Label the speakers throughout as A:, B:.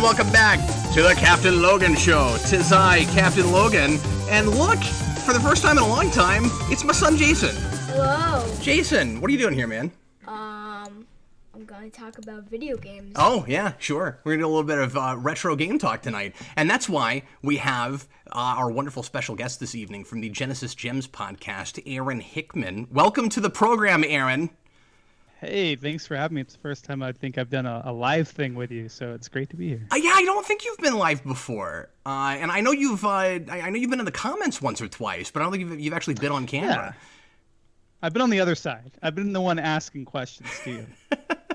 A: and welcome back to the Captain Logan Show. 'Tis I, Captain Logan, and look, for the first time in a long time, it's my son Jason.
B: Hello.
A: Jason, what are you doing here, man?
B: I'm going to talk about video games.
A: Oh, yeah, sure. We're going to do a little bit of retro game talk tonight, and that's why we have our wonderful special guest this evening from the Genesis Gems podcast, Aaron Hickman. Welcome to the program, Aaron.
C: Hey, thanks for having me. It's the first time I think I've done a live thing with you, so it's great to be here.
A: Yeah, I don't think you've been live before, and I know you've been in the comments once or twice, but I don't think you've actually been on camera.
C: Yeah. I've been on the other side. I've been the one asking questions to you.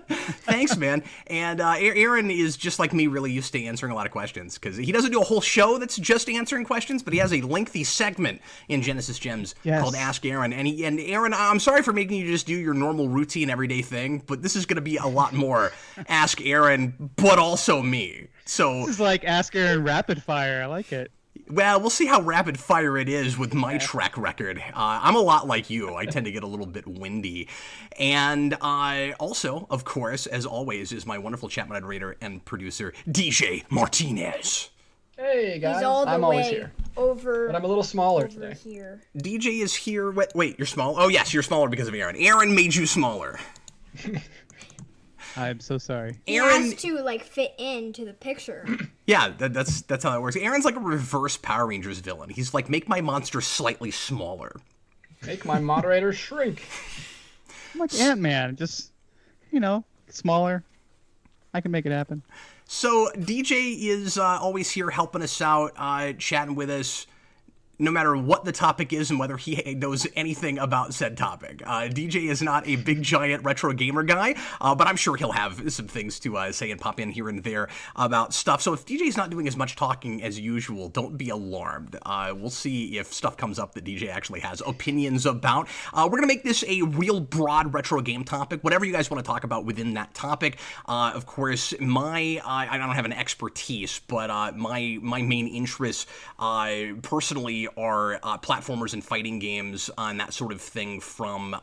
A: Thanks, man. And Aaron is just like me, really used to answering a lot of questions, because he doesn't do a whole show that's just answering questions, but he has a lengthy segment in Genesis Gems called Ask Aaron. And Aaron, I'm sorry for making you just do your normal routine everyday thing, but this is going to be a lot more Ask Aaron, but also me. So
C: this is like Ask Aaron rapid fire. I like it.
A: Well, we'll see how rapid fire it is with my track record. I'm a lot like you. I tend to get a little bit windy. And also, of course, as always, is my wonderful chat moderator and producer, DJ Martinez.
D: Hey, guys.
B: He's all the
D: I'm
B: way
D: always here.
B: over.
D: But I'm a little smaller
B: over
D: today.
B: Here.
A: DJ is here. Wait, you're small? Oh, yes, you're smaller because of Aaron. Aaron made you smaller.
C: I'm so sorry.
A: Aaron
B: He has to fit into the picture.
A: Yeah, that's how that works. Aaron's like a reverse Power Rangers villain. He's like, make my monster slightly smaller.
D: Make my moderator shrink.
C: I'm like Ant-Man, just, smaller. I can make it happen.
A: So DJ is always here helping us out, chatting with us, no matter what the topic is and whether he knows anything about said topic. DJ is not a big, giant retro gamer guy, but I'm sure he'll have some things to say and pop in here and there about stuff. So if DJ's not doing as much talking as usual, don't be alarmed. We'll see if stuff comes up that DJ actually has opinions about. We're going to make this a real broad retro game topic, whatever you guys want to talk about within that topic. Of course, I don't have an expertise, but my main interests personally are platformers and fighting games and that sort of thing from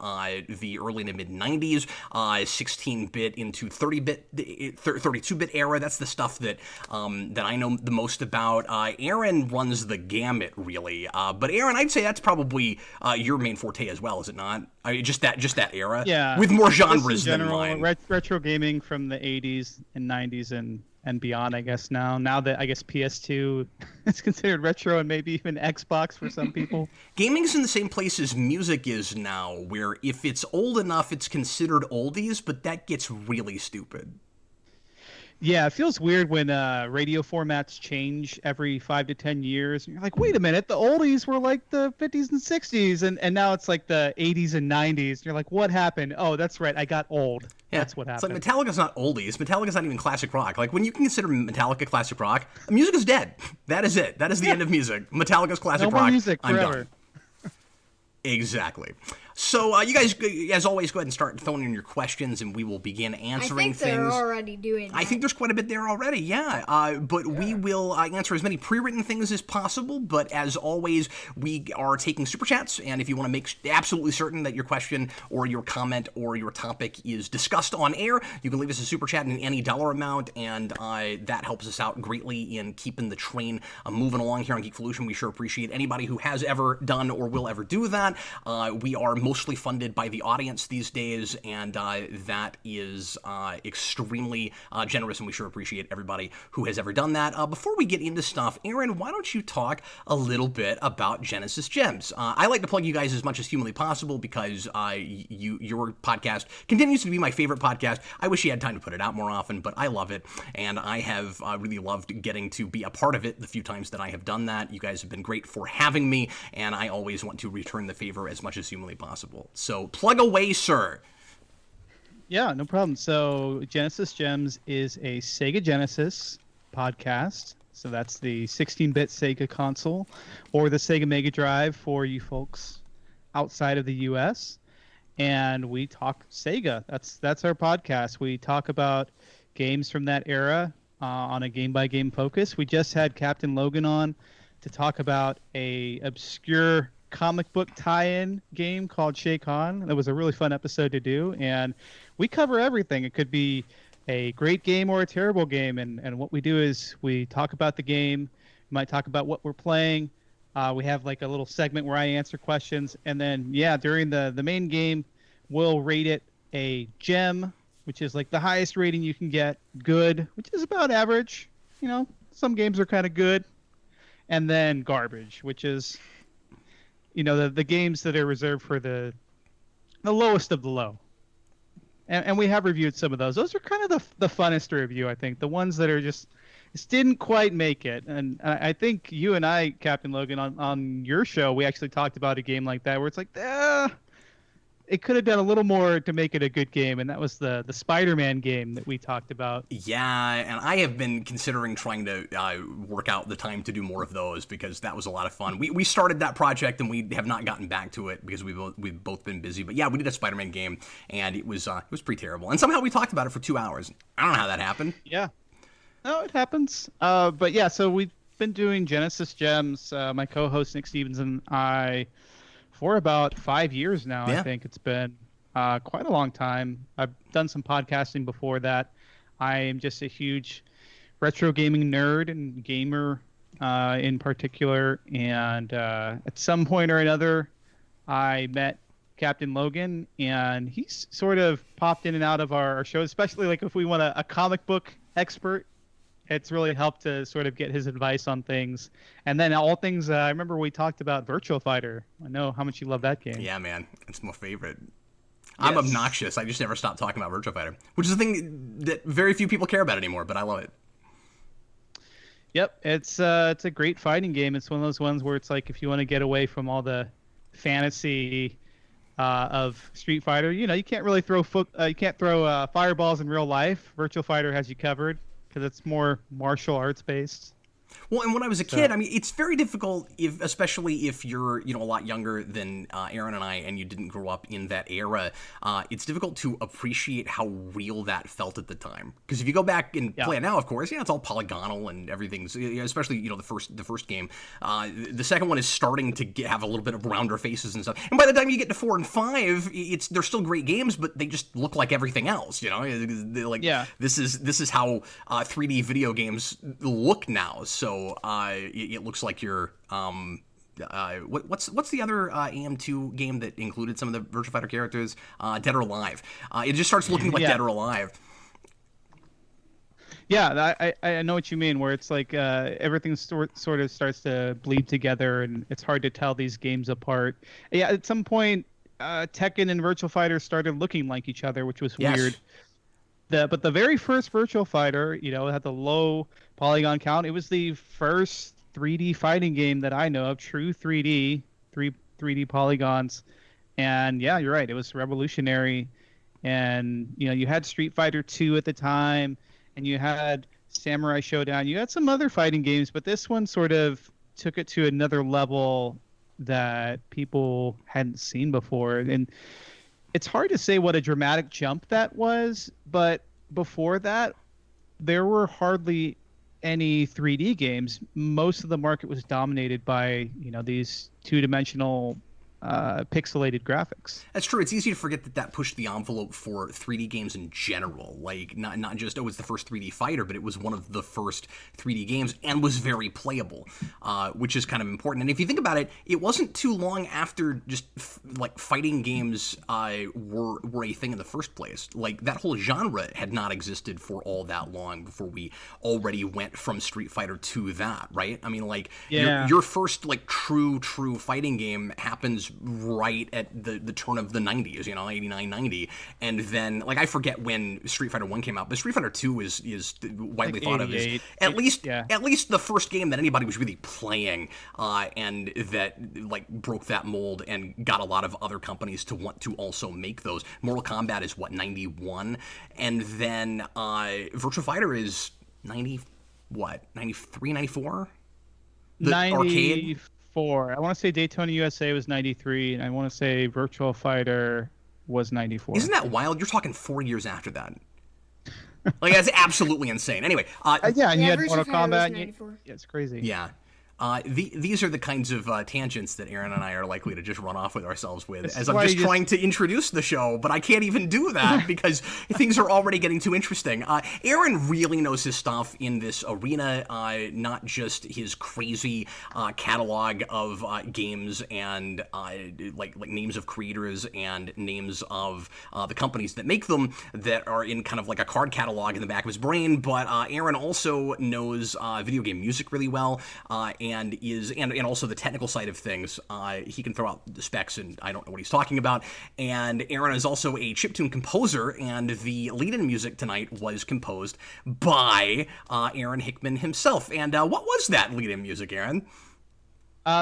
A: the early to mid 90s, 16-bit into 30-bit, 32-bit era. That's the stuff that I know the most about. Aaron runs the gamut, really. But Aaron, I'd say that's probably your main forte as well, is it not? Just that era?
C: Yeah.
A: With more genres
C: in general,
A: than mine.
C: Retro gaming from the 80s and 90s and beyond, I guess now. Now that I guess PS2 is considered retro and maybe even Xbox for some people.
A: Gaming's in the same place as music is now, where if it's old enough, it's considered oldies, but that gets really stupid.
C: Yeah, it feels weird when radio formats change every 5 to 10 years. You're like, wait a minute, the oldies were like the 50s and 60s, and now it's like the 80s and 90s. You're like, what happened? Oh, that's right, I got old.
A: Yeah,
C: that's what happened.
A: It's like Metallica's not oldies. Metallica's not even classic rock. Like, when you can consider Metallica classic rock, music is dead. That is it. That is the end of music. Metallica's classic rock.
C: No more music
A: I'm
C: forever.
A: done. Exactly. So you guys, as always, go ahead and start throwing in your questions, and we will begin answering things.
B: I think they're already doing that.
A: I think there's quite a bit there already, yeah. But we will answer as many pre-written things as possible, but as always, we are taking super chats, and if you want to make absolutely certain that your question or your comment or your topic is discussed on air, you can leave us a super chat in any dollar amount, and that helps us out greatly in keeping the train moving along here on Geekvolution. We sure appreciate anybody who has ever done or will ever do that. We are mostly funded by the audience these days, and that is extremely generous, and we sure appreciate everybody who has ever done that. Before we get into stuff, Aaron, why don't you talk a little bit about Genesis Gems? I like to plug you guys as much as humanly possible because your podcast continues to be my favorite podcast. I wish you had time to put it out more often, but I love it, and I have really loved getting to be a part of it the few times that I have done that. You guys have been great for having me, and I always want to return the favor as much as humanly possible. So plug away, sir.
C: Yeah, no problem. So Genesis Gems is a Sega Genesis podcast. So that's the 16-bit Sega console or the Sega Mega Drive for you folks outside of the U.S. And we talk Sega. That's our podcast. We talk about games from that era on a game-by-game focus. We just had Captain Logan on to talk about a obscure comic book tie-in game called Shake On. It was a really fun episode to do, and we cover everything. It could be a great game or a terrible game. And what we do is we talk about the game. We might talk about what we're playing. We have like a little segment where I answer questions. And then, during the main game, we'll rate it a gem, which is like the highest rating you can get, good, which is about average. Some games are kind of good. And then garbage, which is, the games that are reserved for the lowest of the low. And we have reviewed some of those. Those are kind of the funnest to review, I think. The ones that are just didn't quite make it. And I think you and I, Captain Logan, on your show, we actually talked about a game like that where it's like, it could have done a little more to make it a good game. And that was the Spider-Man game that we talked about.
A: Yeah, and I have been considering trying to work out the time to do more of those because that was a lot of fun. We started that project and we have not gotten back to it because we've both been busy. But yeah, we did a Spider-Man game and it was pretty terrible. And somehow we talked about it for 2 hours. I don't know how that happened.
C: Yeah. No, it happens. But yeah, so we've been doing Genesis Gems. My co-host Nick Stevens and I for about 5 years now.
A: Yeah.
C: I think it's been quite a long time. I've done some podcasting before that. I am just a huge retro gaming nerd and gamer in particular. And at some point or another, I met Captain Logan, and he's sort of popped in and out of our show, especially like if we want a comic book expert. It's really helped to sort of get his advice on things. And then all things, I remember we talked about Virtua Fighter. I know how much you love that game.
A: Yeah, man. It's my favorite. I'm obnoxious. I just never stop talking about Virtua Fighter, which is a thing that very few people care about anymore, but I love it.
C: Yep, it's a great fighting game. It's one of those ones where it's like if you want to get away from all the fantasy of Street Fighter, you can't really throw fireballs in real life. Virtua Fighter has you covered because it's more martial arts based.
A: Well, and when I was a kid, I mean, it's very difficult, especially if you're, a lot younger than Aaron and I, and you didn't grow up in that era. It's difficult to appreciate how real that felt at the time. Because if you go back and play it now, of course, it's all polygonal and everything's, especially the first game. The second one is starting to have a little bit of rounder faces and stuff. And by the time you get to 4 and 5, they're still great games, but they just look like everything else. They're like, this is how 3D video games look now. So it looks like you're what's the other AM2 game that included some of the Virtua Fighter characters? Dead or Alive. It just starts looking like Dead or Alive.
C: Yeah, I know what you mean. Where it's like everything sort of starts to bleed together, and it's hard to tell these games apart. Yeah, at some point, Tekken and Virtua Fighter started looking like each other, which was weird. But the very first Virtua Fighter, it had the low polygon count. It was the first 3D fighting game that I know of, true 3D polygons. And yeah, you're right. It was revolutionary. And, you had Street Fighter 2 at the time, and you had Samurai Showdown. You had some other fighting games, but this one sort of took it to another level that people hadn't seen before. And it's hard to say what a dramatic jump that was, but before that, there were hardly any 3D games. Most of the market was dominated by, these two-dimensional pixelated graphics.
A: That's true. It's easy to forget that pushed the envelope for 3D games in general. Like, not just, it's the first 3D fighter, but it was one of the first 3D games and was very playable, which is kind of important. And if you think about it, it wasn't too long after just, fighting games were a thing in the first place. Like, that whole genre had not existed for all that long before we already went from Street Fighter to that, right? I mean, your first, true fighting game happens right at the turn of the 90s, 89, 90. And then, I forget when Street Fighter 1 came out, but Street Fighter 2 is widely thought of as at least the first game that anybody was really playing, and that, broke that mold and got a lot of other companies to want to also make those. Mortal Kombat is, 91? And then Virtua Fighter is 93, 94? The
C: 94.
A: arcade?
C: I want to say Daytona USA was 93, and I want to say Virtua Fighter was 94.
A: Isn't that wild? You're talking 4 years after that. That's absolutely insane. Anyway.
C: And you had
B: Virtua
C: Mortal
B: Fighter was
C: Kombat.
B: 94.
C: It's crazy.
A: Yeah. These are the kinds of tangents that Aaron and I are likely to just run off with ourselves with, as I'm
C: why
A: just
C: you
A: trying to introduce the show, but I can't even do that because things are already getting too interesting. Aaron really knows his stuff in this arena, not just his crazy catalog of games and like names of creators and names of the companies that make them that are in kind of like a card catalog in the back of his brain, but Aaron also knows video game music really well, and also the technical side of things. He can throw out the specs, and I don't know what he's talking about. And Aaron is also a chiptune composer, and the lead-in music tonight was composed by Aaron Hickman himself. And what was that lead-in music, Aaron?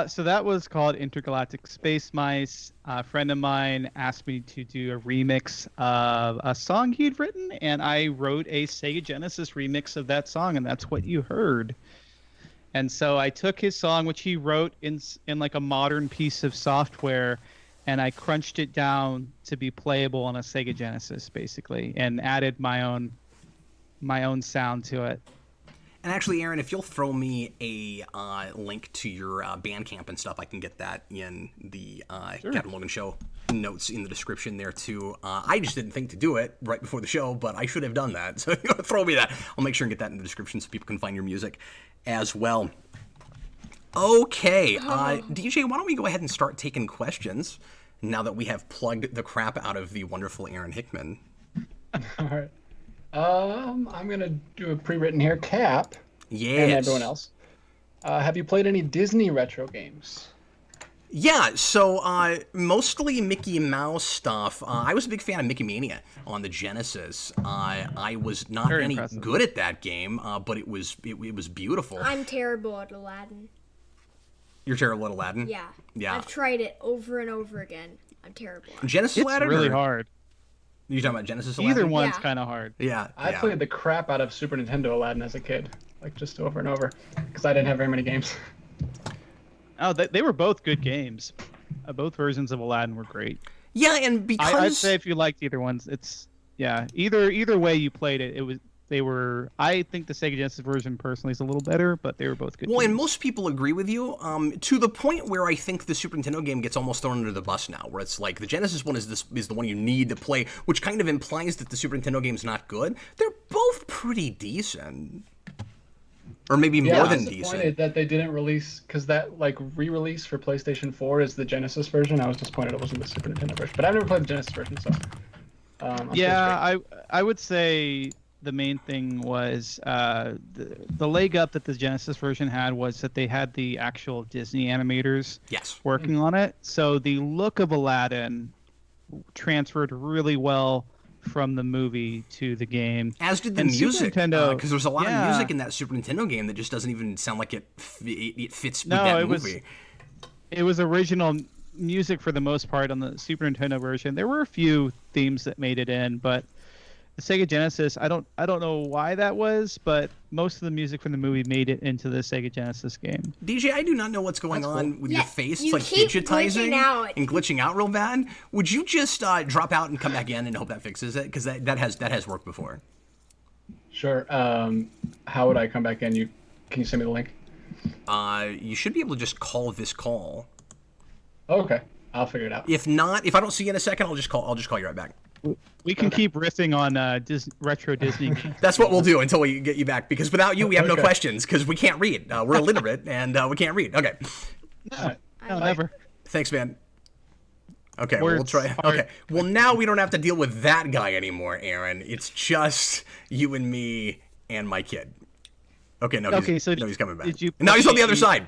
C: So that was called Intergalactic Space Mice. A friend of mine asked me to do a remix of a song he'd written, and I wrote a Sega Genesis remix of that song, and that's what you heard. And so I took his song, which he wrote in like a modern piece of software, and I crunched it down to be playable on a Sega Genesis, basically, and added my own sound to it.
A: And actually, Aaron, if you'll throw me a link to your Bandcamp and stuff, I can get that in the Captain Logan Show notes in the description there, too. I just didn't think to do it right before the show, but I should have done that. So throw me that. I'll make sure and get that in the description so people can find your music as well. Okay, DJ, why don't we go ahead and start taking questions now that we have plugged the crap out of the wonderful Aaron Hickman.
D: All right. I'm gonna do a pre-written here, Cap.
A: Yes.
D: And everyone else. Have you played any Disney retro games?
A: Yeah, so mostly Mickey Mouse stuff. I was a big fan of Mickey Mania on the Genesis. I was not
C: Very
A: any
C: impressive.
A: good at that game, but it was beautiful.
B: I'm terrible at Aladdin.
A: You're terrible at Aladdin?
B: Yeah.
A: Yeah.
B: I've tried it over and over again. I'm terrible at it.
A: Genesis
C: It's
A: Aladdin?
C: really
A: or-
C: hard.
A: You talking about Genesis Aladdin?
C: Either one's
B: Yeah.
C: kind of hard.
A: Yeah.
D: I played the crap out of Super Nintendo Aladdin as a kid, like just over and over, because I didn't have very many games.
C: Oh, they were both good games. Both versions of Aladdin were great.
A: Yeah, and because
C: I'd say if you liked either ones, it's either way you played it, they were. I think the Sega Genesis version personally is a little better, but they were both good.
A: well,
C: games.
A: and most people agree with you, to the point where I think the Super Nintendo game gets almost thrown under the bus now, where it's like the Genesis one is the one you need to play, which kind of implies that the Super Nintendo game's not good. They're both pretty decent. Or maybe more than
D: I'm
A: decent.
D: disappointed that they didn't release, because that like re-release for PlayStation 4 is the Genesis version. I was disappointed it wasn't the Super Nintendo version, but I've never played the Genesis version, so. I'm sure it's great.
C: I would say the main thing was the leg up that the Genesis version had was that they had the actual Disney animators
A: Yes.
C: working on it. So the look of Aladdin transferred really well from the movie to the game.
A: As did the
C: And Super
A: music,
C: Nintendo-
A: because there's a lot of
C: yeah.
A: music in that Super Nintendo game that just doesn't even sound like it fits with
C: No,
A: that
C: it was-
A: movie.
C: It was original music for the most part on the Super Nintendo version. There were a few themes that made it in, but the Sega Genesis, I don't know why that was, but most of the music from the movie made it into the Sega Genesis game.
A: DJ, I do not know what's going
D: That's
A: on
D: cool.
A: with
B: Yeah,
A: your face. It's
B: you
A: like
B: keep
A: digitizing
B: glitching out.
A: and glitching out real bad. Would you just drop out and come back in and hope that fixes it? Because that has worked before.
D: Sure. How would I come back in? Can you send me the link?
A: You should be able to just call this call.
D: Oh, okay. I'll figure it out.
A: If not, if I don't see you in a second, I'll just call you right back.
C: We can keep riffing on retro Disney games.
A: That's what we'll do until we get you back. Because without you, we have no
D: Okay.
A: questions. Because we can't read. We're illiterate and we can't read. Okay.
C: No, never.
A: Thanks, man. Okay, we'll
C: Words
A: try.
C: are-
A: Okay, well now we don't have to deal with that guy anymore, Aaron. It's just you and me and my kid. Okay, no,
C: Okay, so
A: he's coming back.
C: did you
A: Now he's on the
C: play-
A: other side.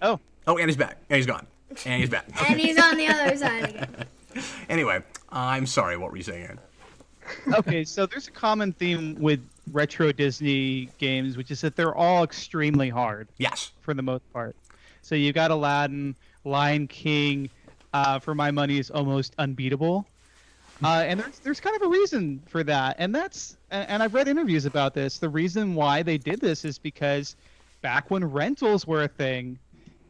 C: Oh,
A: Oh, and he's back. And he's gone. And he's back.
B: And he's on the other side again.
A: Anyway, I'm sorry. What were you saying, Aaron?
C: okay. So there's a common theme with retro Disney games, which is that they're all extremely hard
A: Yes.
C: for the most part. So you got Aladdin, Lion King. For my money, is almost unbeatable. And there's kind of a reason for that, and I've read interviews about this. The reason why they did this is because back when rentals were a thing,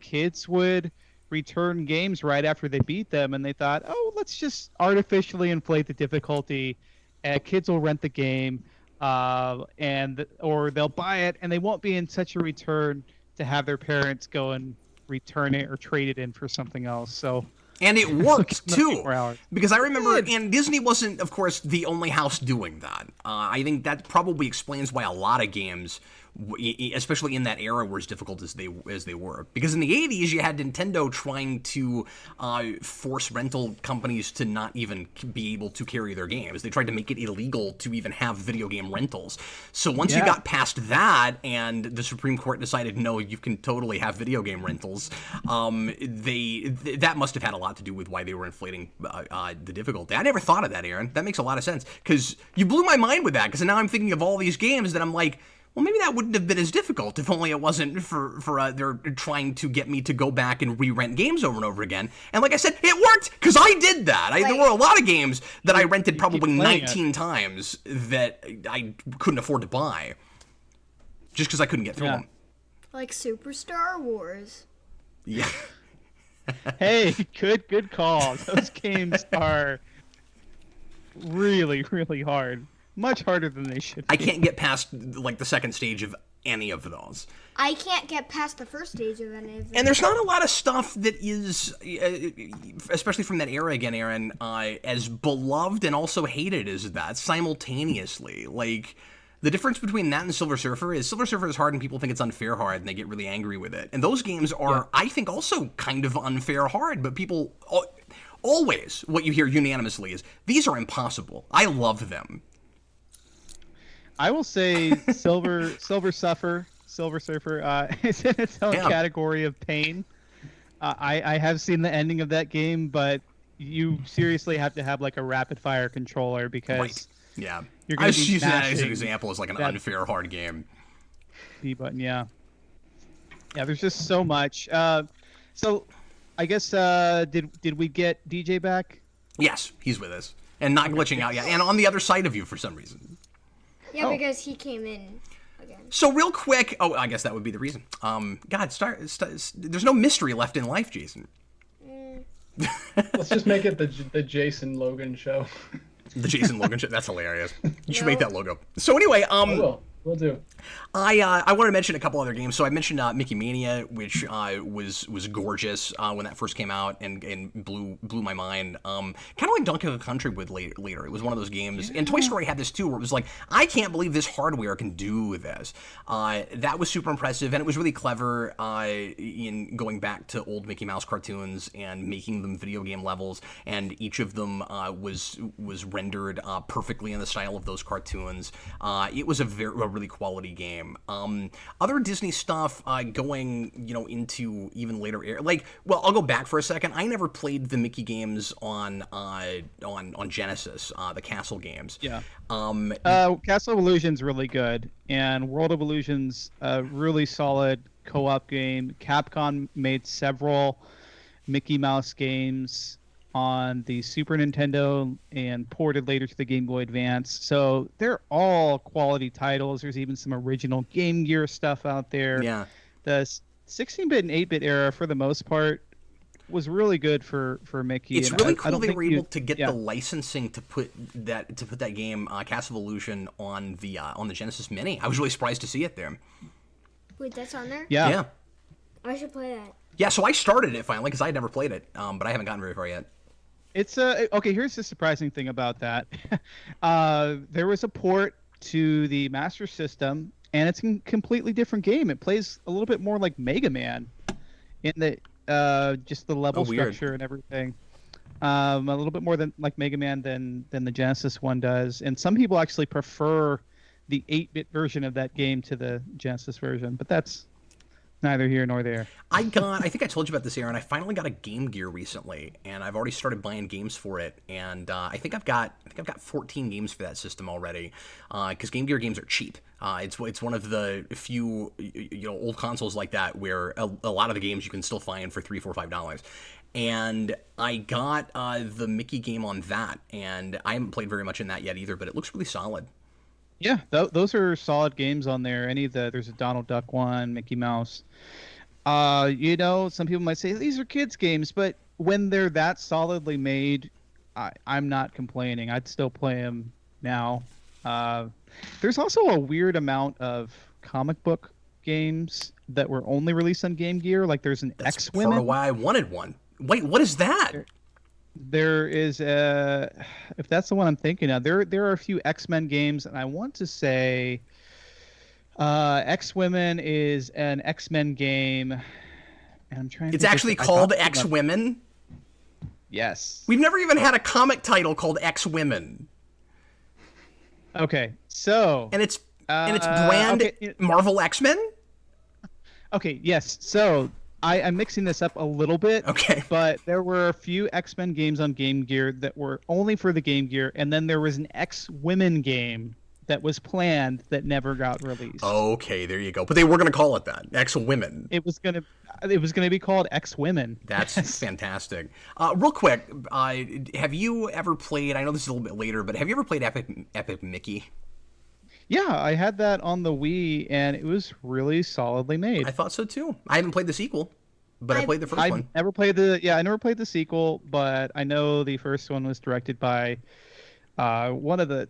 C: kids would return games right after they beat them, and they thought, oh, let's just artificially inflate the difficulty. Kids will rent the game, or they'll buy it, and they won't be in such a return to have their parents go and return it or trade it in for something else. So.
A: And it worked, too,
C: 4 hours.
A: because I remember, and Disney wasn't, of course, the only house doing that. I think that probably explains why a lot of games, especially in that era, were as difficult as they were. Because in the 80s, you had Nintendo trying to force rental companies to not even be able to carry their games. They tried to make it illegal to even have video game rentals. So once you got past that, and the Supreme Court decided, no, you can totally have video game rentals, that must have had a lot to do with why they were inflating the difficulty. I never thought of that, Aaron. That makes a lot of sense, because you blew my mind with that, because now I'm thinking of all these games that I'm like, well, maybe that wouldn't have been as difficult if only it wasn't for they're trying to get me to go back and re-rent games over and over again. And like I said, it worked, because I did that. There were a lot of games that I rented probably 19 times that I couldn't afford to buy, just because I couldn't get through them.
B: Like Super Star Wars.
A: Yeah.
C: Hey, good call. Those games are really, really hard. Much harder than they should be.
A: I can't get past like the second stage of any of those.
B: I can't get past the first stage of any of them.
A: And there's not a lot of stuff that is, especially from that era again, Aaron, as beloved and also hated as that simultaneously. Like, the difference between that and Silver Surfer is hard and people think it's unfair hard and they get really angry with it. And those games are, I think, also kind of unfair hard, but people always, what you hear unanimously is, these are impossible. I love them.
C: I will say Silver Surfer is in its own category of pain. I have seen the ending of that game, but you seriously have to have like a rapid fire controller because
A: yeah,
C: you're
A: I
C: going
A: was
C: to be
A: using that as an
C: smashing
A: example as like an unfair hard game.
C: B button, yeah. There's just so much. So I guess did we get DJ back?
A: Yes, he's with us and not glitching out yet, and on the other side of you for some reason.
B: Yeah, because he came in again.
A: So real quick, I guess that would be the reason. God, there's no mystery left in life, Jason.
D: Let's just make it the Jason Logan show.
A: The Jason Logan show. That's hilarious. You should make that logo. So anyway,
D: We'll do.
A: I wanted to mention a couple other games. So I mentioned Mickey Mania, which was gorgeous when that first came out and blew my mind. Kind of like Donkey Kong Country would later. It was one of those games, and Toy Story had this too, where it was like, I can't believe this hardware can do this. That was super impressive, and it was really clever in going back to old Mickey Mouse cartoons and making them video game levels, and each of them was rendered perfectly in the style of those cartoons. It was a really quality game. Other Disney stuff going, into even later era. I'll go back for a second. I never played the Mickey games on Genesis, the Castle games.
C: Yeah. Castle of Illusion's really good, and World of Illusion's a really solid co-op game. Capcom made several Mickey Mouse games on the Super Nintendo and ported later to the Game Boy Advance. So they're all quality titles. There's even some original Game Gear stuff out there.
A: Yeah.
C: The 16-bit and 8-bit era, for the most part, was really good for Mickey.
A: It's
C: and
A: really
C: I
A: cool
C: don't
A: they
C: think
A: were able to get
C: yeah.
A: the licensing to put that game, Castle of Illusion, on the Genesis Mini. I was really surprised to see it there.
B: Wait, that's on there?
C: Yeah.
B: I should play that.
A: Yeah, so I started it finally because I had never played it, but I haven't gotten very far yet.
C: It's okay. Here's the surprising thing about that. There was a port to the Master System, and it's a completely different game. It plays a little bit more like Mega Man, in the just the level structure and everything. A little bit more than like Mega Man than the Genesis one does. And some people actually prefer the 8-bit version of that game to the Genesis version, but that's neither here nor there.
A: I think I told you about this, Aaron. I finally got a Game Gear recently, and I've already started buying games for it. And I think I've got 14 games for that system already, because Game Gear games are cheap. It's one of the few old consoles like that where a lot of the games you can still find for $3, $4, $5. And I got the Mickey game on that, and I haven't played very much in that yet either, but it looks really solid.
C: Yeah, those are solid games on there. There's a Donald Duck one, Mickey Mouse. Some people might say these are kids games, but when they're that solidly made, I'm not complaining. I'd still play them now. There's also a weird amount of comic book games that were only released on Game Gear. Like there's an
A: That's
C: X
A: part of
C: Women.
A: why I wanted one. Wait, what is that?
C: There is if that's the one I'm thinking of, there are a few X-Men games, and I want to say X-Women is an X-Men game, and I'm trying to
A: It's
C: think
A: actually
C: I
A: called
C: thought-
A: X-Women?
C: Yes.
A: We've never even had a comic title called X-Women.
C: Okay, so
A: And it's brand
C: okay.
A: Marvel X-Men?
C: Okay, yes. So I'm mixing this up a little bit.
A: Okay.
C: But there were a few X-Men games on Game Gear that were only for the Game Gear, and then there was an X-Women game that was planned that never got released.
A: Okay, there you go. But they were going to call it that, X-Women.
C: It was gonna be called X-Women.
A: That's fantastic. Real quick, have you ever played, I know this is a little bit later, but have you ever played Epic Mickey?
C: Yeah, I had that on the Wii, and it was really solidly made.
A: I thought so too. I haven't played the sequel, but I played the first
C: I
A: one.
C: never played the sequel, but I know the first one was directed by one of the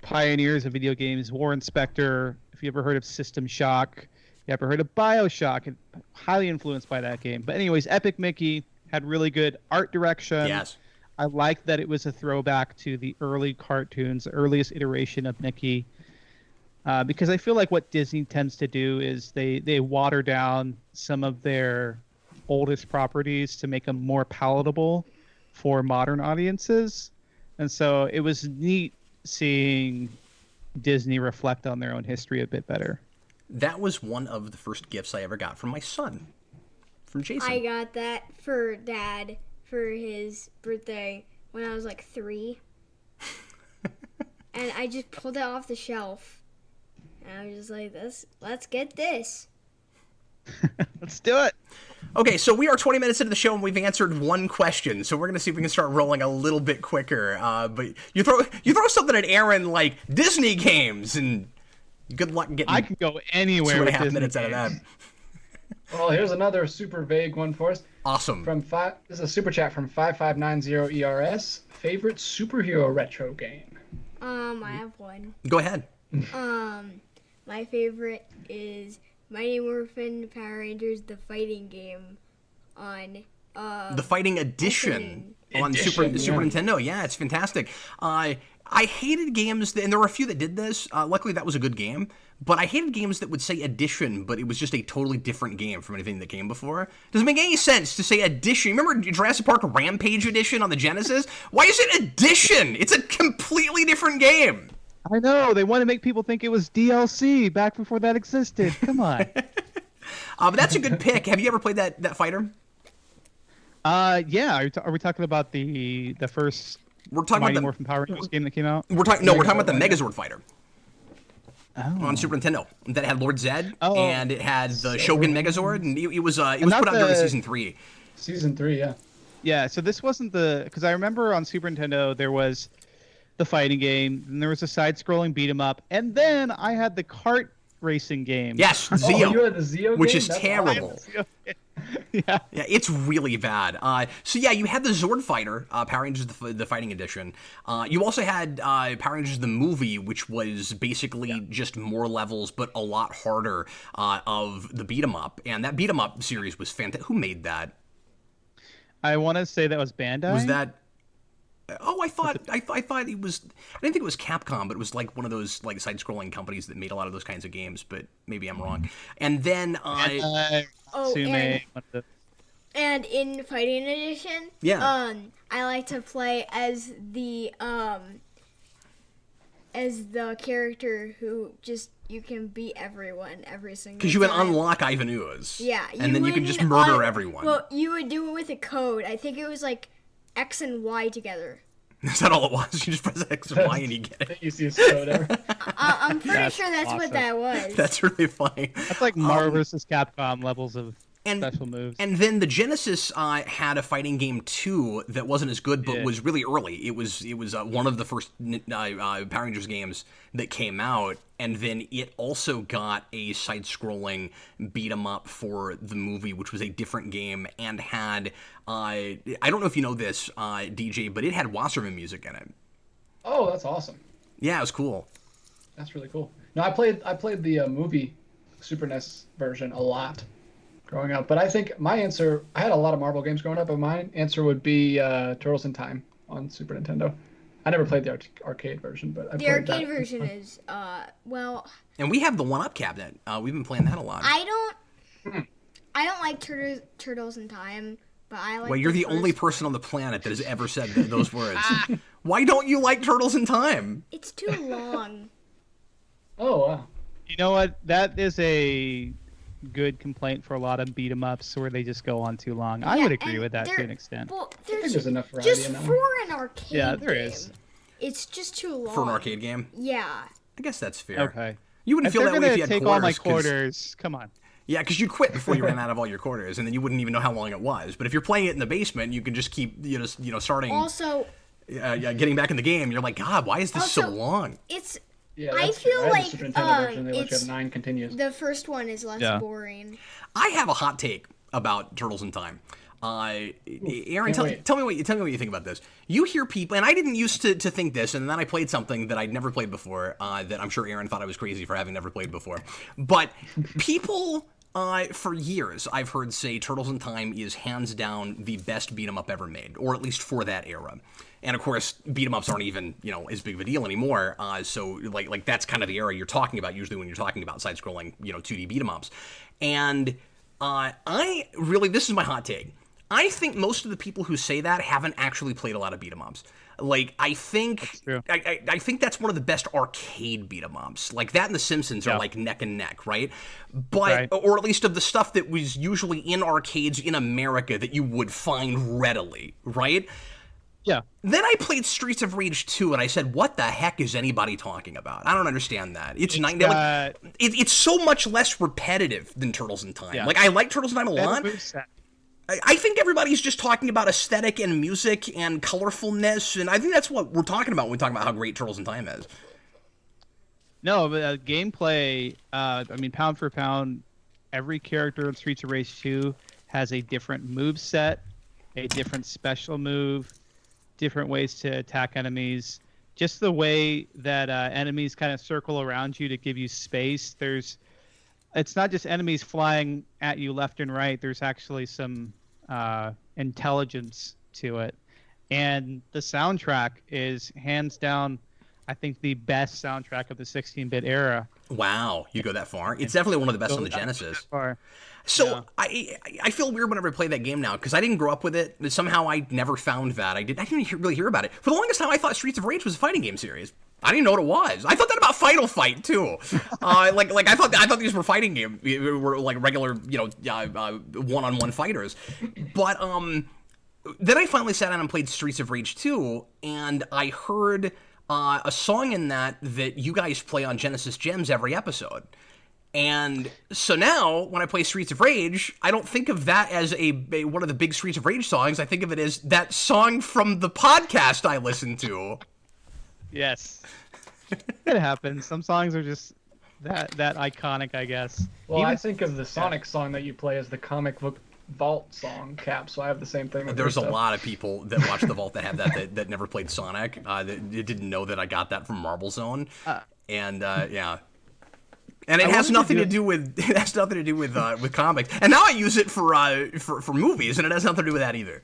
C: pioneers of video games, Warren Spector. If you ever heard of System Shock, you ever heard of BioShock, and highly influenced by that game. But anyways, Epic Mickey had really good art direction.
A: Yes.
C: I liked that it was a throwback to the early cartoons, the earliest iteration of Mickey. Because I feel like what Disney tends to do is they water down some of their oldest properties to make them more palatable for modern audiences. And so it was neat seeing Disney reflect on their own history a bit better.
A: That was one of the first gifts I ever got from my son, from Jason.
B: I got that for Dad for his birthday when I was like 3. And I just pulled it off the shelf. And I was just like, let's get this.
C: Let's do it.
A: Okay, so we are 20 minutes into the show and we've answered one question, so we're gonna see if we can start rolling a little bit quicker. But you throw something at Aaron like Disney games, and good luck getting.
C: I can go anywhere.
A: 2.5
C: with Disney
A: minutes out of
C: games.
A: that.
D: Well, here's another super vague one for us.
A: Awesome.
D: This is a super chat from 5590ERS. Favorite superhero retro game?
B: I have one.
A: Go ahead.
B: My favorite is Mighty Morphin Power Rangers, the fighting game on
A: The Fighting Edition on Super Nintendo. Yeah, it's fantastic. I hated games, and there were a few that did this. Luckily, that was a good game. But I hated games that would say edition, but it was just a totally different game from anything that came before. Doesn't make any sense to say edition. Remember Jurassic Park Rampage Edition on the Genesis? Why is it edition? It's a completely different game.
C: I know. They want to make people think it was DLC back before that existed. Come on.
A: But that's a good pick. Have you ever played that fighter?
C: Yeah. Are we talking about the first
A: We're talking
C: Mighty
A: about
C: Morphin Power Rangers game that came out?
A: we're talking about the Megazord fighter
C: Oh.
A: on Super Nintendo that had Lord Zed
C: Oh.
A: and it had the Shogun Megazord, and it was put out during season 3.
D: Season 3, yeah.
C: Yeah. So this wasn't because I remember on Super Nintendo there was the fighting game, and there was a side-scrolling beat 'em up, and then I had the kart racing game.
A: Yes,
D: Oh,
A: Zeo,
D: you had the Zeo
A: which
D: game?
A: is
D: That's
A: terrible.
D: awesome.
C: Yeah.
A: Yeah, it's really bad. So yeah, you had the Zord Fighter, Power Rangers the Fighting Edition. You also had Power Rangers the movie, which was basically just more levels, but a lot harder of the beat 'em up. And that beat 'em up series was fantastic. Who made that?
C: I want to say that was Bandai.
A: Was that? Oh, I thought it was. I didn't think it was Capcom, but it was like one of those like side-scrolling companies that made a lot of those kinds of games. But maybe I'm wrong. And then
C: Sume,
B: and in Fighting Edition,
A: Yeah.
B: I like to play as the character who just you can beat everyone every single time.
A: because you would unlock Ivan Ooze.
B: Yeah,
A: and then you could
B: would
A: just murder
B: un-
A: everyone.
B: Well, you would do it with a code. I think it was like X and Y together.
A: Is that all it was? You just press X and Y and you get it.
D: Easiest code ever.
B: I'm pretty
C: That's
B: sure that's
C: awesome.
B: what that was.
A: That's really funny.
C: That's like Marvel vs. Capcom levels of
A: And,
C: special moves.
A: and then the Genesis had a fighting game too that wasn't as good, but
C: Yeah.
A: was really early. It was one of the first Power Rangers games that came out, and then it also got a side-scrolling beat 'em up for the movie, which was a different game and had I don't know if you know this, DJ, but it had Wasserman music in it.
D: Oh, that's awesome.
A: Yeah, it was cool.
D: That's really cool. No, I played the movie Super NES version a lot growing up. But I think my answer, I had a lot of Marvel games growing up, but my answer would be Turtles in Time on Super Nintendo. I never played the arcade version, but I
B: The
D: played
B: arcade
D: that.
B: version is, well,
A: And we have the 1-Up cabinet. We've been playing that a lot.
B: I don't like Turtles in Time, but I like.
A: Well, you're the only
B: first
A: person on the planet that has ever said those words. Why don't you like Turtles in Time?
B: It's too long.
D: Oh, wow.
C: You know what? That is a good complaint for a lot of beat 'em ups where they just go on too long. I
B: Yeah,
C: would agree
B: and
C: with that to
B: there-
C: an extent.
B: Well,
D: I think
B: there's
D: there's enough variety
B: just
D: in that
B: for
D: one.
B: an arcade.
C: Yeah, there
B: game,
C: is.
B: It's just too long.
A: For an arcade game?
B: Yeah.
A: I guess that's fair.
C: Okay.
A: You wouldn't
C: If
A: feel
C: they're
A: that way
C: gonna
A: if you had
C: take
A: quarters.
C: all my
A: 'cause-
C: quarters, come on.
A: Yeah, because you'd quit before you ran out of all your quarters, and then you wouldn't even know how long it was. But if you're playing it in the basement, you can just keep, starting,
B: Also,
A: getting back in the game. You're like, God, why is this so
B: Also-
A: long?
B: it's
D: Yeah,
B: I
D: that's
B: feel
D: true. I had
B: like,
D: the Super Nintendo version. They let you
B: it's-
D: have 9 continues.
B: the first one is less
C: Yeah.
B: boring.
A: I have a hot take about Turtles in Time. Aaron,
D: can't
A: tell
D: wait.
A: me what you think about this. You hear people, and I didn't used to think this, and then I played something that I'd never played before. That I'm sure Aaron thought I was crazy for having never played before. But people, for years, I've heard say Turtles in Time is hands down the best beat 'em up ever made, or at least for that era. And of course, beat 'em ups aren't even as big of a deal anymore. So like that's kind of the era you're talking about usually when you're talking about side-scrolling 2D beat 'em ups. And I really, this is my hot take. I think most of the people who say that haven't actually played a lot of beat 'em ups. Like, I think
C: true.
A: I think that's one of the best arcade beat 'em ups. Like that and The Simpsons are like neck and neck, right? But
C: Right.
A: or at least of the stuff that was usually in arcades in America that you would find readily, right?
C: Yeah.
A: Then I played Streets of Rage 2, and I said, "What the heck is anybody talking about? I don't understand that. It's so much less repetitive than Turtles in Time.
C: Yeah.
A: Like I like Turtles in Time a
C: Better
A: lot.
C: moveset.
A: I think everybody's just talking about aesthetic and music and colorfulness, and I think that's what we're talking about when we talk about how great Turtles in Time is.
C: No, but gameplay, pound for pound, every character in Streets of Rage 2 has a different move set, a different special move, different ways to attack enemies. Just the way that enemies kind of circle around you to give you space. It's not just enemies flying at you left and right. There's actually some intelligence to it. And the soundtrack is hands down, I think, the best soundtrack of the 16-bit era.
A: Wow, you go that far? It's definitely one of the best on the Genesis. So
C: Yeah.
A: I feel weird whenever I play that game now because I didn't grow up with it. Somehow I never found that. I didn't really hear about it. For the longest time, I thought Streets of Rage was a fighting game series. I didn't know what it was. I thought that about Final Fight too. Like I thought these were fighting games. Were like regular one-on-one fighters. But then I finally sat down and played Streets of Rage 2, and I heard a song in that you guys play on Genesis Gems every episode. And so now, when I play Streets of Rage, I don't think of that as one of the big Streets of Rage songs. I think of it as that song from the podcast I listen to.
C: Yes. It happens. Some songs are just that iconic, I guess.
D: Well, I think of the Sonic song that you play as the comic book Vault song, Cap, so I have the same thing with
A: There's a
D: your stuff.
A: lot of people that watch the Vault that have that never played Sonic. That didn't know that I got that from Marble Zone. And yeah. And it has nothing to do with comics. And now I use it for movies, and it has nothing to do with that either.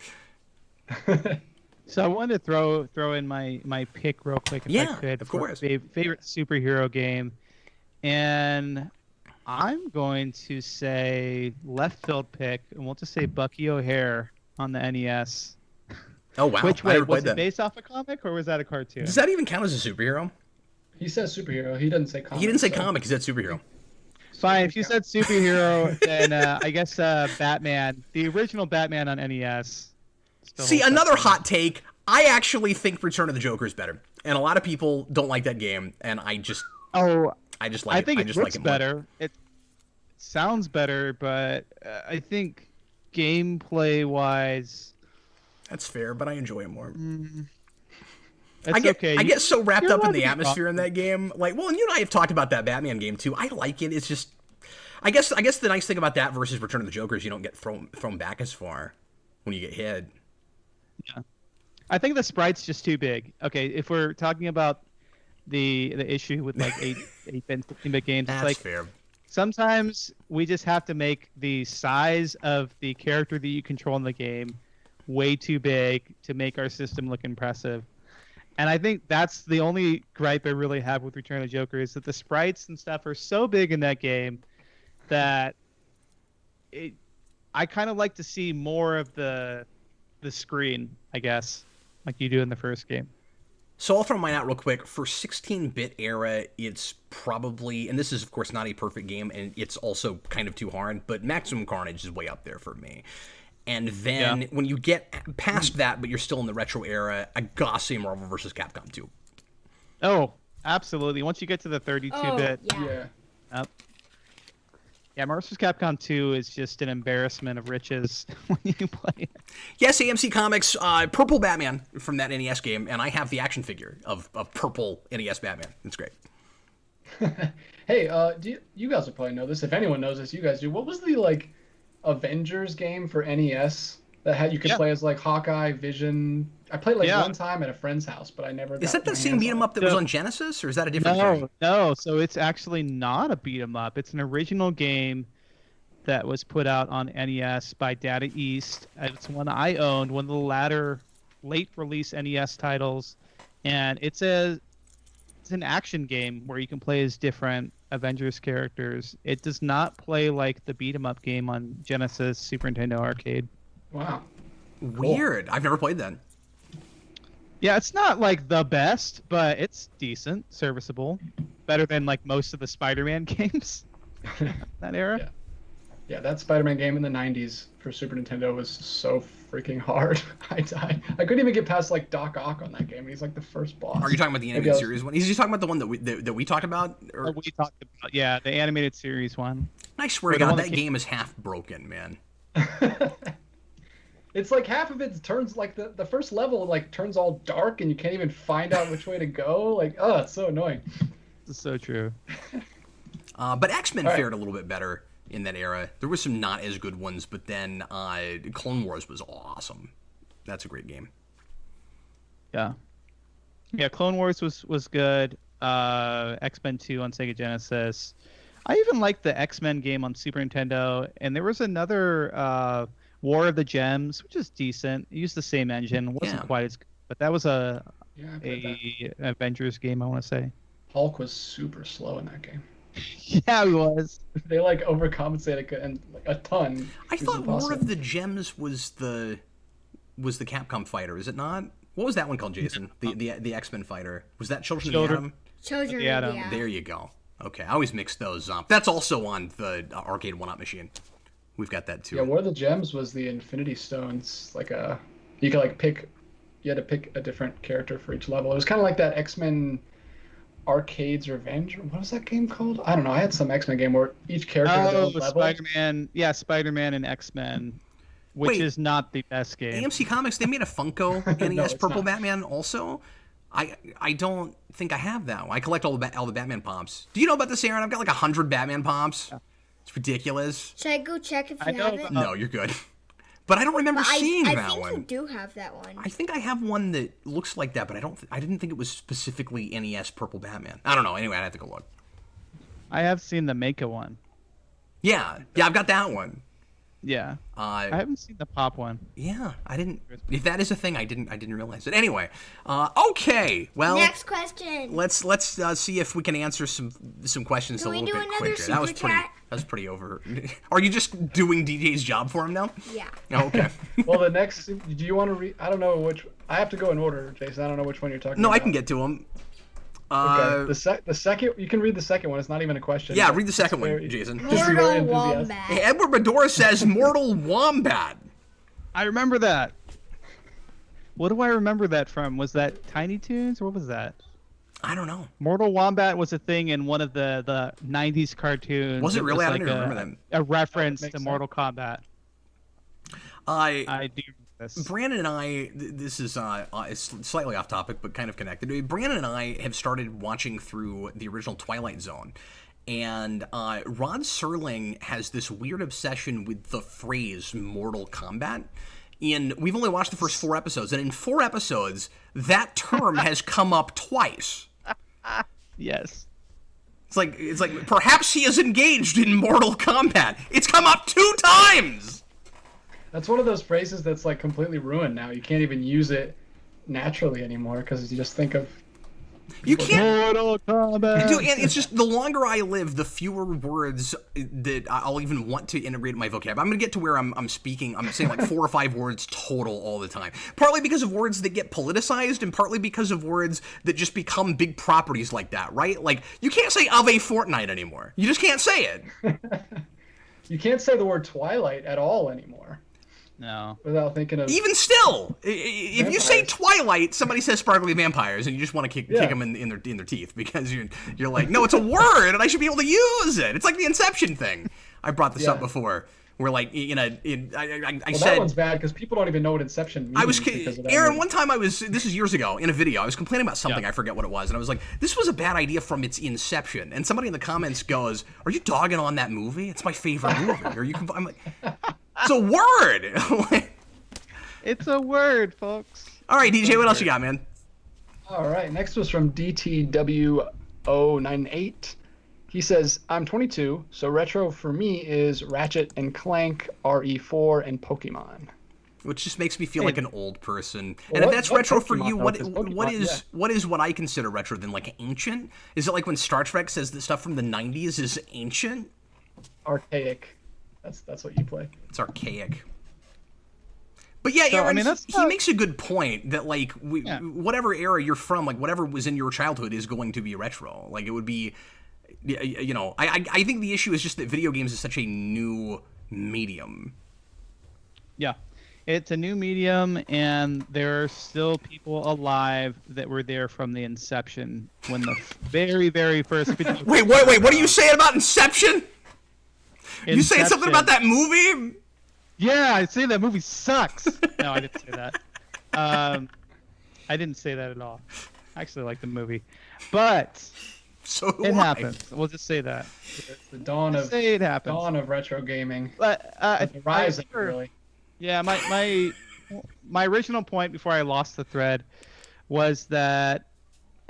C: So I wanted to throw in my pick real quick if I could.
A: Of course.
C: Favorite superhero game, and I'm going to say left field pick, and we'll just say Bucky O'Hare on the NES.
A: Oh wow!
C: Which
A: I
C: way
A: never
C: was
A: played
C: it?
A: that.
C: Based off a comic or was that a cartoon?
A: Does that even count as a superhero?
D: He says superhero. He doesn't say comic.
A: He didn't say
D: so-
A: comic. He said superhero.
C: Fine. If you said superhero, then I guess Batman, the original Batman on NES. still
A: See,
C: holds up
A: another
C: for me.
A: hot take. I actually think Return of the Joker is better, and a lot of people don't like that game, and I just
C: Oh,
A: like
C: I think
A: it. I
C: it
A: just
C: looks
A: like it more.
C: better. It sounds better, but I think gameplay wise,
A: That's fair, but I enjoy it more.
C: it's
A: I
C: okay.
A: get so wrapped
C: you're
A: up in
C: allowed
A: the
C: to be
A: atmosphere in
C: wrong.
A: that game. Like, well, and you and I have talked about that Batman game too. I like it. It's just, I guess the nice thing about that versus Return of the Joker is you don't get thrown back as far when you get hit.
C: I think the sprite's just too big. Okay, if we're talking about the issue with like 8-bit, 16-bit games,
A: That's
C: it's like
A: fair.
C: Sometimes we just have to make the size of the character that you control in the game way too big to make our system look impressive. And I think that's the only gripe I really have with Return of the Joker is that the sprites and stuff are so big in that game that I kind of like to see more of the screen, I guess, like you do in the first game.
A: So I'll throw mine out real quick. For 16-bit era, it's probably, and this is of course not a perfect game, and it's also kind of too hard, but Maximum Carnage is way up there for me. And then when you get past that, but you're still in the retro era, I gotta say Marvel vs. Capcom 2.
C: Oh, absolutely. Once you get to the 32-bit.
B: Yeah.
C: Yeah, Marvel vs. Capcom 2 is just an embarrassment of riches when you play it.
A: Yes, AMC Comics, purple Batman from that NES game, and I have the action figure of purple NES Batman. It's great.
D: Hey, you guys will probably know this. If anyone knows this, you guys do. What was the Avengers game for NES that you could play as Hawkeye, Vision? I played one time at a friend's house, but I never.
A: Is that the same beat 'em up that was on Genesis, or is that a different thing?
C: No. So it's actually not a beat 'em up. It's an original game that was put out on NES by Data East. It's one I owned, one of the latter late release NES titles, and it's an action game where you can play as different Avengers characters. It does not play like the beat 'em up game on Genesis, Super Nintendo Arcade.
D: Wow.
A: Weird. I've never played that.
C: Yeah, it's not the best, but it's decent, serviceable. Better than most of the Spider-Man games that era.
D: Yeah, that Spider-Man game in the 90s for Super Nintendo was so freaking hard. I died. I couldn't even get past Doc Ock on that game. He's the first boss.
A: Are you talking about the animated series one? He's just talking about the one that we talked about? Or...
C: We talked about, the animated series one.
A: I swear to God, that game is half broken, man.
D: It's half of it turns the first level turns all dark and you can't even find out which way to go. It's so annoying.
C: This is so true.
A: But X-Men fared a little bit better in that era. There were some not as good ones, but then Clone Wars was awesome. That's a great game.
C: Yeah. Yeah, Clone Wars was good. X-Men 2 on Sega Genesis. I even liked the X-Men game on Super Nintendo, and there was another War of the Gems, which is decent. It used the same engine. It wasn't quite as good, but that was a Avengers game, I want to say.
D: Hulk was super slow in that game.
C: Yeah, he was.
D: They overcompensated and a ton.
A: I thought War of the Gems was the Capcom fighter. Is it not? What was that one called, Jason? The X-Men fighter. Was that Children of the Atom?
B: Children of the Atom.
A: There you go. Okay, I always mix those up. That's also on the arcade one-up machine. We've got that too.
D: Yeah, War of the Gems was the Infinity Stones. You could pick. You had to pick a different character for each level. It was kind of like that X-Men Arcade's Revenge. What was that game called? I don't know. I had some X-Men game where each character had their own level.
C: Spider-Man. Yeah, Spider-Man and X-Men, which is not the best game.
A: AMC Comics, they made a Funko NES Purple Batman also. I don't think I have that one. I collect all the Batman Pops. Do you know about this, Aaron? I've got 100 Batman Pops. Yeah. It's ridiculous.
B: Should I go check if you have it?
A: No, you're good. But I don't remember seeing that one.
B: I think you do have that one.
A: I think I have one that looks like that, but I didn't think it was specifically NES Purple Batman. I don't know. Anyway, I'd have to go look.
C: I have seen the Mecha one.
A: Yeah, I've got that one.
C: Yeah. I haven't seen the Pop one.
A: Yeah, I didn't. If that is a thing, I didn't realize it. Anyway, okay. Well,
B: next question.
A: Let's see if we can answer some questions a little bit quicker. That was pretty over. Are you just doing DJ's job for him now?
B: Yeah.
A: Oh, okay.
D: Well, the next. Do you want to read? I don't know which. I have to go in order, Jason. I don't know which one you're talking about.
A: No, I can get to them.
D: Okay. The second, you can read the second one. It's not even a question.
A: Yeah, read the second one, Jason.
B: Mortal Wombat.
A: Edward Medora says Mortal Wombat.
C: I remember that. What do I remember that from? Was that Tiny Toons? What was that?
A: I don't know.
C: Mortal Wombat was a thing in one of the 90s cartoons.
A: Was it really? I don't even remember that.
C: A reference to Mortal Kombat. I do.
A: Brandon and I, this is it's slightly off topic, but kind of connected. Brandon and I have started watching through the original Twilight Zone, and Rod Serling has this weird obsession with the phrase Mortal Kombat. We've only watched the first 4 episodes, and in 4 episodes, that term has come up twice.
C: Yes.
A: It's like perhaps he is engaged in Mortal Kombat. It's come up 2 times.
D: That's one of those phrases that's like completely ruined now. You can't even use it naturally anymore because you just think of.
A: You can't.
C: Mortal Kombat.
A: Dude, and it's just the longer I live, the fewer words that I'll even want to integrate in my vocab. I'm gonna get to where I'm speaking. I'm saying like 4 or 5 words total all the time. Partly because of words that get politicized, and partly because of words that just become big properties like that, right? Like you can't say of a fortnight anymore. You just can't say it.
D: You can't say the word Twilight at all anymore.
C: No.
D: Without thinking of.
A: Even still, if you say Twilight, somebody says sparkly vampires, and you just want to kick them in their teeth because you're like, no, it's a word, and I should be able to use it. It's like the Inception thing. I brought this up before. Where like I
D: Well,
A: said
D: that one's bad because people don't even know what Inception means. Because of that
A: Aaron,
D: movie.
A: one time this is years ago in a video, I was complaining about something, I forget what it was, and I was like, this was a bad idea from its inception. And somebody in the comments goes, "Are you dogging on that movie? It's my favorite movie." I'm like, it's a word.
C: It's a word, folks.
A: All right, DJ, what else you got, man?
D: All right, next was from DTW098. He says, I'm 22, so retro for me is Ratchet and Clank, RE4, and Pokemon.
A: Which just makes me feel like an old person.
D: Well,
A: And if that's
D: what
A: retro for
D: Pokemon
A: you,
D: though?
A: what
D: 'Cause
A: what is
D: Pokemon,
A: what I consider retro then? Like ancient? Is it like when Star Trek says that stuff from the 90s is ancient?
D: Archaic. That's what you play.
A: It's archaic. But yeah,
C: So,
A: Aaron,
C: I mean, that's
A: he
C: not-
A: makes a good point that like whatever era you're from, like whatever was in your childhood is going to be retro. Like it would be, you know, I think the issue is just that video games is such a new medium.
C: Yeah. It's a new medium, and there are still people alive that were there from the inception when the very, very first video.
A: Wait, what are you saying about Inception? You saying something about that movie?
C: Yeah, I say that movie sucks. No, I didn't say that. I didn't say that at all. I actually like the movie, but
A: So do
C: it
A: I.
C: happens. We'll just say that.
D: It's the dawn of
C: Say it happens.
D: retro gaming.
C: But
D: The rise of it,
C: sure.
D: really.
C: Yeah, my original point before I lost the thread was that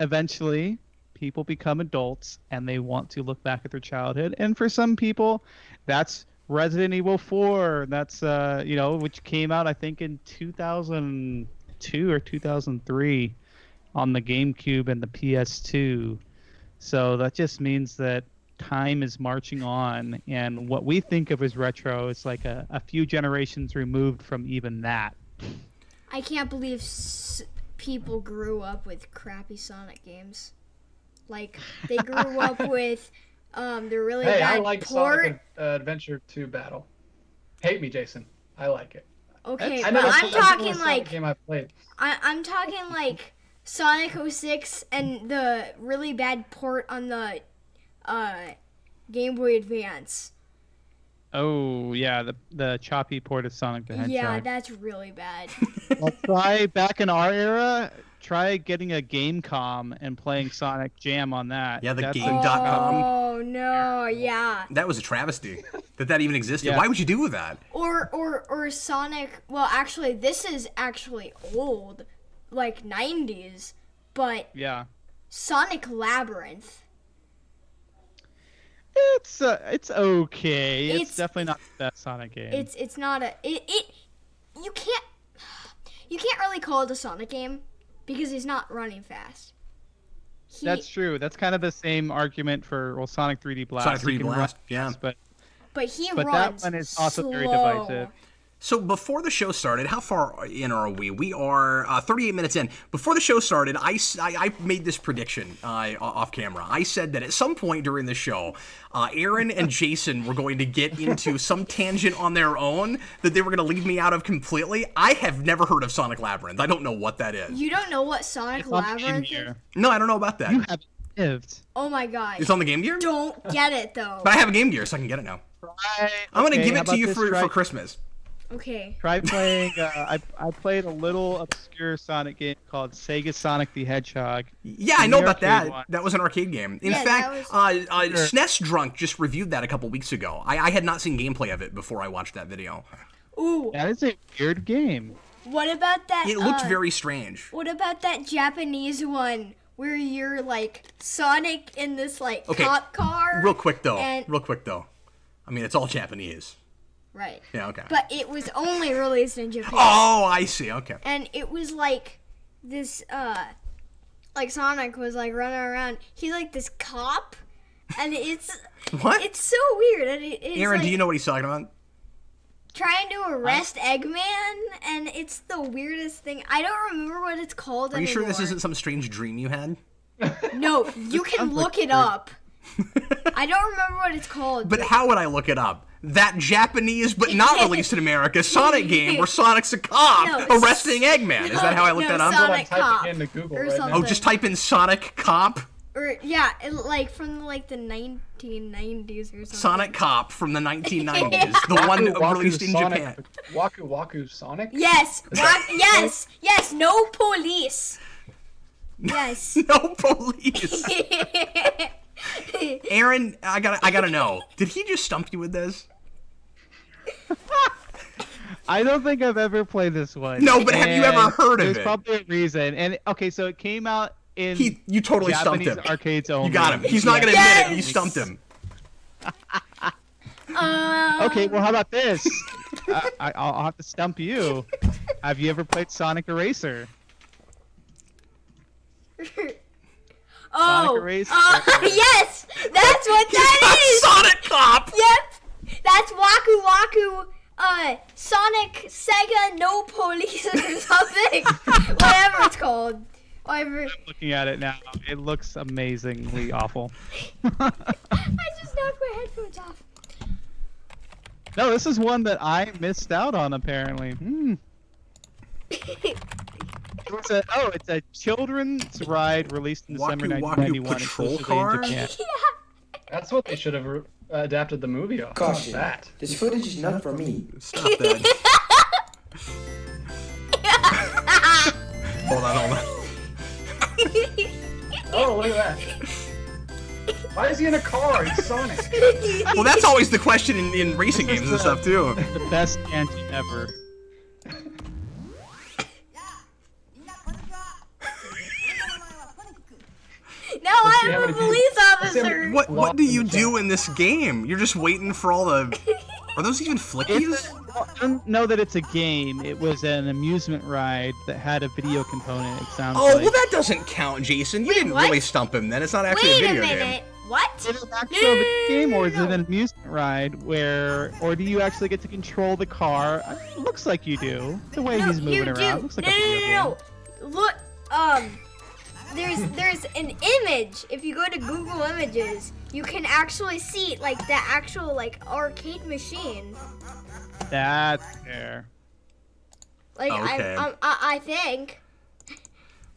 C: eventually people become adults and they want to look back at their childhood, and for some people, that's Resident Evil 4. That's which came out I think in 2002 or 2003 on the GameCube and the PS2. So that just means that time is marching on, and what we think of as retro is like a few generations removed from even that.
B: I can't believe people grew up with crappy Sonic games. Like they grew up with the really
D: Hey,
B: bad
D: I like
B: port.
D: Sonic Adventure 2 Battle. Hate me, Jason. I like it.
B: Okay,
D: I
B: but
D: know
B: I'm
D: that's the only
B: talking
D: Sonic
B: like
D: game I've played.
B: I'm talking like Sonic 06 and the really bad port on the Game Boy Advance.
C: Oh yeah, the choppy port of Sonic the Hedgehog.
B: Yeah, that's really bad.
C: Well, try back in our era. Try getting a Gamecom and playing Sonic Jam on that.
A: Yeah, the
C: That's
A: Game.com.
B: Oh no, yeah.
A: That was a travesty that even existed.
C: Yeah.
A: Why would you do that?
B: Or Sonic. Well, actually, this is actually old, like 90s, but
C: Yeah,
B: Sonic Labyrinth.
C: it's okay. It's
B: It's-
C: definitely not the best Sonic game.
B: It's not a you can't really call it a Sonic game because he's not running fast.
C: That's true. That's kind of the same argument for Sonic 3D Blast.
A: Sonic 3D
C: You can
A: Blast,
C: run
A: yeah.
C: fast, but
B: But that
C: that
B: runs
C: one is also
B: slow.
C: very divisive.
A: So before the show started, how far in are we? We are 38 minutes in. Before the show started, I made this prediction off camera. I said that at some point during the show, Aaron and Jason were going to get into some tangent on their own that they were going to leave me out of completely. I have never heard of Sonic Labyrinth. I don't know what that is.
B: You don't know what Sonic
C: It's on Game
B: Labyrinth is?
C: Gear.
A: No, I don't know about that.
C: You haven't lived.
B: Oh my god.
A: It's on the Game Gear?
B: Don't get it though.
A: But I have a Game Gear, so I can get it now. I'm going to give it to you for Christmas.
B: Okay.
C: Try playing. I played a little obscure Sonic game called Sega Sonic the Hedgehog.
A: Yeah, I know
C: The
A: about that.
C: arcade one.
A: That was an arcade game. In
B: Yeah,
A: fact,
B: that
A: SNES Drunk just reviewed that a couple weeks ago. I had not seen gameplay of it before I watched that video.
B: Ooh.
C: That is a weird game.
B: What about that?
A: It looked very strange.
B: What about that Japanese one where you're like Sonic in this like
A: Okay,
B: cop car.
A: Real quick though.
B: And-
A: I mean, it's all Japanese.
B: Right.
A: Yeah, okay.
B: But it was only released in Japan.
A: Oh, I see. Okay.
B: And it was like this like Sonic was like running around. He's like this cop, and it's
A: What?
B: it's so weird. And it's
A: Aaron,
B: like
A: do you know what he's talking about?
B: trying to arrest Eggman, and it's the weirdest thing. I don't remember what it's called
A: Are you
B: anymore.
A: sure this isn't some strange dream you had?
B: No, you can
C: sounds like
B: look it
C: weird.
B: up. I don't remember what it's called.
A: But how would I look it up? That Japanese but not released in America Sonic game where Sonic's a cop
B: No,
A: arresting Eggman. Is that how I look
B: no,
A: that up?
B: Sonic
D: That's what I'm
B: Cop
D: typing into Google
B: or
D: right now.
B: something.
A: Oh, just type in Sonic Cop.
B: Or yeah, like from like the 1990s or something.
A: Sonic Cop from the 1990s. The one
D: Waku
A: released in
D: Sonic,
A: Japan.
D: Waku Waku Sonic?
B: Yes, yes, no police. Yes.
A: No police. Aaron, I gotta know. Did he just stump you with this?
C: I don't think I've ever played this one.
A: No, but have you ever
C: and
A: heard of
C: there's
A: it?
C: probably a reason. And okay, so it came out in
A: You totally stumped
C: Japanese
A: him.
C: arcades only.
A: You got him. He's not gonna admit it. but You
B: Yes.
A: stumped him.
C: Okay, well, how about this? I'll have to stump you. Have you ever played Sonic Eraser?
B: Oh,
C: Eraser.
B: yes, that's what that is.
A: Sonic Cop.
B: Yep, that's Waku Waku. Sonic Sega No Police or something. Whatever it's called. Whatever.
C: Looking at it now, it looks amazingly awful.
B: I just knocked my headphones off.
C: No, this is one that I missed out on apparently. It's a children's ride released in December
A: Waku Waku
C: 1991
A: patrol
C: exclusively in
A: car?
C: Japan.
D: That's what they should have adapted the movie off.
E: Caution.
D: That.
E: This footage is not for me.
A: Stop that. Hold on.
D: Oh, look at that. Why is he in a car? He's Sonic.
A: Well, that's always the question in racing games and stuff too.
C: The best canteen ever.
B: Now I'm
D: how
B: a
D: many
B: police
D: how
B: officer.
D: many-
A: What do you do in this game? You're just waiting for all the. Are those even flickies?
C: I don't know that it's a game. It was an amusement ride that had a video component. It sounds
A: Oh,
C: like.
A: well, that doesn't count, Jason. You didn't
B: what?
A: really stump him then. It's not actually
B: Wait
A: a
B: a
A: video
B: minute.
A: game.
B: What?
C: Is it an actual video game or is it an amusement ride or do you actually get to control the car? It looks like you do. The way he's moving
B: you
C: around
B: do.
C: looks like
B: no,
C: a video game.
B: no. Look, there's an image. If you go to Google Images, you can actually see like the actual like arcade machine.
C: That's fair.
B: Like
A: Okay.
B: I think.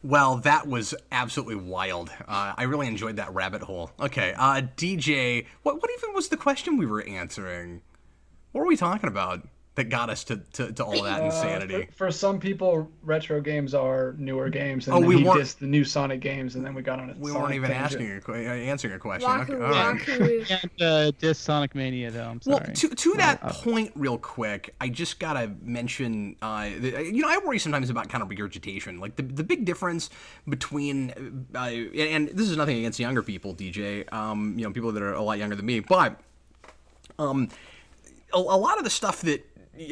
A: Well, that was absolutely wild. I really enjoyed that rabbit hole. Okay, DJ, what even was the question we were answering? What were we talking about that got us to all that insanity?
D: For some people, retro games are newer games, and
A: Oh,
D: then
A: we
D: he
A: weren't-
D: dissed the new Sonic games, and then we got on it.
A: We weren't even answering a question.
B: Waku
A: Okay, all right.
B: Waku.
C: And diss Sonic Mania though. I'm
A: Well,
C: sorry.
A: to that point, real quick, I just gotta mention, I worry sometimes about kind of regurgitation. Like the big difference between, and this is nothing against younger people, DJ. People that are a lot younger than me, but a lot of the stuff that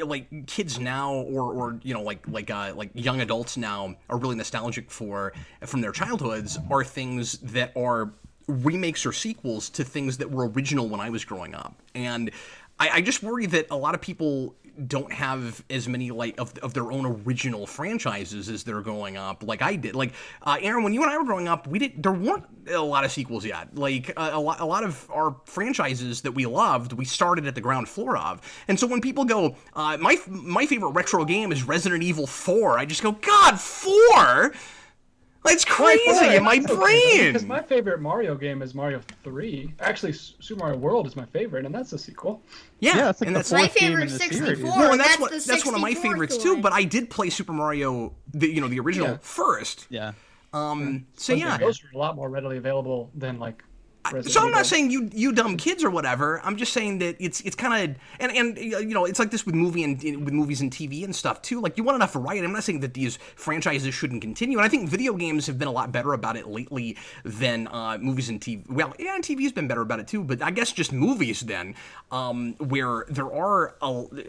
A: like kids now or like young adults now are really nostalgic for from their childhoods are things that are remakes or sequels to things that were original when I was growing up. And I just worry that a lot of people don't have as many like of their own original franchises as they're growing up like I did. Like Aaron, when you and I were growing up, there weren't a lot of sequels yet. Like a lot of our franchises that we loved, we started at the ground floor of. And so when people go, my favorite retro game is Resident Evil 4, I just go, God, 4? That's crazy in my brain.
D: Because my favorite Mario game is Mario 3. Actually, Super Mario World is my favorite, and that's a sequel.
A: Yeah,
C: it's like
A: and
C: the
A: that's
B: My
C: fourth game in
B: favorite
C: the
B: 64.
C: series.
A: well, and
B: That's
A: that's one of my
B: 64th
A: favorites too.
B: one.
A: But I did play Super Mario, the original
D: Yeah.
A: first.
C: Yeah.
A: So yeah,
D: Those are a lot more readily available than like Resident
A: So I'm not
D: Evil.
A: saying you dumb kids or whatever. I'm just saying that it's kind of and it's like this with with movies and TV and stuff too. Like you want enough variety. I'm not saying that these franchises shouldn't continue, and I think video games have been a lot better about it lately than movies and TV. Well, yeah, and TV's been better about it too, but I guess just movies then, where there are a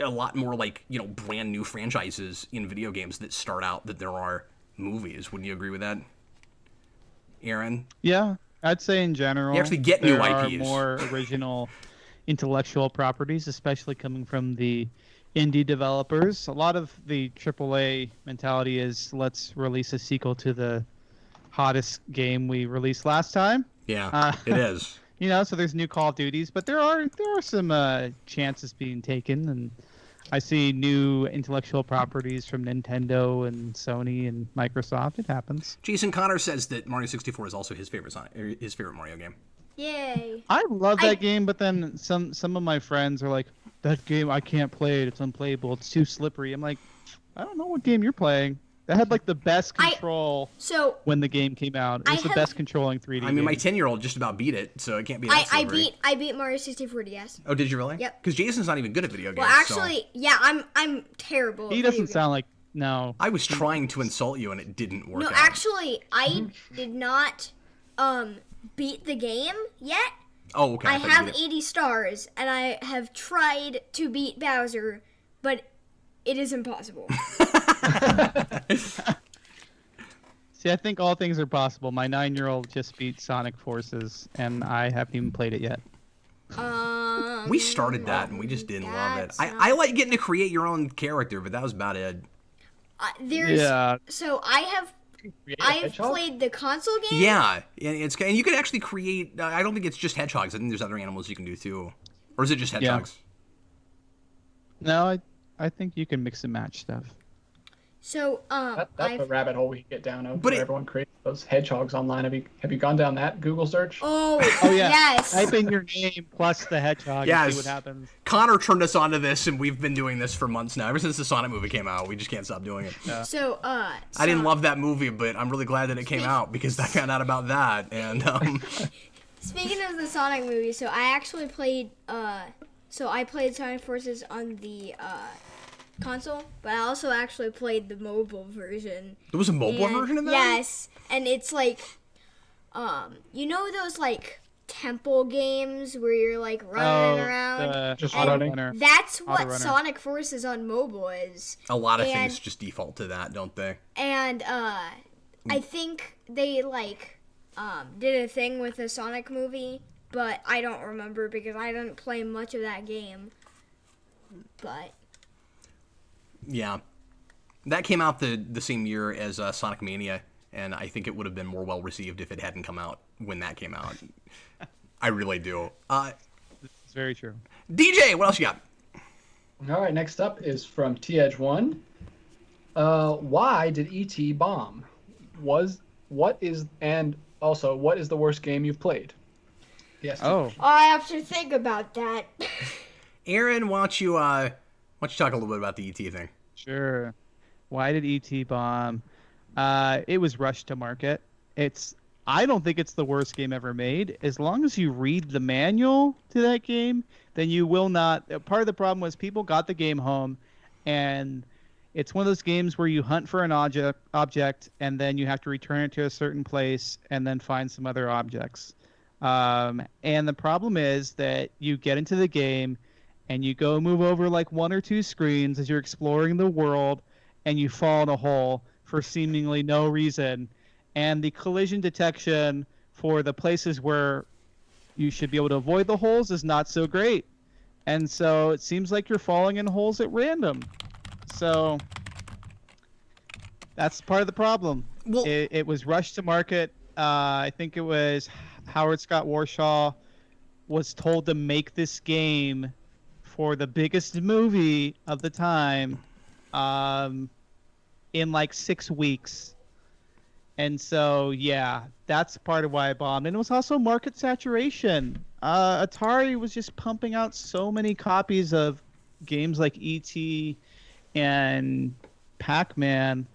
A: lot more like brand new franchises in video games that start out that there are movies. Wouldn't you agree with that, Aaron?
C: Yeah, I'd say in general,
A: You actually get new
C: there are
A: IPs.
C: more original intellectual properties, especially coming from the indie developers. A lot of the AAA mentality is let's release a sequel to the hottest game we released last time.
A: Yeah, it is.
C: So there's new Call of Duties, but there are some chances being taken, and I see new intellectual properties from Nintendo and Sony and Microsoft. It happens.
A: Jason Connor says that Mario 64 is also his favorite Mario game.
B: Yay.
C: I love that game, but then some of my friends are like, that game, I can't play it. It's unplayable. It's too slippery. I'm like, I don't know what game you're playing. That had like the best control when the game came out. It was the best controlling 3D
A: I mean,
C: game.
A: my 10-year-old just about beat it, so it can't be that slippery.
B: I beat Mario 64 DS.
A: Oh, did you really?
B: Yep.
A: Because Jason's not even good at video games.
B: Well, actually, yeah, I'm terrible.
C: He
B: at
C: doesn't
B: video
C: sound like no.
A: I was trying to insult you, and it didn't work
B: No,
A: out.
B: actually, I did not beat the game yet.
A: Oh, okay.
B: I
A: thought you
B: have
A: did it.
B: 80 stars, and I have tried to beat Bowser, but it is impossible.
C: See, I think all things are possible. My 9-year-old just beat Sonic Forces, and I haven't even played it yet.
A: We started that, and we just didn't love it.
B: that's
A: I like getting to create your own character, but that was about it.
C: Yeah.
B: So I've
D: Hedgehog?
B: played the console game.
A: Yeah, and you could actually create. I don't think it's just hedgehogs. I think there's other animals you can do too, or is it just hedgehogs?
C: No, I think you can mix and match stuff.
B: So
D: That's a rabbit hole we can get down of.
A: But
D: Where everyone creates those hedgehogs online. Have you gone down that Google search?
C: Oh yeah.
B: Yes.
C: Type in your name plus the hedgehog and see what happens.
A: Connor turned us onto this, and we've been doing this for months now. Ever since the Sonic movie came out, we just can't stop doing it.
C: Yeah.
B: So
A: I didn't love that movie, but I'm really glad that it came out because I found out about that. And
B: Speaking of the Sonic movie, so I actually played I played Sonic Forces on the console, but I also actually played the mobile version.
A: there was a mobile version of that.
B: Yes, and it's like those like temple games where you're like running around.
D: Just
C: Auto
D: running.
C: Runner.
B: That's what
C: Auto Runner.
B: Sonic Forces on mobile is.
A: A lot of
B: And-
A: things just default to that, don't they?
B: And I think they did a thing with the Sonic movie, but I don't remember because I didn't play much of that game. But
A: Yeah, that came out the same year as Sonic Mania, and I think it would have been more well received if it hadn't come out when that came out. I really do.
C: It's very true.
A: DJ, what else you got?
D: All right, next up is from T-Edge1. Why did E.T. bomb? What is the worst game you've played? Yes.
C: Oh,
B: I have to think about that.
A: Aaron, why don't you talk a little bit about the ET thing?
C: sure. Why did ET bomb? It was rushed to market. I don't think it's the worst game ever made. As long as you read the manual to that game, then you will not. Part of the problem was people got the game home, and it's one of those games where you hunt for an object, and then you have to return it to a certain place, and then find some other objects. And the problem is that you get into the game, and you go move over like one or two screens as you're exploring the world, and you fall in a hole for seemingly no reason. And the collision detection for the places where you should be able to avoid the holes is not so great. And so it seems like you're falling in holes at random. So that's part of the problem.
A: Well-
C: It was rushed to market. I think it was Howard Scott Warshaw was told to make this game for the biggest movie of the time in like 6 weeks. And so, yeah, that's part of why I bombed. And it was also market saturation. Atari was just pumping out so many copies of games like E.T. and Pac-Man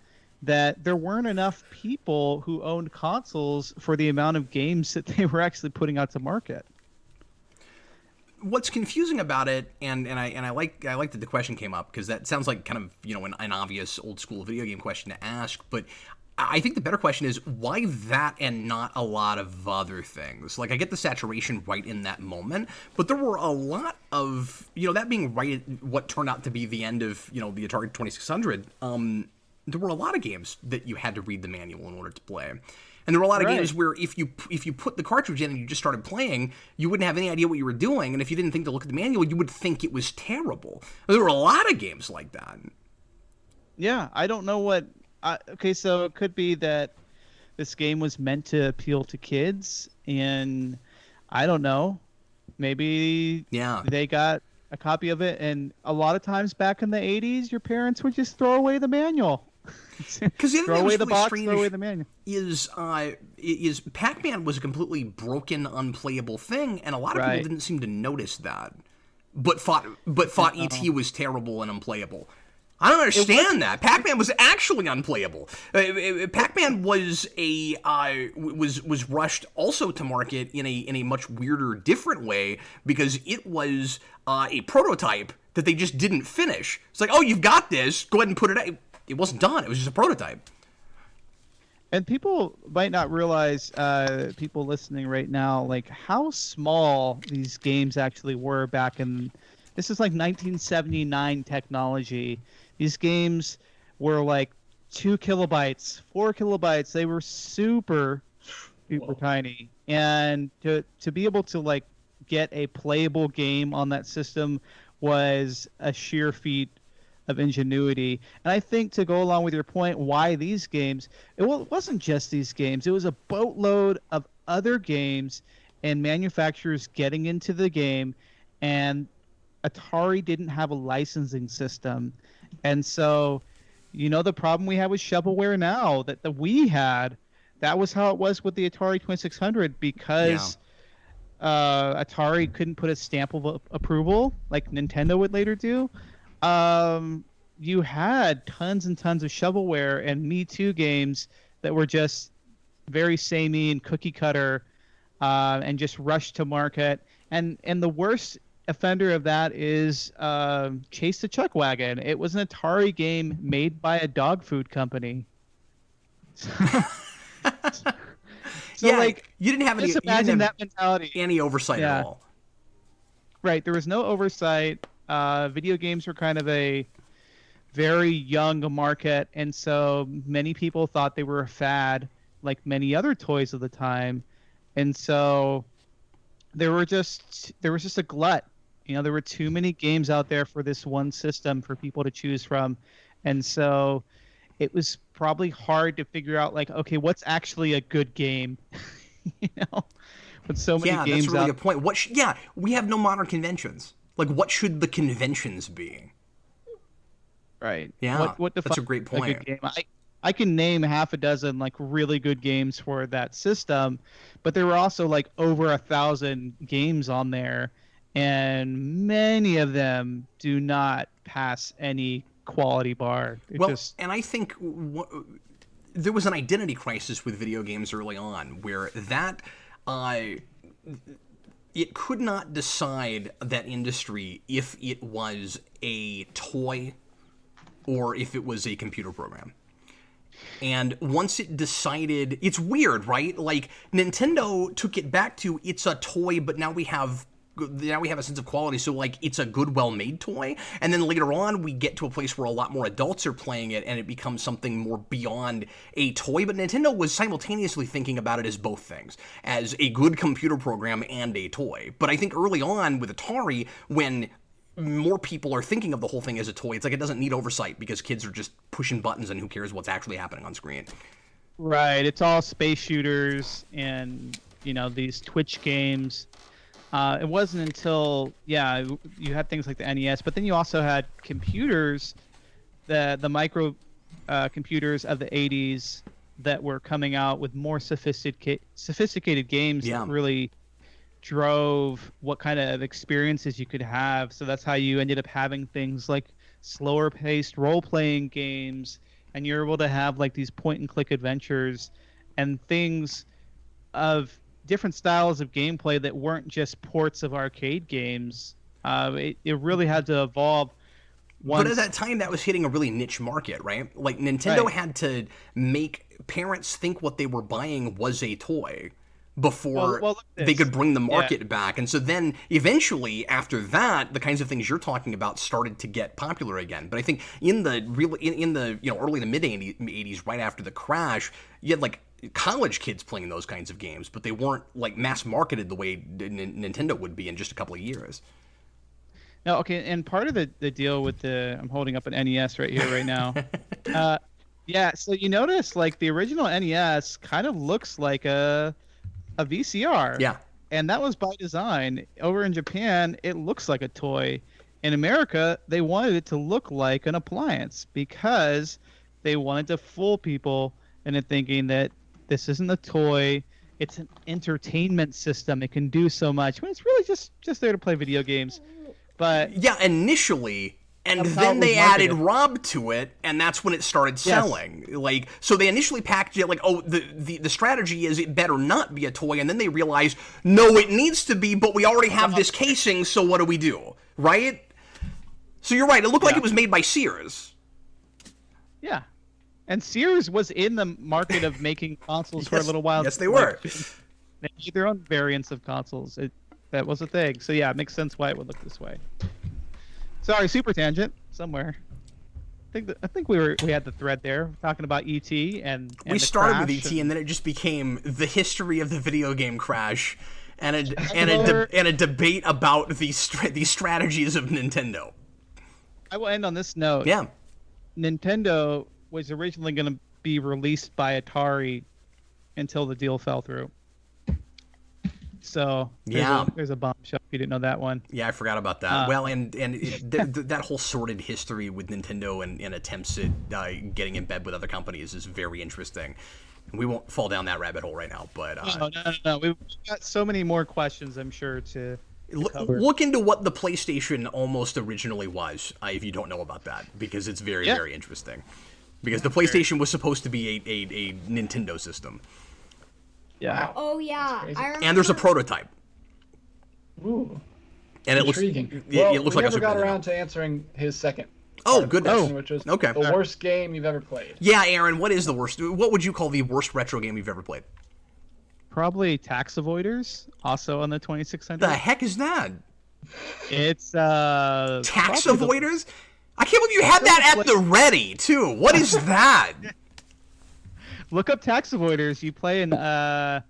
C: that there weren't enough people who owned consoles for the amount of games that they were actually putting out to market.
A: What's confusing about it, and I like that the question came up, because that sounds like kind of, you know, an obvious old school video game question to ask, but I think the better question is, why that and not a lot of other things? Like, I get the saturation right in that moment, but there were a lot of, you know, that being right at what turned out to be the end of, you know, the Atari 2600, there were a lot of games that you had to read the manual in order to play. And there were a lot of games where if you put the cartridge in and you just started playing, you wouldn't have any idea what you were doing, and if you didn't think to look at the manual, you would think it was terrible. There were a lot of games like that.
C: Yeah, I don't know what... okay, so it could be that this game was meant to appeal to kids, and I don't know. Maybe they got a copy of it, and a lot of times back in the 80s, your parents would just throw away the manual.
A: Because the other
C: throw away the
A: really
C: box,
A: strange
C: throw away the manual.
A: Is Pac-Man was a completely broken, unplayable thing, and a lot of people didn't seem to notice that, but thought E.T. was terrible and unplayable. I don't understand that. Pac-Man was actually unplayable. Pac-Man was was rushed also to market in a much weirder, different way, because it was a prototype that they just didn't finish. It's like, oh, you've got this. Go ahead and put it out. It wasn't done. It was just a prototype.
C: And people might not realize, people listening right now, like how small these games actually were back in. This is like 1979 technology. These games were like 2 kilobytes, 4 kilobytes. They were super tiny. And to be able to like get a playable game on that system was a sheer feat of ingenuity. And I think, to go along with your point, why these games, it wasn't just these games. It was a boatload of other games and manufacturers getting into the game, and Atari didn't have a licensing system. And so, you know, the problem we have with shovelware now that the Wii had, that was how it was with the Atari 2600, because Atari couldn't put a stamp of approval like Nintendo would later do. You had tons and tons of shovelware and Me Too games that were just very samey and cookie cutter, and just rushed to market. And the worst offender of that is Chase the Chuck Wagon. It was an Atari game made by a dog food company. So like,
A: you didn't have
C: just imagine that mentality.
A: Any oversight at all.
C: Right, there was no oversight. Video games were kind of a very young market, and so many people thought they were a fad, like many other toys of the time. And so there was just a glut. You know, there were too many games out there for this one system for people to choose from, and so it was probably hard to figure out, like, okay, what's actually a good game? You know, with so many games.
A: That's a really good point. We have no modern conventions. Like, what should the conventions be?
C: Right.
A: Yeah,
C: what
A: that's a great point.
C: A good game? I can name half a dozen like really good games for that system, but there were also like over 1,000 games on there, and many of them do not pass any quality bar.
A: And I think there was an identity crisis with video games early on, where that it could not decide that industry if it was a toy or if it was a computer program. And once it decided, it's weird, right? Like, Nintendo took it back to, it's a toy, but now we have a sense of quality, so like it's a good, well-made toy. And then later on, we get to a place where a lot more adults are playing it, and it becomes something more beyond a toy. But Nintendo was simultaneously thinking about it as both things, as a good computer program and a toy. But I think early on with Atari, when more people are thinking of the whole thing as a toy, it's like it doesn't need oversight because kids are just pushing buttons and who cares what's actually happening on screen.
C: Right. It's all space shooters and, you know, these Twitch games. It wasn't until, you had things like the NES, but then you also had computers, the micro computers of the 80s that were coming out with more sophisticated games that really drove what kind of experiences you could have. So that's how you ended up having things like slower paced role-playing games, and you're able to have like these point and click adventures and things of different styles of gameplay that weren't just ports of arcade games. It really had to evolve.
A: But at that time, that was hitting a really niche market, right? Like, Nintendo had to make parents think what they were buying was a toy before they could bring the market back. And so then, eventually, after that, the kinds of things you're talking about started to get popular again. But I think in the early to mid 80s, right after the crash, you had, like, college kids playing those kinds of games, but they weren't, like, mass marketed the way Nintendo would be in just a couple of years.
C: No, okay, and part of the deal with I'm holding up an NES right here, right now. Yeah, so you notice, like, the original NES kind of looks like a VCR.
A: Yeah.
C: And that was by design. Over in Japan, it looks like a toy. In America, they wanted it to look like an appliance because they wanted to fool people into thinking that this isn't a toy. It's an entertainment system. It can do so much. When it's really just there to play video games. But
A: yeah, initially, and then they added Rob to it, and that's when it started selling. Yes. Like, so they initially packaged it like, oh, the strategy is it better not be a toy, and then they realized, no, it needs to be, but we already have this casing, so what do we do, right? So you're right, it looked like it was made by Sears.
C: Yeah, and Sears was in the market of making consoles for a little while.
A: Yes, they were.
C: They made their own variants of consoles. That was a thing. So yeah, it makes sense why it would look this way. Sorry, super tangent somewhere. I think we had the thread there talking about ET and
A: we started with ET and then it just became the history of the video game crash and a debate about the strategies of Nintendo.
C: I will end on this note.
A: Yeah.
C: Nintendo was originally going to be released by Atari until the deal fell through. So there's a bombshell if you didn't know that one.
A: Yeah, I forgot about that. Well, and that whole sordid history with Nintendo and attempts at getting in bed with other companies is very interesting. We won't fall down that rabbit hole right now, but
C: no. We've got so many more questions, I'm sure, to cover.
A: Look into what the PlayStation almost originally was, if you don't know about that, because it's very, very interesting. Because the PlayStation was supposed to be a Nintendo system.
C: Yeah.
B: Oh yeah.
A: And there's a prototype.
D: Ooh.
A: And
D: intriguing.
A: It looks like
D: we never got around to answering his second.
A: Oh, goodness.
D: Which is
A: okay.
D: The worst game you've ever played.
A: Yeah, Aaron, what is the worst? What would you call the worst retro game you've ever played?
C: Probably Tax Avoiders, also on the 2600.
A: The heck is that?
C: It's
A: Tax Avoiders? I can't believe you had that at the ready, too. What is that?
C: Look up Tax Avoiders. You play in, I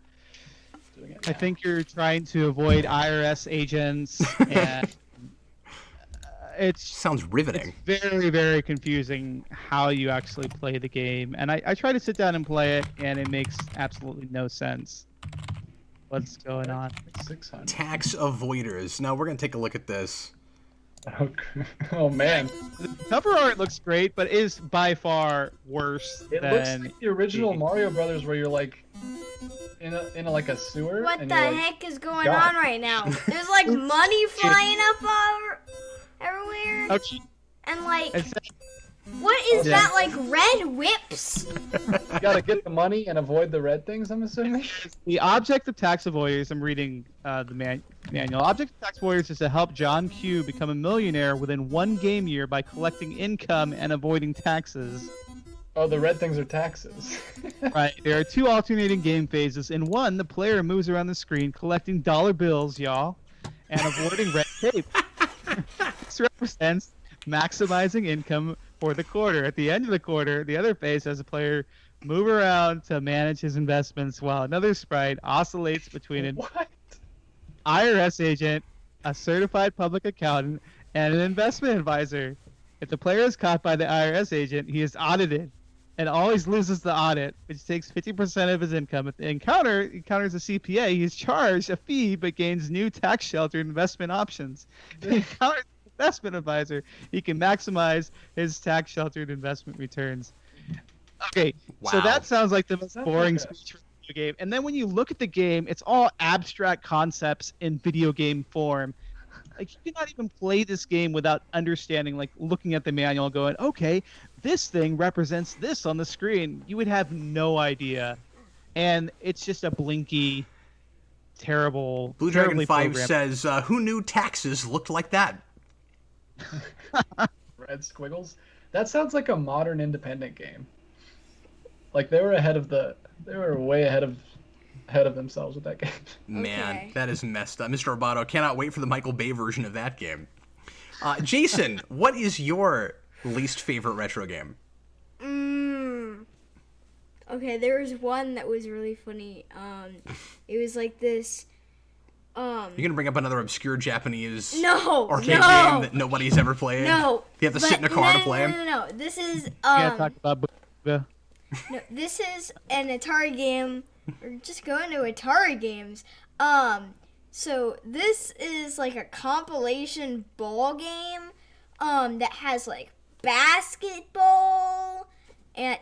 C: think you're trying to avoid IRS agents, and it
A: sounds riveting.
C: It's very, very confusing how you actually play the game. And I try to sit down and play it, and it makes absolutely no sense. What's going on?
D: 600.
A: Tax Avoiders. Now we're going to take a look at this.
D: Oh man.
C: The cover art looks great, but is by far worse
D: It looks like the original Mario Brothers, where you're like in a like a sewer.
B: What
D: and
B: the
D: you're, like,
B: heck is going on right now? There's like money flying up everywhere,
C: Okay.
B: and like,
C: It's-
B: what is that? Like red whips?
D: You gotta get the money and avoid the red things, I'm assuming.
C: The object of Tax Avoiders, I'm reading the manual. Object of Tax Avoiders is to help John Q become a millionaire within one game year by collecting income and avoiding taxes.
D: Oh, the red things are taxes.
C: Right. There are two alternating game phases. In one, the player moves around the screen collecting dollar bills, y'all, and avoiding red tape. This represents maximizing income for the quarter. At the end of the quarter, the other phase has a player move around to manage his investments while another sprite oscillates between an IRS agent, a certified public accountant, and an investment advisor. If the player is caught by the IRS agent, he is audited and always loses the audit, which takes 50% of his income. If the encounters a CPA, he is charged a fee but gains new tax-sheltered investment options. If he encounters an investment advisor, he can maximize his tax-sheltered investment returns. Okay, so that sounds like the most boring speech for the video game. And then when you look at the game, it's all abstract concepts in video game form. like you cannot even play this game without understanding, like looking at the manual, going, okay, this thing represents this on the screen. You would have no idea, and it's just a blinky, terrible.
A: Blue Dragon
C: terribly
A: 5
C: programmed.
A: says, "Who knew taxes looked like that?"
D: Red squiggles. That sounds like a modern independent game. Like they were way ahead of themselves with that game.
A: Man,
B: Okay.
A: that is messed up. Mr. Roboto, cannot wait for the Michael Bay version of that game. Jason, what is your least favorite retro game?
B: Okay, there was one that was really funny. It was like this.
A: You're gonna bring up another obscure Japanese
B: No,
A: arcade
B: no,
A: game that nobody's ever played?
B: no.
A: You have to sit in a
B: But
A: car
B: no,
A: to play
B: no,
A: them?
B: no, no. This is
C: You gotta talk about Booga.
B: no, this is an Atari game. We're just going to Atari games. So this is like a compilation ball game. That has like basketball, and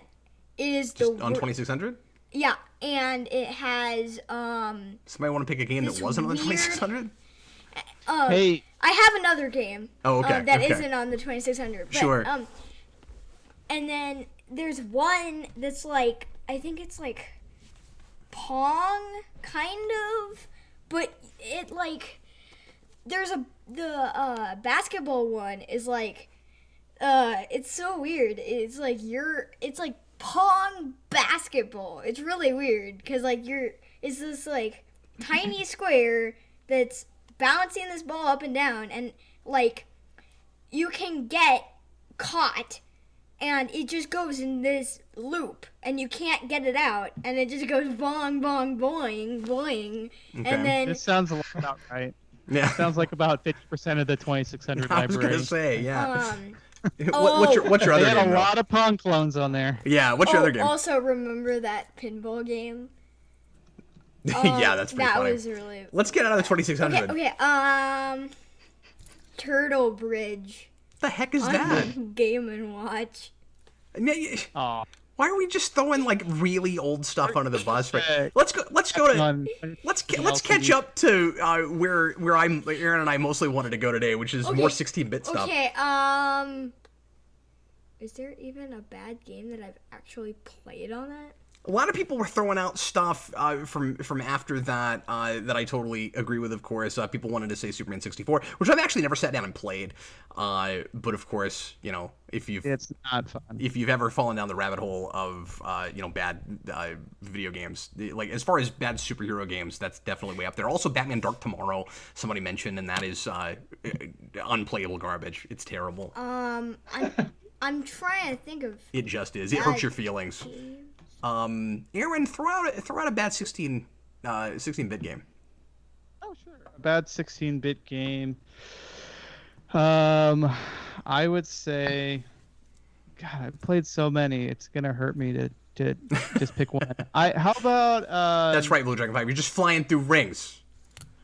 B: it is the
A: On 2600?
B: yeah, and it has
A: Somebody want to pick a game
B: This
A: that wasn't on the
B: weird-
A: 2600?
C: Hey,
B: I have another game.
A: Oh, okay,
B: that
A: okay.
B: not on the 2600. But,
A: Sure.
B: And then there's one that's like, I think it's like Pong, kind of, but it like there's the basketball one is like it's so weird. It's like it's like Pong basketball. It's really weird because like it's this like tiny square that's bouncing this ball up and down, and like you can get caught and it just goes in this loop and you can't get it out, and it just goes bong bong boing boing.
A: Okay.
B: And then
C: this sounds a lot about right.
A: Yeah.
C: Sounds like about 50% of the 2600
A: I was
C: library.
A: gonna say, yeah.
B: oh.
A: What's your
C: They
A: other
C: had
A: game?
C: a
A: though?
C: lot of Pong clones on there.
A: Yeah, what's your other game?
B: Also remember that pinball game?
A: Yeah, that's pretty
B: that
A: funny.
B: was really
A: Let's get out of the 2600.
B: okay. Turtle Bridge
A: What the heck is
B: on
A: that?
B: Game and Watch.
C: Oh,
A: Why are we just throwing like really old stuff under the bus? Right?
C: Okay.
A: Let's go to
C: on,
A: let's catch up to where Aaron and I mostly wanted to go today, which is more 16-bit stuff.
B: Okay, is there even a bad game that I've actually played on that?
A: A lot of people were throwing out stuff from after that that I totally agree with. Of course, people wanted to say Superman 64, which I've actually never sat down and played. But of course, you know, if you've ever fallen down the rabbit hole of bad video games, like as far as bad superhero games, that's definitely way up there. Also, Batman Dark Tomorrow, somebody mentioned, and that is unplayable garbage. It's terrible.
B: I'm trying to think of
A: It just is. It hurts your feelings.
B: games.
A: Aaron, throw out a bad 16-bit game.
C: Oh, sure. A bad 16-bit game. I would say, God, I've played so many. It's gonna hurt me to just pick one. How about?
A: That's right, Blue Dragon 5. You're just flying through rings.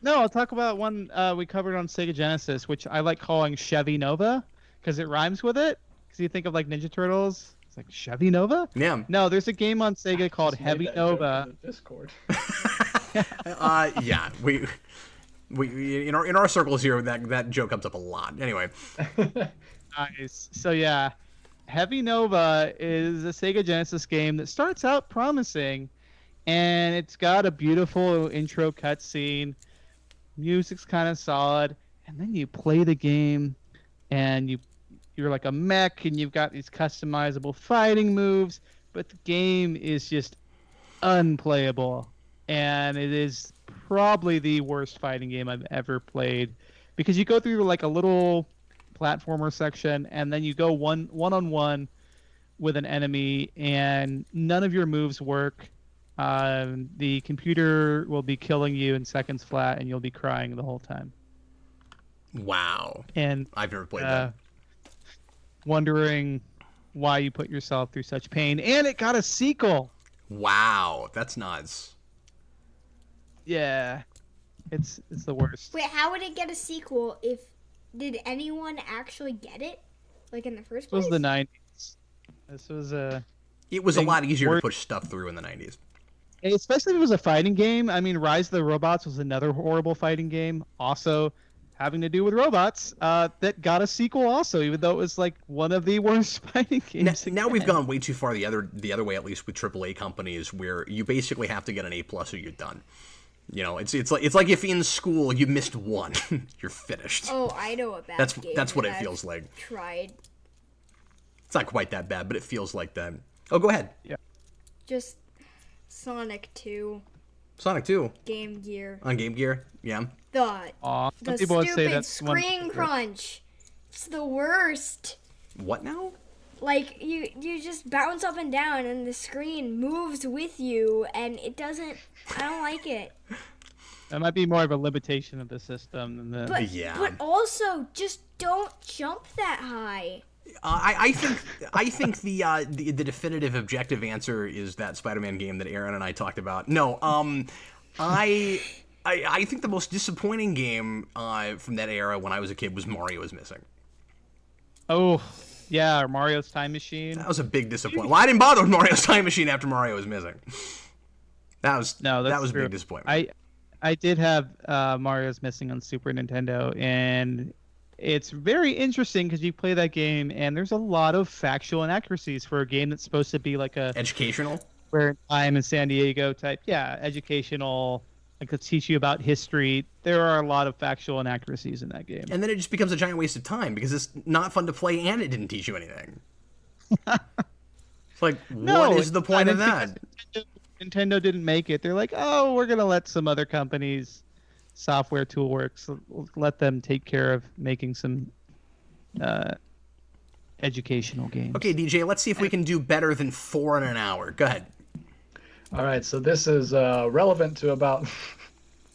C: No, I'll talk about one we covered on Sega Genesis, which I like calling Chevy Nova because it rhymes with it. Because you think of like Ninja Turtles, it's like Chevy Nova.
A: Yeah.
C: No, there's a game on Sega called
D: Just made
C: Heavy
D: that joke
C: Nova.
D: in the Discord.
A: Yeah. We in our circles here that joke comes up a lot. Anyway.
C: Nice. So yeah, Heavy Nova is a Sega Genesis game that starts out promising, and it's got a beautiful intro cutscene. Music's kind of solid, and then you play the game, and you're like a mech, and you've got these customizable fighting moves, but the game is just unplayable, and it is probably the worst fighting game I've ever played, because you go through like a little platformer section, and then you go one-on-one with an enemy, and none of your moves work. The computer will be killing you in seconds flat, and you'll be crying the whole time.
A: Wow.
C: And
A: I've never played that.
C: Wondering why you put yourself through such pain. And it got a sequel.
A: Wow, that's nuts.
C: Yeah, it's the worst.
B: Wait, how would it get a sequel if did anyone actually get it? Like in the first
C: This
B: place?
C: was the 90s. This was
A: It was a lot easier to
C: Word-
A: push stuff through in the 90s.
C: especially if it was a fighting game. I mean, Rise of the Robots was another horrible fighting game. Also, having to do with robots that got a sequel also, even though it was like one of the worst fighting games.
A: Now we've gone way too far the other way, at least with AAA companies, where you basically have to get an A+ or you're done. You know, it's like if in school you missed one, you're finished.
B: Oh, I know a bad game.
A: That's what it
B: I've
A: feels like.
B: Tried.
A: It's not quite that bad, but it feels like that. Oh, go ahead.
C: Yeah.
B: Just Sonic 2.
A: Sonic 2
B: Game Gear.
A: on Game Gear. Yeah.
C: Some
B: The
C: people would say
B: stupid
C: that's one.
B: screen crunch. It's the worst.
A: What now?
B: Like you just bounce up and down and the screen moves with you and it doesn't. I don't like it.
C: That might be more of a limitation of the system than the.
B: But also just don't jump that high.
A: I think the definitive objective answer is that Spider-Man game that Aaron and I talked about. No, I think the most disappointing game from that era when I was a kid was Mario is Missing.
C: Oh, yeah, or Mario's Time Machine.
A: That was a big disappointment. Well, I didn't bother with Mario's Time Machine after Mario was Missing. That was a big disappointment.
C: I did have Mario's Missing on Super Nintendo, and it's very interesting because you play that game, and there's a lot of factual inaccuracies for a game that's supposed to be like a
A: educational,
C: where I'm in San Diego type. Yeah, educational. Like to teach you about history. There are a lot of factual inaccuracies in that game.
A: And then it just becomes a giant waste of time because it's not fun to play and it didn't teach you anything. It's like, what is the point of that?
C: Nintendo didn't make it. They're like, oh, we're gonna let some other companies, Software Toolworks, let them take care of making some educational games.
A: Okay, DJ, let's see if we can do better than 4 in an hour. Go ahead.
D: All right, so this is relevant to about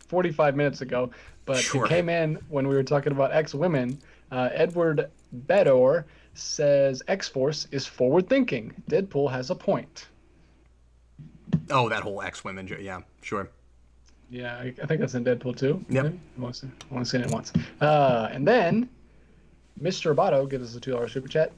D: 45 minutes ago, but
A: Sure.
D: It came in when we were talking about X-Women. Edward Bedor says X-Force is forward-thinking. Deadpool has a point.
A: Oh, that whole X-Women, yeah, sure.
D: Yeah, I think that's in Deadpool too.
A: Yep.
D: I've only seen it once. And then Mr. Roboto gives us a $2 super chat.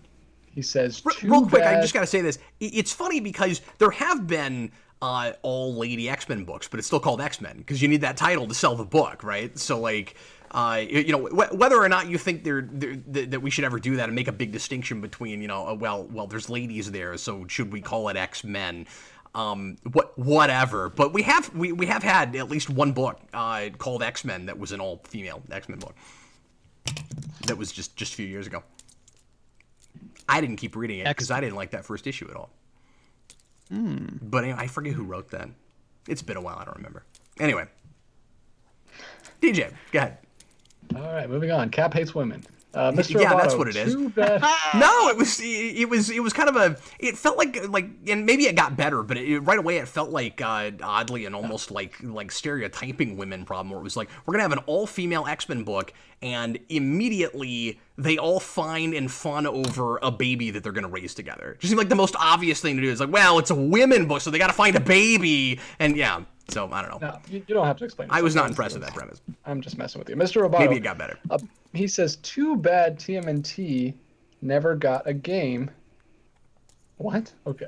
D: He says,
A: Real quick, I just got to say this. It's funny because there have been all-lady X-Men books, but it's still called X-Men because you need that title to sell the book, right? So, like, you know, whether or not you think that we should ever do that and make a big distinction between, you know, well, there's ladies there, so should we call it X-Men? Whatever. But we have had at least one book called X-Men that was an all-female X-Men book. That was just a few years ago. I didn't keep reading it because I didn't like that first issue at all. But anyway, I forget who wrote that. It's been a while. I don't remember. Anyway. DJ, go ahead.
D: All right, moving on. Cap hates women. Mr.
A: Yeah,
D: Roboto,
A: that's what it is. No, it was kind of a. It felt like, and maybe it got better, but right away it felt like oddly and almost like stereotyping women problem, where it was like we're gonna have an all-female X-Men book, and immediately they all find and fawn over a baby that they're gonna raise together. It just seemed like the most obvious thing to do. Is like, well, it's a women book, so they got to find a baby, and yeah. So I don't know.
D: No, you don't have to explain.
A: I was not impressed with that premise.
D: I'm just messing with you, Mr. Roboto.
A: Maybe it got better.
D: He says, too bad TMNT never got a game. What? Okay.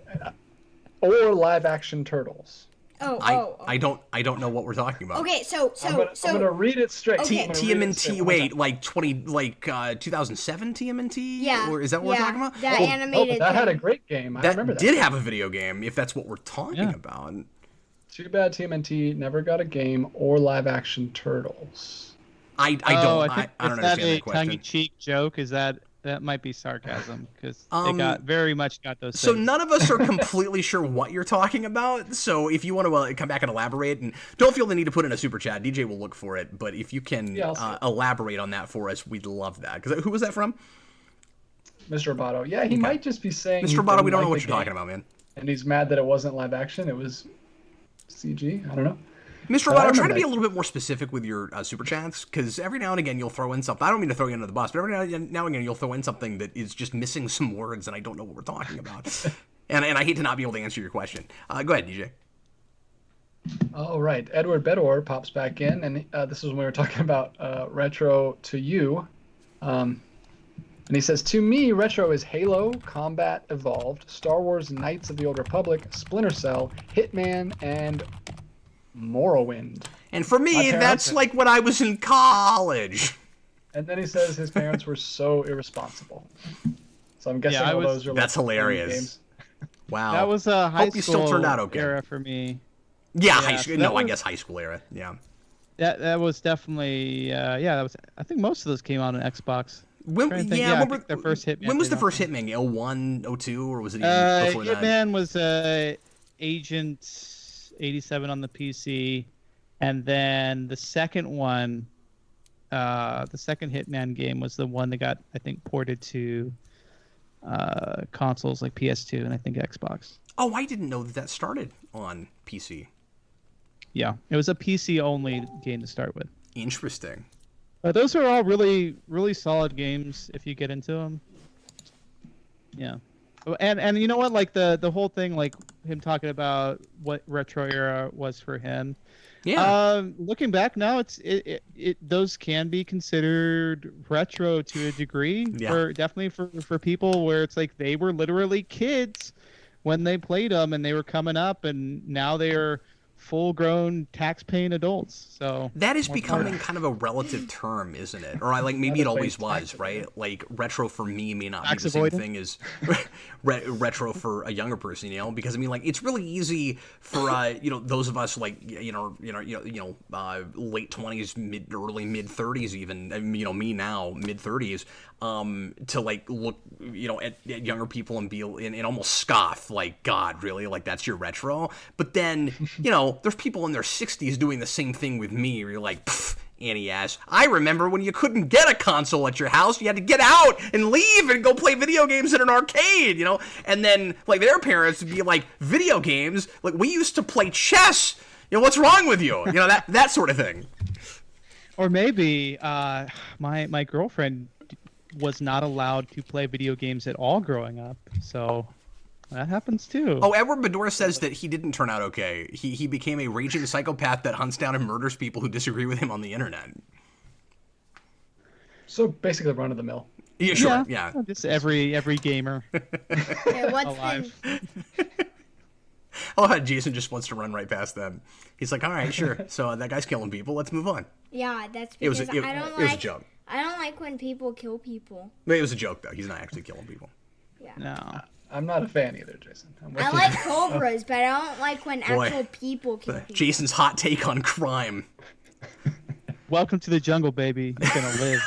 D: Or live action Turtles.
A: I don't know what we're talking about.
B: Okay, so
D: I'm gonna read it straight.
B: Okay.
A: TMNT. Wait, like 2007 TMNT?
B: Yeah.
A: Or is that what we're talking about?
B: That animated.
D: that had a great game. I remember that.
A: Did have a video game. If that's what we're talking about.
D: Too bad TMNT never got a game or live action Turtles.
A: I don't understand that question.
C: Is that a tongue-in-cheek joke? Is that might be sarcasm because it very much got those.
A: So
C: things.
A: none of us are completely sure what you're talking about. So if you want to come back and elaborate, and don't feel the need to put in a super chat, DJ will look for it. But if you can elaborate on that for us, we'd love that. Because who was that from?
D: Mr. Roboto. Yeah, he might just be saying.
A: Mr. Roboto, we don't know what you're talking about, man.
D: And he's mad that it wasn't live action. It was CG. I don't know.
A: Mr. Roboto, try to be a little bit more specific with your super chats, because every now and again you'll throw in something. I don't mean to throw you under the bus, but every now and again you'll throw in something that is just missing some words, and I don't know what we're talking about. and I hate to not be able to answer your question. Go ahead, DJ.
D: All right. Edward Bedor pops back in, and this is when we were talking about retro to you. And he says, to me, retro is Halo, Combat Evolved, Star Wars Knights of the Old Republic, Splinter Cell, Hitman, and Morrowind.
A: And for me, that's like when I was in college.
D: And then he says his parents were so irresponsible. So I'm guessing
C: Yeah,
D: all those are like
A: That's hilarious.
D: games.
A: Wow.
C: That was a high
A: Hope you
C: school
A: still turned out okay.
C: era for me.
A: Yeah,
C: Yeah,
A: high
C: so
A: school.
C: that
A: No, I
C: was-
A: guess high school era. Yeah.
C: That was definitely that was. I think most of those came out on Xbox.
A: When,
C: Trying to think,
A: yeah,
C: I
A: when,
C: think their first Hitman
A: when was the
C: came out.
A: first Hitman? 01, 02, or was it even before that?
C: Hitman was Agent 87 on the PC, and then the second one, the second Hitman game was the one that got, I think, ported to consoles like PS2 and I think Xbox.
A: Oh, I didn't know that started on PC.
C: Yeah, it was a PC only game to start with.
A: Interesting.
C: Those are all really, really solid games if you get into them. Yeah, and you know what? Like the whole thing, like him talking about what retro era was for him.
A: Yeah.
C: Looking back now, those can be considered retro to a degree.
A: Yeah.
C: Definitely for people where it's like they were literally kids when they played them, and they were coming up, and now they are full-grown tax-paying adults. So
A: That is becoming kind of a relative term, isn't it? Or maybe it always was, right? Like retro for me may not be
C: Tax
A: the same
C: avoidant?
A: thing as retro for a younger person, because I mean, like it's really easy for those of us like late 20s, early mid 30s, even me now mid 30s, to like look at younger people and be and almost scoff like, God, really? Like that's your retro? But then there's people in their 60s doing the same thing with me. Where you're like, pfft, Annie ass. I remember when you couldn't get a console at your house. You had to get out and leave and go play video games at an arcade, And then, like, their parents would be like, video games? Like, we used to play chess. What's wrong with you? That sort of thing.
C: Or maybe my girlfriend was not allowed to play video games at all growing up, so that happens too.
A: Oh, Edward Bedore says that he didn't turn out okay. He became a raging psychopath that hunts down and murders people who disagree with him on the internet.
D: So basically run of the mill.
A: Yeah, sure, yeah.
C: Just every gamer
B: Yeah, what's
C: alive.
A: Oh, Jason just wants to run right past them. He's like, all right, sure. So that guy's killing people. Let's move on.
B: Yeah, that's
A: It was
B: because
A: a,
B: I don't
A: it was a
B: like.
A: joke.
B: I don't like when people kill people.
A: It was a joke, though. He's not actually killing people.
B: Yeah.
C: No.
D: I'm not a fan either, Jason.
B: I like cobras, but I don't like when
A: Boy.
B: actual people kill people.
A: Jason's hot take on crime.
C: Welcome to the jungle, baby. You're gonna live.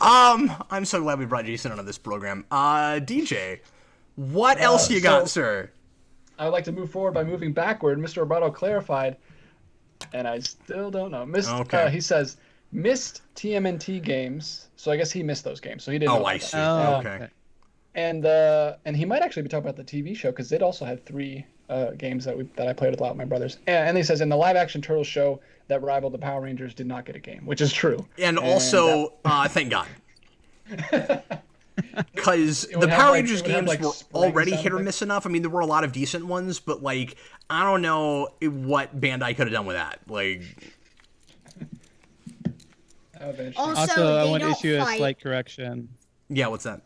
A: I'm so glad we brought Jason onto this program. DJ, what else you got, sir?
D: I would like to move forward by moving backward. Mr. Roboto clarified, and I still don't know.
A: Okay.
D: He says missed TMNT games, so I guess he missed those games. So he didn't. know
A: Oh, I
D: about
A: see.
D: that.
A: Okay.
D: And he might actually be talking about the TV show because it also had 3 games that I played a lot with my brothers. And he says in the live-action Turtles show that rivaled the Power Rangers did not get a game, which is true.
A: And also, thank God. Because the
D: would have,
A: Power
D: like-
A: Rangers
D: it would have,
A: games
D: like,
A: were
D: spring
A: already
D: sound
A: hit or
D: effects.
A: miss enough. I mean, there were a lot of decent ones, but, like, I don't know what Bandai could have done with that. Like,
D: That would've been interesting.
B: Also,
C: Also, I
B: they
C: want to
B: don't
C: issue a
B: fight.
C: slight correction.
A: yeah, what's that?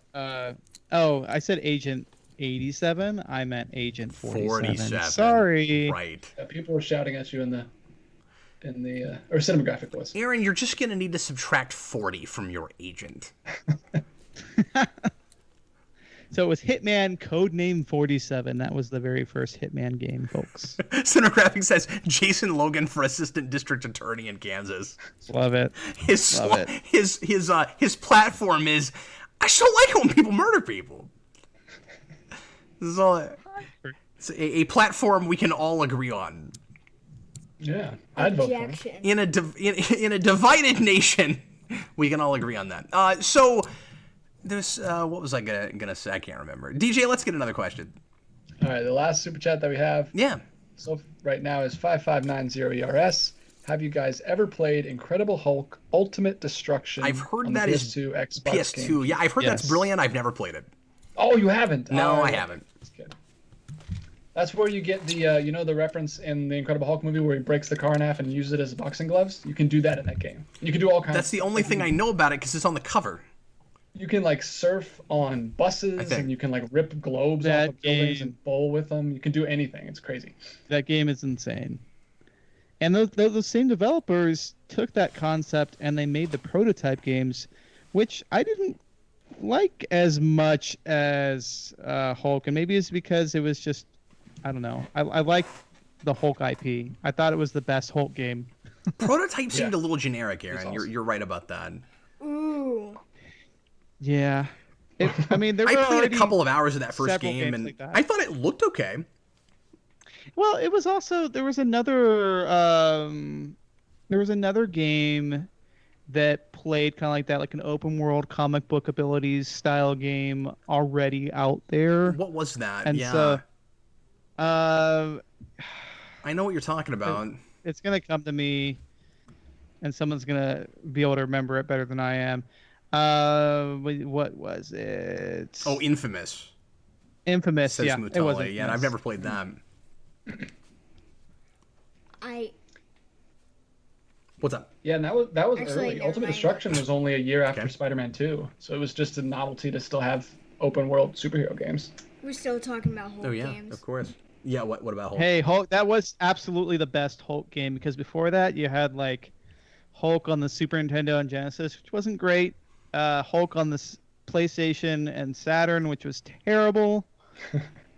C: I said Agent 87. I meant Agent 47.
A: 47.
C: Sorry.
A: Right.
D: People were shouting at you in the or cinematographic was.
A: Aaron, you're just going to need to subtract 40 from your agent.
C: So it was Hitman Codename 47. That was the very first Hitman game, folks.
A: Cinegraphic says Jason Logan for assistant district attorney in Kansas.
C: Love it.
A: His
C: Love it.
A: his platform is, I still like it when people murder people. This is all. It's a platform we can all agree on.
D: Yeah, I'd vote for him.
B: Objection.
A: In a divided nation, we can all agree on that. So this what was I gonna say? I can't remember. DJ, let's get another question.
D: All right, the last super chat that we have
A: Yeah.
D: so right now is 5590ERS. Have you guys ever played Incredible Hulk Ultimate Destruction?
A: I've heard
D: on the
A: that is
D: PS2, Xbox
A: PS2.
D: game?
A: Yeah, I've heard that's
C: Yes.
A: brilliant. I've never played it.
D: Oh, you haven't?
A: No,
D: Oh,
A: I haven't.
D: Just kidding. That's where you get the the reference in the Incredible Hulk movie where he breaks the car in half and uses it as boxing gloves. You can do that in that game. You can do all kinds.
A: That's the only thing I know about it because it's on the cover.
D: You can like surf on buses
A: think.
D: and you can like rip globes
C: That
D: off of buildings
C: game-
D: and bowl with them. You can do anything. It's crazy.
C: That game is insane. And those same developers took that concept and they made the prototype games, which I didn't like as much as Hulk. And maybe it's because it was just, I don't know. I like the Hulk IP. I thought it was the best Hulk game.
A: Prototype seemed a little generic, Aaron.
D: Awesome.
A: You're right about that.
B: Ooh.
C: Yeah. I mean, there
A: I
C: were
A: played a
C: already
A: couple of hours of that first
C: several
A: game,
C: games
A: and
C: like that.
A: I thought it looked okay.
C: Well, it was also there was another game that played kind of like that, like an open world comic book abilities style game already out there.
A: What was that?
C: And
A: yeah.
C: so,
A: I know what you're talking about.
C: it's gonna come to me, and someone's gonna be able to remember it better than I am. What was it?
A: Oh, Infamous.
C: Infamous.
A: Says
C: Yeah,
A: Mutale.
C: it was.
A: Yeah, and
C: Infamous.
A: I've never played that. What's up?
D: Yeah, and that was
B: Actually,
D: early.
B: never
D: Ultimate
B: mind.
D: Destruction was only a year after
A: Okay.
D: Spider-Man 2, so it was just a novelty to still have open world superhero games.
B: We're still talking about Hulk
A: Oh yeah,
B: games.
A: of course. Yeah. What about Hulk?
C: Hey, Hulk! That was absolutely the best Hulk game because before that you had like Hulk on the Super Nintendo and Genesis, which wasn't great. Hulk on the PlayStation and Saturn, which was terrible.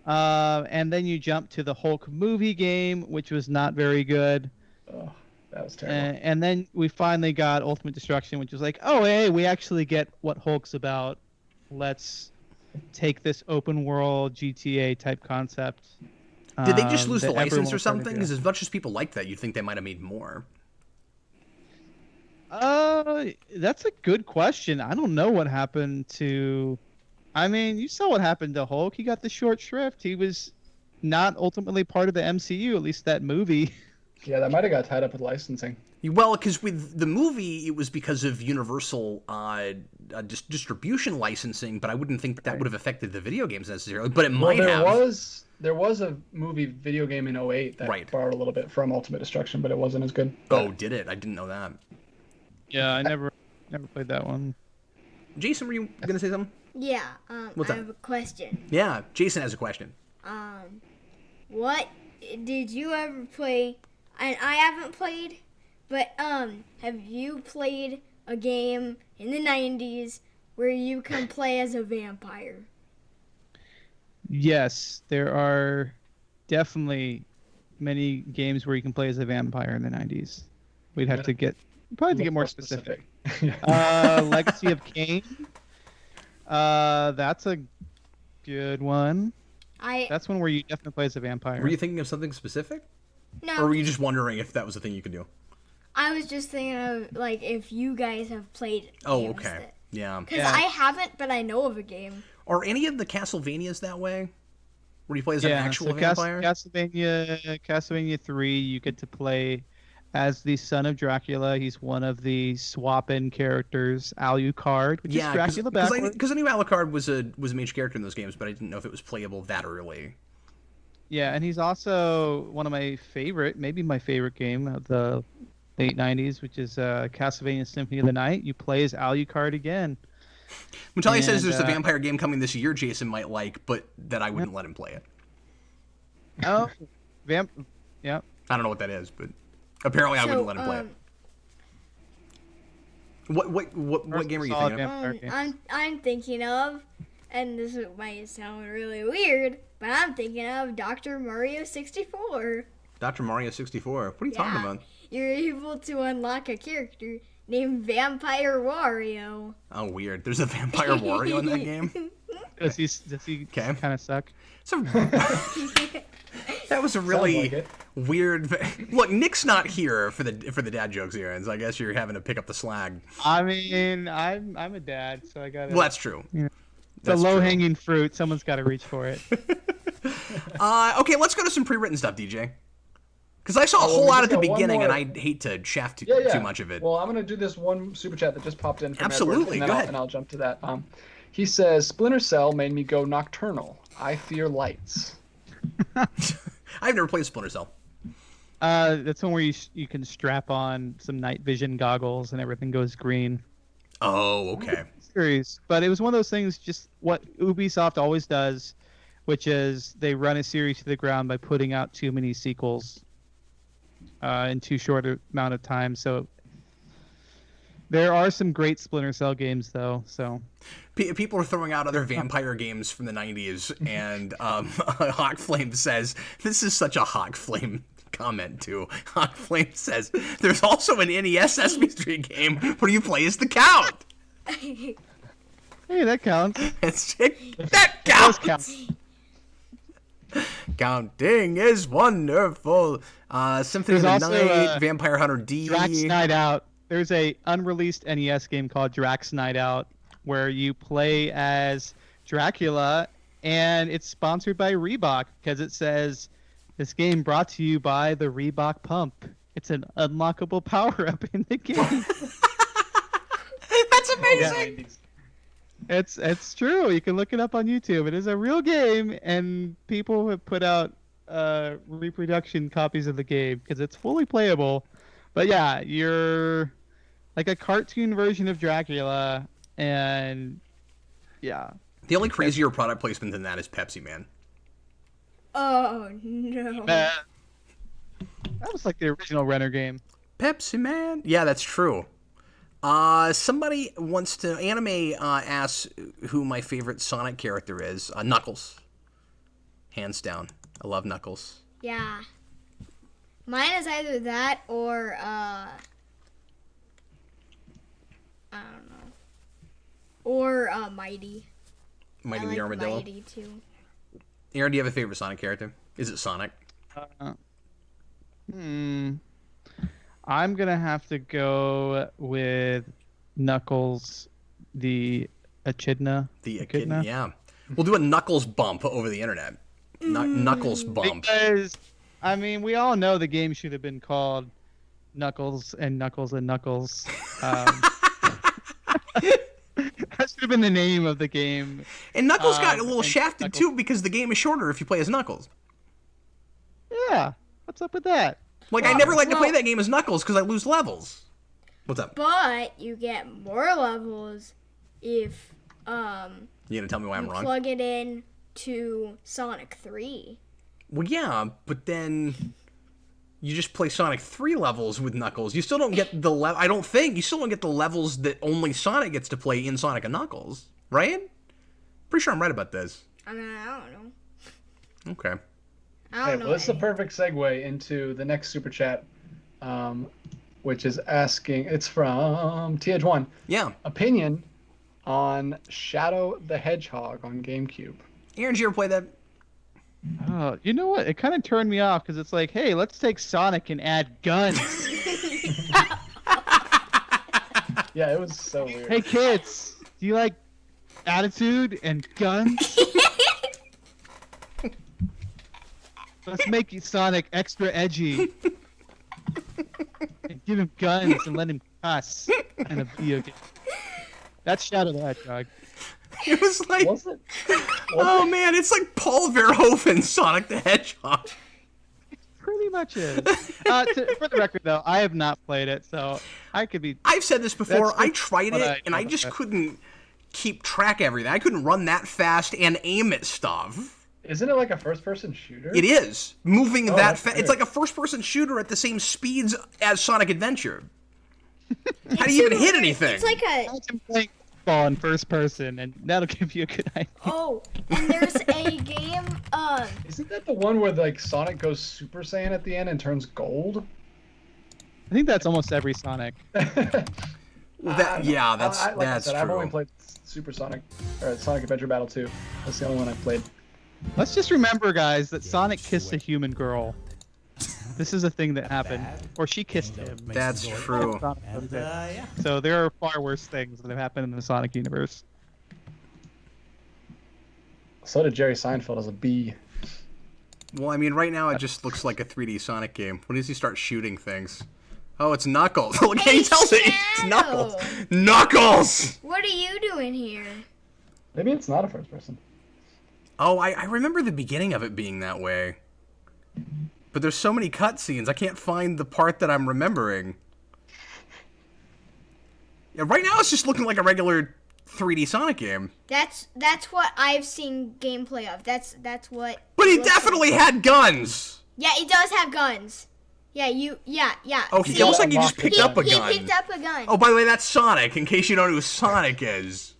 C: And then you jump to the Hulk movie game, which was not very good.
D: Oh, that was terrible.
C: And then we finally got Ultimate Destruction, which was like, oh, hey, we actually get what Hulk's about. Let's take this open world GTA type concept.
A: Did they just lose the
C: that
A: license
C: everyone
A: or
C: was trying to
A: something?
C: do.
A: Because as much as people like that, you'd think they might have made more.
C: That's a good question. I don't know what happened to. I mean, you saw what happened to Hulk. He got the short shrift. He was not ultimately part of the MCU, at least that movie.
D: Yeah, that might have got tied up with licensing.
A: Well, because with the movie, it was because of Universal distribution licensing, but I wouldn't think that would have affected the video games necessarily. But it might
D: there
A: have.
D: there was a movie video game in 08 that
A: Right.
D: borrowed a little bit from Ultimate Destruction, but it wasn't as good.
A: Oh, did it? I didn't know that.
C: Yeah, I never played that one.
A: Jason, were you gonna say something?
B: Yeah.
A: What's
B: I
A: up?
B: have a question.
A: Yeah, Jason has a question.
B: What did you ever play? And I haven't played, but have you played a game in the 90s where you can play as a vampire?
C: Yes, there are definitely many games where you can play as a vampire in the 90s. We'd have to get more specific. Legacy of Kain. That's a good one. That's one where you definitely play as a vampire.
A: Were you thinking of something specific,
B: No,
A: or were you just wondering if that was a thing you could do?
B: I was just thinking of like if you guys have played.
A: Oh, okay. Yeah.
B: Because
C: Yeah.
B: I haven't, but I know of a game.
A: Are any of the Castlevanias that way? Where you play as an
C: Yeah,
A: actual
C: so
A: vampire?
C: Castlevania 3, you get to play as the son of Dracula. He's one of the swap-in characters, Alucard, which is Dracula backwards.
A: Because I knew Alucard was a major character in those games, but I didn't know if it was playable that early.
C: Yeah, and he's also one of my favorite, maybe my favorite game of the late 90s, which is Castlevania Symphony of the Night. You play as Alucard again.
A: Mutalia says there's a
C: And,
A: vampire game coming this year Jason might like, but that I wouldn't let him play it.
C: Oh, yeah.
A: I don't know what that is, but apparently I wouldn't let him play it. What game are you
C: Solid
A: thinking of?
C: vampire games.
B: I'm thinking of, and this might sound really weird, but I'm thinking of Dr. Mario 64.
A: Dr. Mario 64. What are you talking about?
B: You're able to unlock a character named Vampire Wario.
A: Oh, weird. There's a vampire Wario in that game?
C: Does he
A: Okay.
C: kind of suck?
A: That was a
D: Sounds
A: really
D: like it.
A: weird. Look, Nick's not here for the dad jokes, Aaron. So I guess you're having to pick up the slack.
C: I mean, I'm a dad, so I got
A: Well, that's true.
C: Yeah.
A: That's
C: the
A: true.
C: low-hanging fruit. Someone's got to reach for it.
A: Okay, let's go to some pre-written stuff, DJ. Because I saw a
D: well,
A: whole
D: we
A: lot
D: just
A: at the
D: got one
A: beginning, and
D: more.
A: I hate to shaft
D: Yeah.
A: too much of it.
D: Well, I'm gonna do this one super chat that just popped in. From
A: Absolutely,
D: Edward, and then
A: go
D: I'll-
A: ahead.
D: And I'll jump to that. He says Splinter Cell made me go nocturnal. I fear lights.
A: I've never played Splinter Cell.
C: That's one where you can strap on some night vision goggles and everything goes green.
A: Oh, okay.
C: Series, but it was one of those things. Just what Ubisoft always does, which is they run a series to the ground by putting out too many sequels. in too short a amount of time. So there are some great Splinter Cell games, though. So
A: people are throwing out other vampire games from the 90s, and Hawk Flame says, this is such a Hawk Flame comment, too. Hawk Flame says, there's also an NES Sesame Street game where you play as the Count.
C: hey, that counts.
A: That counts!
C: Count.
A: Counting is wonderful. Symphony
C: There's
A: of the
C: also,
A: Night, Vampire Hunter D.
C: Drax Night Out. There's a unreleased NES game called Drax Night Out where you play as Dracula, and it's sponsored by Reebok because it says, this game brought to you by the Reebok Pump. It's an unlockable power-up in the game.
A: That's amazing!
C: Yeah. It's true. You can look it up on YouTube. It is a real game, and people have put out reproduction copies of the game because it's fully playable. But yeah, you're like a cartoon version of Dracula, and yeah.
A: The only crazier product placement than that is Pepsi Man.
B: Oh no.
C: That was like the original Renner game.
A: Pepsi Man? Yeah, that's true. Somebody wants to... Anime asks who my favorite Sonic character is. Knuckles. Hands down. I love Knuckles.
B: Yeah. Mine is either that or I don't know. Or Mighty.
A: Mighty
B: I
A: the
B: like
A: Armadillo.
B: Mighty too.
A: Aaron, do you have a favorite Sonic character? Is it Sonic?
C: I'm gonna have to go with Knuckles, the Echidna.
A: The Echidna, yeah. We'll do a Knuckles bump over the internet. Knuckles bump.
C: Because, I mean, we all know the game should have been called Knuckles and Knuckles and Knuckles. That should have been the name of the game.
A: And Knuckles got a little shafted,
C: Knuckles.
A: too, because the game is shorter if you play as Knuckles.
C: Yeah, what's up with that?
A: Like, I never like to play that game as Knuckles because I lose levels. What's up?
B: But you get more levels if
A: You gonna tell me why I'm
B: you
A: wrong?
B: plug it in to Sonic 3.
A: Well, yeah, but then you just play Sonic 3 levels with Knuckles. You still don't get the I don't think you still don't get the levels that only Sonic gets to play in Sonic and Knuckles, right? Pretty sure I'm right about this.
B: I mean, I don't know.
A: Okay.
B: I don't
D: Hey,
B: know.
D: well, this is a perfect segue into the next super chat, which is asking. It's from TH1.
A: Yeah.
D: Opinion on Shadow the Hedgehog on GameCube.
A: Aaron, did you ever play that?
C: Oh, you know what? It kind of turned me off because it's like, hey, let's take Sonic and add guns.
D: Yeah, it was so weird.
C: Hey, kids, do you like attitude and guns? Let's make Sonic extra edgy. And give him guns and let him cuss in a video game. That's Shadow the Hedgehog.
A: It was like,
D: Was it?
A: oh man, it's like Paul Verhoeven, Sonic the Hedgehog.
C: Pretty much is. For the record, though, I have not played it, so I could be.
A: I've said this before.
C: That's
A: I tried
C: what
A: it,
C: I
A: and I
C: know
A: just
C: about it.
A: couldn't keep track of everything. I couldn't run that fast and aim at stuff.
D: Isn't it like a first-person shooter?
A: It is moving that
D: that's
A: fast.
D: weird.
A: It's like a first-person shooter at the same speeds as Sonic Adventure. How do you even hit anything?
B: It's like a
C: Imagine playing football in first person, and that'll give you a good idea.
B: and there's a game.
D: Isn't that the one where like Sonic goes Super Saiyan at the end and turns gold?
C: I think that's almost every Sonic.
A: Yeah, that's
D: like I said, I've
A: true.
D: only played Super Sonic or Sonic Adventure Battle 2. That's the only one I've played.
C: Let's just remember, guys, that Sonic kissed a human girl. This is a thing that happened. Or she kissed him.
A: That's true.
C: Sonic loved it. So there are far worse things that have happened in the Sonic universe.
D: So did Jerry Seinfeld as a bee.
A: Well, I mean, right now it just looks like a 3D Sonic game. When does he start shooting things? Oh, it's Knuckles. Look, he tells it. It's Knuckles. Knuckles!
B: What are you doing here?
D: Maybe it's not a first person.
A: Oh, I remember the beginning of it being that way. But there's so many cutscenes, I can't find the part that I'm remembering. Yeah, right now it's just looking like a regular 3D Sonic game.
B: That's what I've seen gameplay of. That's what.
A: But he
B: it looks
A: definitely
B: like.
A: had guns!
B: Yeah, he does have guns. Yeah, yeah.
A: Oh,
B: See?
A: it looks like you just picked up a
B: He
A: gun.
B: picked up a gun.
A: Oh, by the way, that's Sonic, in case you don't know who Sonic is.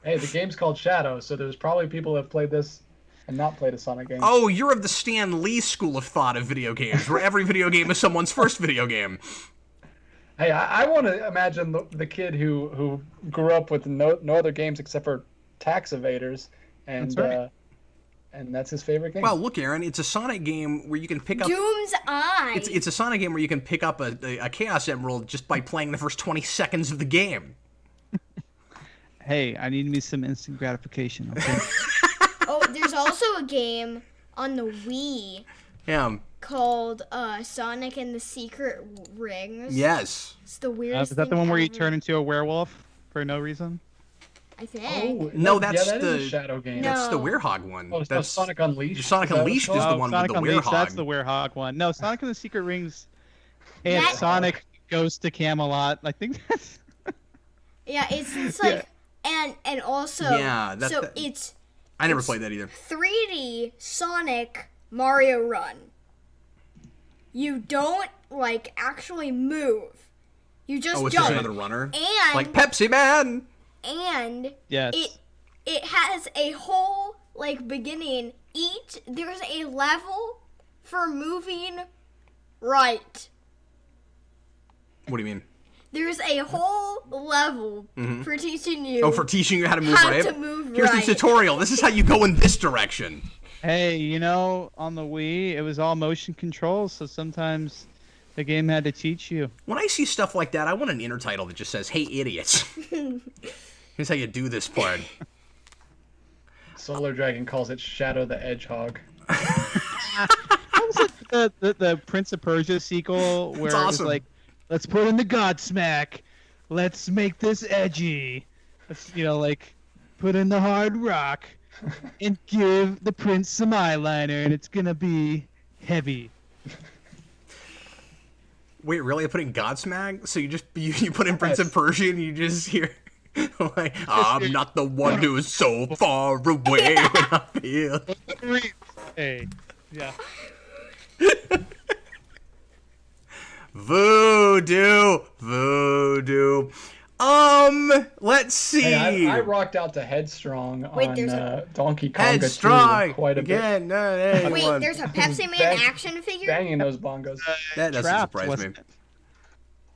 D: Hey, the game's called Shadow, so there's probably people that have played this and not played a Sonic game.
A: Oh, you're of the Stan Lee school of thought of video games, where every video game is someone's first video game.
D: Hey, I want to imagine the kid who grew up with no other games except for Tax Evaders, and
C: That's right.
D: And that's his favorite game.
A: Well, look, Aaron, it's a Sonic game where you can pick up...
B: Doom's Eye.
A: It's a Sonic game where you can pick up a Chaos Emerald just by playing the first 20 seconds of the game.
C: Hey, I need me some instant gratification. Okay?
B: Oh, there's also a game on the Wii
A: Yeah.
B: called Sonic and the Secret Rings.
A: Yes.
B: It's the weirdest
C: Is that the
B: thing
C: one where you
B: ever,
C: turn into a werewolf for no reason?
B: I think.
D: Oh,
A: No,
D: yeah,
A: that's
D: that is
A: the
D: a Shadow game.
B: No.
A: That's the Werehog one.
D: Oh, so
A: That's
D: Sonic Unleashed.
A: Sonic
D: Is that what
A: Unleashed
D: it's
A: is the
D: called?
A: one
C: Sonic
A: with the
C: Unleashed,
A: Werehog.
C: that's the werehog one. No, Sonic and the Secret Rings and
B: That-
C: Sonic goes to Camelot. I think that's...
B: Yeah, it's like and also
A: Yeah,
B: it's
A: I never
B: it's-
A: played that either.
B: 3D Sonic Mario Run. You don't like actually move. You just
A: Oh, it's
B: jump.
A: just another runner?
B: And
A: Like Pepsi Man!
B: and
C: Yes.
B: it has a whole like beginning. There's a level for moving right.
A: What do you mean?
B: There's a whole level for teaching you.
A: Oh, for teaching you how to move
B: How
A: right?
B: to move
A: Here's
B: right.
A: the tutorial. This is how you go in this direction.
C: Hey, you know, on the Wii, it was all motion controls, so sometimes the game had to teach you.
A: When I see stuff like that, I want an intertitle that just says, "Hey, idiots." Here's how you do this part.
D: Solar Dragon calls it Shadow the Hedgehog.
C: What was it? The Prince of Persia sequel where
A: It's
C: it was
A: awesome.
C: like, let's put in the Godsmack, let's make this edgy, let's, you know, like put in the hard rock, and give the prince some eyeliner, and it's gonna be heavy.
A: Wait, really? I put in Godsmack? So you put in Prince of Persia and you just hear like, I'm not the one who's so far away when I feel.
C: Hey, yeah.
A: Voodoo. Let's see.
D: Hey, I rocked out to Headstrong
B: Wait,
D: on
B: there's
D: Donkey Konga
A: Headstrong
D: 2 quite a bit.
A: again. No, there
B: Wait,
A: you go.
B: there's a Pepsi Man
D: Bang-
B: action figure?
D: Banging those bongos.
A: That doesn't
C: Trapped,
A: surprise me.
C: wasn't it?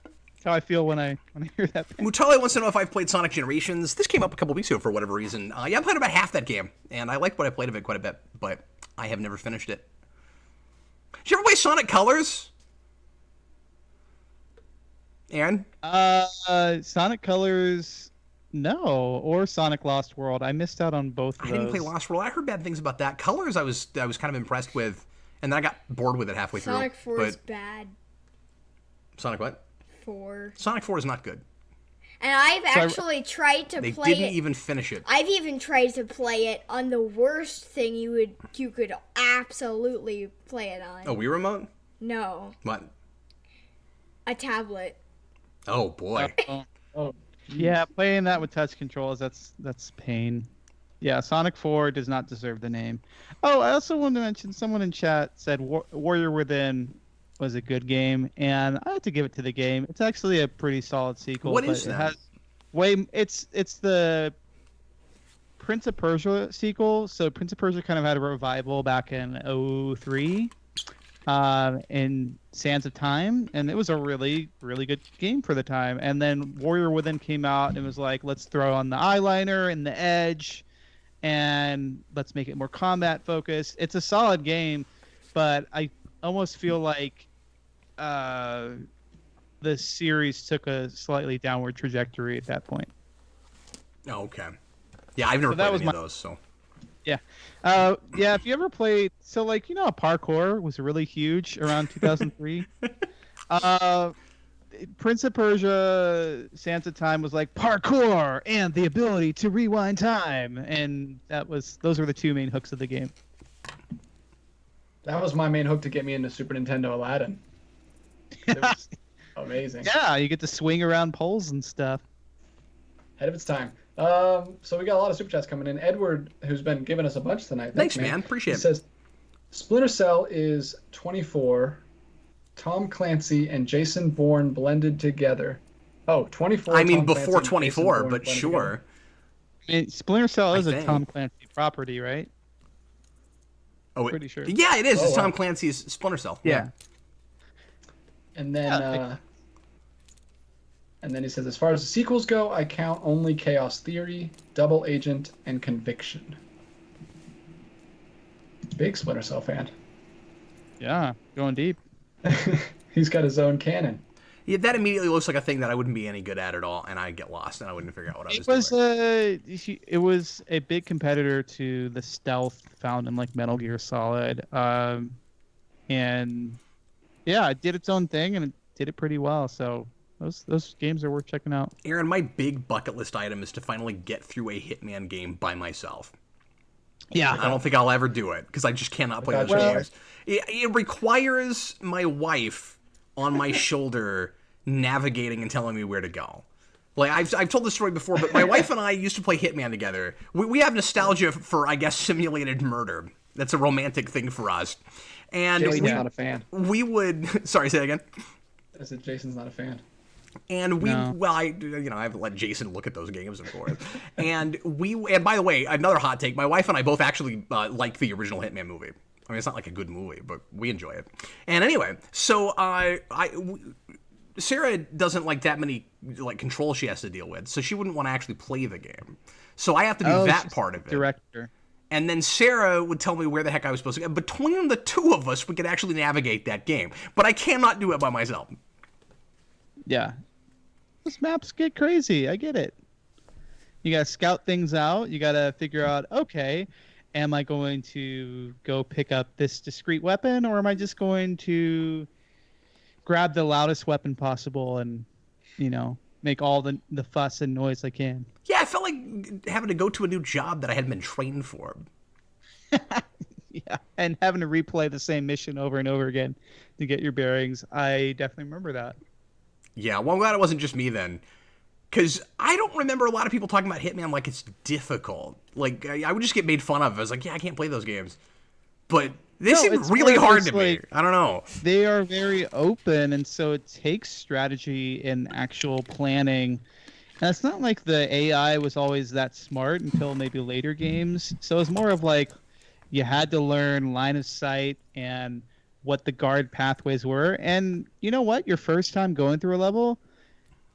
C: That's how I feel when I hear that.
A: Mutale wants to know if I've played Sonic Generations. This came up a couple weeks ago for whatever reason. Yeah, I played about half that game, and I liked what I played of it quite a bit, but I have never finished it. Did you ever play Sonic Colors? Aaron?
C: Sonic Colors, no, or Sonic Lost World. I missed out on both of
A: I
C: those.
A: didn't play Lost World. I heard bad things about that. Colors, I was kind of impressed with, and then I got bored with it halfway through.
B: Sonic 4
A: but
B: is bad.
A: Sonic what?
B: 4.
A: Sonic 4 is not good.
B: And I've actually tried to
A: They
B: play
A: didn't
B: it.
A: even finish it.
B: I've even tried to play it on the worst thing you could absolutely play it on.
A: Oh, Wii Remote?
B: No,
A: What?
B: a tablet.
A: Oh, boy.
D: Oh,
C: Yeah, playing that with touch controls, that's pain. Yeah, Sonic 4 does not deserve the name. Oh, I also wanted to mention, someone in chat said Warrior Within was a good game, and I have to give it to the game. It's actually a pretty solid sequel.
A: What
C: but
A: is that?
C: It's the Prince of Persia sequel. So Prince of Persia kind of had a revival back in 2003 in Sands of Time, and it was a really, really good game for the time. And then Warrior Within came out, and it was like, let's throw on the eyeliner and the edge, and let's make it more combat focused. It's a solid game, but I almost feel like the series took a slightly downward trajectory at that point.
A: Oh, okay. Yeah, I've never
C: So that
A: played
C: was
A: any of
C: my-
A: those, so.
C: Yeah. Yeah, if you ever played, so like, you know, parkour was really huge around 2003. Prince of Persia, Sands of Time was like parkour and the ability to rewind time, and those were the two main hooks of the game.
D: that was my main hook to get me into Super Nintendo Aladdin. It was amazing.
C: Yeah, you get to swing around poles and stuff.
D: Ahead of its time. So we got a lot of super chats coming in. Edward, who's been giving us a bunch tonight.
A: Thanks, man. Appreciate
D: He
A: it.
D: says, Splinter Cell is 24. Tom Clancy and Jason Bourne blended together. Oh, 24.
A: I mean,
D: Tom Clancy
A: before
D: and Jason
A: 24,
D: Bourne
A: but
D: blended
A: sure.
D: together.
C: I mean, Splinter Cell
A: I
C: is a
A: think.
C: Tom Clancy property, right?
A: Oh,
C: Pretty sure.
A: Yeah, it is.
D: Oh,
A: It's Tom
D: wow.
A: Clancy's Splinter Cell.
C: Yeah.
D: And then,
C: Yeah.
D: and then he says, as far as the sequels go, I count only Chaos Theory, Double Agent, and Conviction. Big Splinter Cell fan.
C: Yeah, going deep.
D: He's got his own canon.
A: Yeah, that immediately looks like a thing that I wouldn't be any good at all, and I'd get lost, and I wouldn't figure out what I was doing.
C: It was a big competitor to the stealth found in like Metal Gear Solid, and yeah, it did its own thing and it did it pretty well. So those games are worth checking out.
A: Aaron, my big bucket list item is to finally get through a Hitman game by myself.
C: Yeah,
A: I don't think I'll ever do it because I just cannot play those
D: Well-
A: games. It requires my wife on my shoulder navigating and telling me where to go. Like I've told this story before, but my wife and I used to play Hitman together. We have nostalgia for, I guess, simulated murder. That's a romantic thing for us. And
D: Jason's
A: we,
D: not a fan.
A: we would sorry, say that again.
D: I said Jason's not a fan.
A: And we,
C: No.
A: well, I haven't let Jason look at those games, of course. and by the way, another hot take. My wife and I both actually like the original Hitman movie. I mean, it's not like a good movie, but we enjoy it. And anyway, so Sarah doesn't like that many like controls she has to deal with, so she wouldn't want to actually play the game. So I have to do that
C: she's
A: part of it.
C: Director.
A: And then Sarah would tell me where the heck I was supposed to go. Between the two of us, we could actually navigate that game. But I cannot do it by myself.
C: Yeah, those maps get crazy. I get it. You gotta scout things out. You gotta figure out, okay, am I going to go pick up this discrete weapon, or am I just going to grab the loudest weapon possible and, make all the fuss and noise I can?
A: Yeah, I felt like having to go to a new job that I hadn't been trained for.
C: Yeah, and having to replay the same mission over and over again to get your bearings. I definitely remember that.
A: Yeah, well, I'm glad it wasn't just me then. Because I don't remember a lot of people talking about Hitman like it's difficult. Like, I would just get made fun of. I was like, yeah, I can't play those games. But they seem
C: it's
A: really
C: more
A: hard
C: just
A: to me.
C: like-
A: I don't know.
C: They are very open, and so it takes strategy and actual planning. And it's not like the AI was always that smart until maybe later games. So it's more of like you had to learn line of sight and what the guard pathways were. And you know what? Your first time going through a level,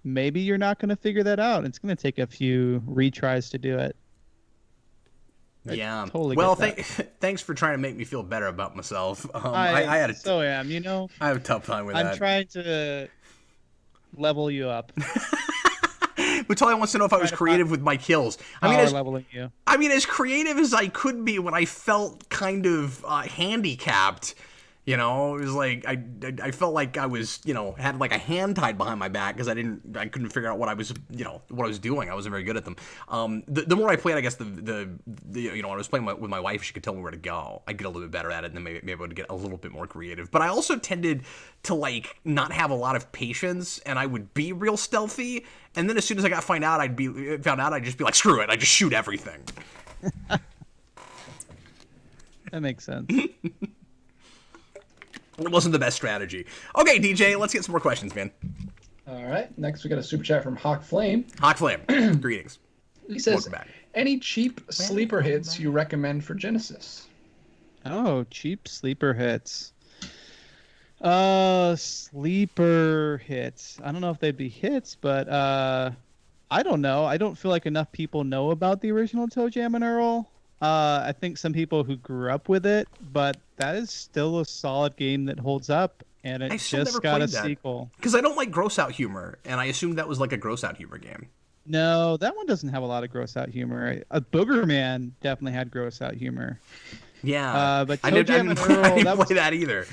C: maybe you're not going to figure that out. It's going to take a few retries to do it. I
A: Yeah.
C: totally
A: well,
C: get that.
A: thanks for trying to make me feel better about myself. I had I have a tough time with
C: I'm
A: that.
C: trying to level you up.
A: Vitaly wants to know if I was creative with my kills.
C: Power leveling you.
A: I mean, as creative as I could be when I felt kind of handicapped, it was like I felt like I was, had like a hand tied behind my back because I couldn't figure out what I was, what I was doing. I wasn't very good at them. The more I played, I guess when I was playing with my wife, she could tell me where to go. I'd get a little bit better at it, and then maybe I would get a little bit more creative. But I also tended to like not have a lot of patience, and I would be real stealthy. And then as soon as I found out, I'd just be like, screw it, I just shoot everything.
C: That makes sense.
A: It wasn't the best strategy. Okay, DJ, let's get some more questions, man.
D: All right. Next, we got a super chat from Hawk Flame.
A: Hawk Flame, greetings.
D: He says,
A: Welcome back.
D: any cheap sleeper hits you recommend for Genesis?
C: Oh, cheap sleeper hits. Sleeper hits. I don't know if they'd be hits, but I don't know. I don't feel like enough people know about the original Toe Jam and Earl. I think some people who grew up with it, but that is still a solid game that holds up, and it
A: still
C: just
A: never
C: got a
A: played that.
C: sequel.
A: Because I don't like gross out humor, and I assumed that was like a gross out humor game.
C: No, that one doesn't have a lot of gross out humor. Booger Man definitely had gross out humor.
A: Yeah,
C: But
A: I
C: Toe
A: didn't,
C: Jam and
A: I
C: Earl,
A: didn't
C: that
A: play
C: was
A: that either.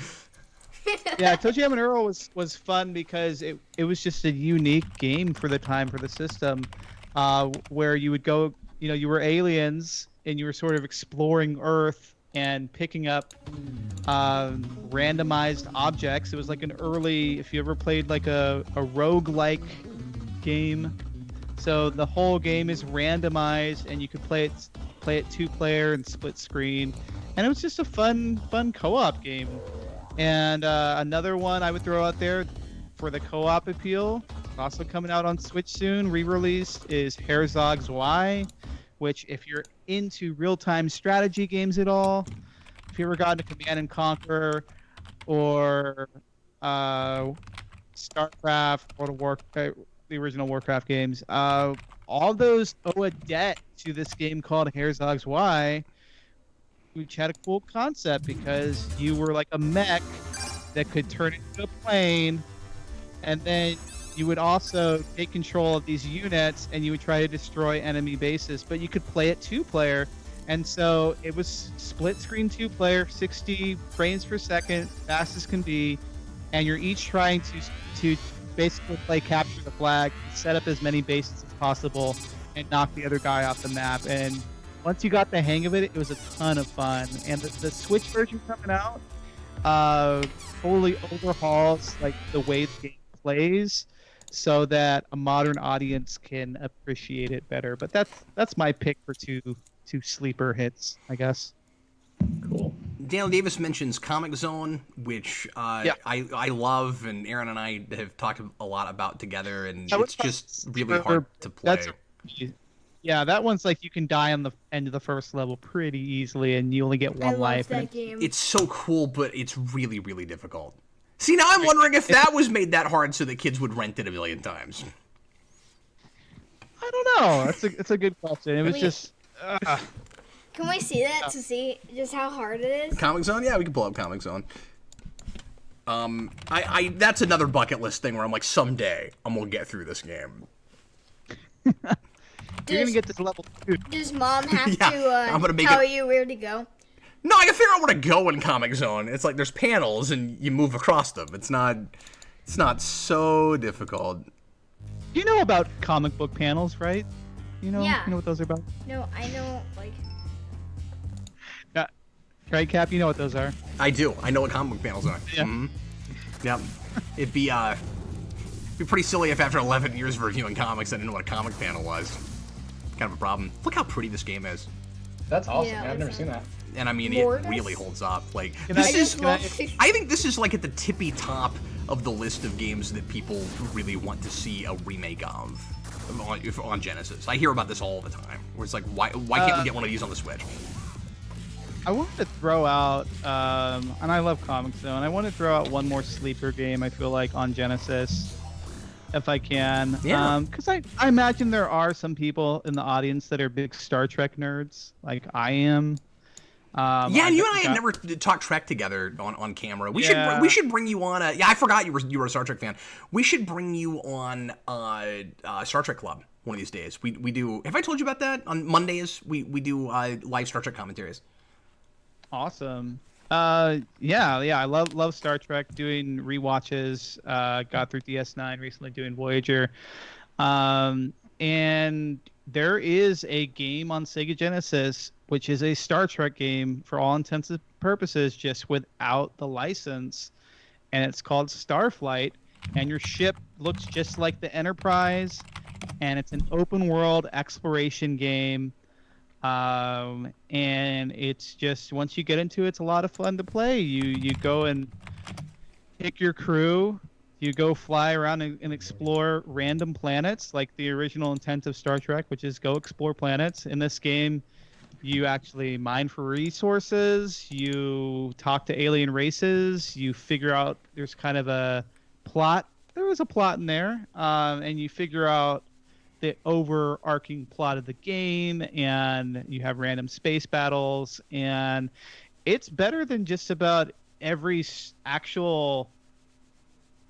C: Yeah, Toe Jam and Earl was fun because it was just a unique game for the time for the system, where you would go, you were aliens and you were sort of exploring Earth and picking up randomized objects. It was like an early, if you ever played like a roguelike game. So the whole game is randomized and you could play it 2-player and split screen. And it was just a fun co-op game. And another one I would throw out there for the co-op appeal, also coming out on Switch soon, re-released, is Herzog Zwei, which if you're into real-time strategy games at all, if you ever gotten to Command and Conquer or StarCraft, World of Warcraft, the original Warcraft games, all those owe a debt to this game called Herzog Zwei, which had a cool concept because you were like a mech that could turn into a plane, and then you would also take control of these units and you would try to destroy enemy bases, but you could play it 2-player. And so it was split screen 2-player, 60 frames per second, fast as can be, and you're each trying to basically play capture the flag, set up as many bases as possible, and knock the other guy off the map. And once you got the hang of it, it was a ton of fun. And the Switch version coming out totally overhauls like the way the game plays, so that a modern audience can appreciate it better. But that's my pick for two sleeper hits, I guess.
D: Cool.
A: Daniel Davis mentions Comic Zone, which I love, and Aaron and I have talked a lot about together, and it's just really hard to play.
C: Yeah, that one's like you can die on the end of the first level pretty easily, and you only get one life.
B: That game.
A: It's so cool, but it's really, really difficult. See, now I'm wondering if that was made that hard so that kids would rent it a million times.
C: I don't know. It's a good question. It was just.
B: Can we see that to see just how hard it is?
A: Comic Zone? Yeah, we can pull up Comic Zone. I that's another bucket list thing where I'm like, someday I'm gonna get through this game.
C: You're gonna get this level 2.
B: Does mom have
A: Yeah,
B: to
A: I'm gonna make
B: tell
A: it-
B: you where to go?
A: No, I can figure out where to go in Comic Zone. It's like there's panels and you move across them. It's not so difficult.
C: You know about comic book panels, right? You know what those are about?
B: No, I know, like...
C: Yeah. Right, Cap? You know what those are.
A: I do. I know what comic book panels are.
C: Yeah.
A: Mm-hmm. Yep. It'd be pretty silly if after 11 years of reviewing comics I didn't know what a comic panel was. Kind of a problem. Look how pretty this game is.
D: That's awesome.
B: Yeah,
D: man. I've never seen that.
A: And I mean,
B: Mortis?
A: it really holds up. Like,
C: Can
A: this
C: I
A: is...
C: just-
A: I think this is like at the tippy top of the list of games that people really want to see a remake of on Genesis. I hear about this all the time. Where it's like, why can't we get one of these on the Switch?
C: I wanted to throw out, and I love Comic Zone. I want to throw out one more sleeper game. I feel like on Genesis, if I can.
A: Yeah.
C: Because I imagine there are some people in the audience that are big Star Trek nerds, like I am.
A: Yeah, you and I had never talked Trek together on camera. We should bring you on a... Yeah, I forgot you were a Star Trek fan. We should bring you on Star Trek Club one of these days. We do... Have I told you about that? On Mondays, we do live Star Trek commentaries.
C: Awesome. Yeah, I love Star Trek, doing rewatches. Got through DS9 recently, doing Voyager. And there is a game on Sega Genesis which is a Star Trek game for all intents and purposes, just without the license, and it's called Starflight, and your ship looks just like the Enterprise, and it's an open world exploration game, and it's just, once you get into it, it's a lot of fun to play. You go and pick your crew, you go fly around and explore random planets, like the original intent of Star Trek, which is go explore planets. In this game, you actually mine for resources, you talk to alien races, you figure out there's kind of a plot. There was a plot in there, and you figure out the overarching plot of the game, and you have random space battles, and it's better than just about every actual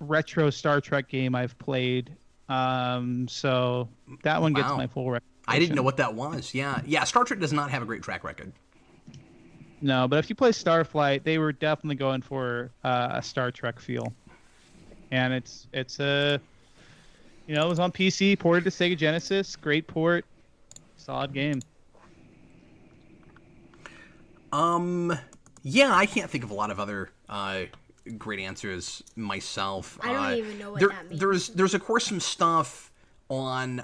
C: retro Star Trek game I've played. So that one gets my full recommendation.
A: I didn't know what that was. Yeah. Star Trek does not have a great track record.
C: No, but if you play Starflight, they were definitely going for a Star Trek feel, and it's a, it was on PC, ported to Sega Genesis, great port, solid game.
A: Yeah, I can't think of a lot of other great answers myself.
B: I don't even know what that means.
A: There's of course some stuff on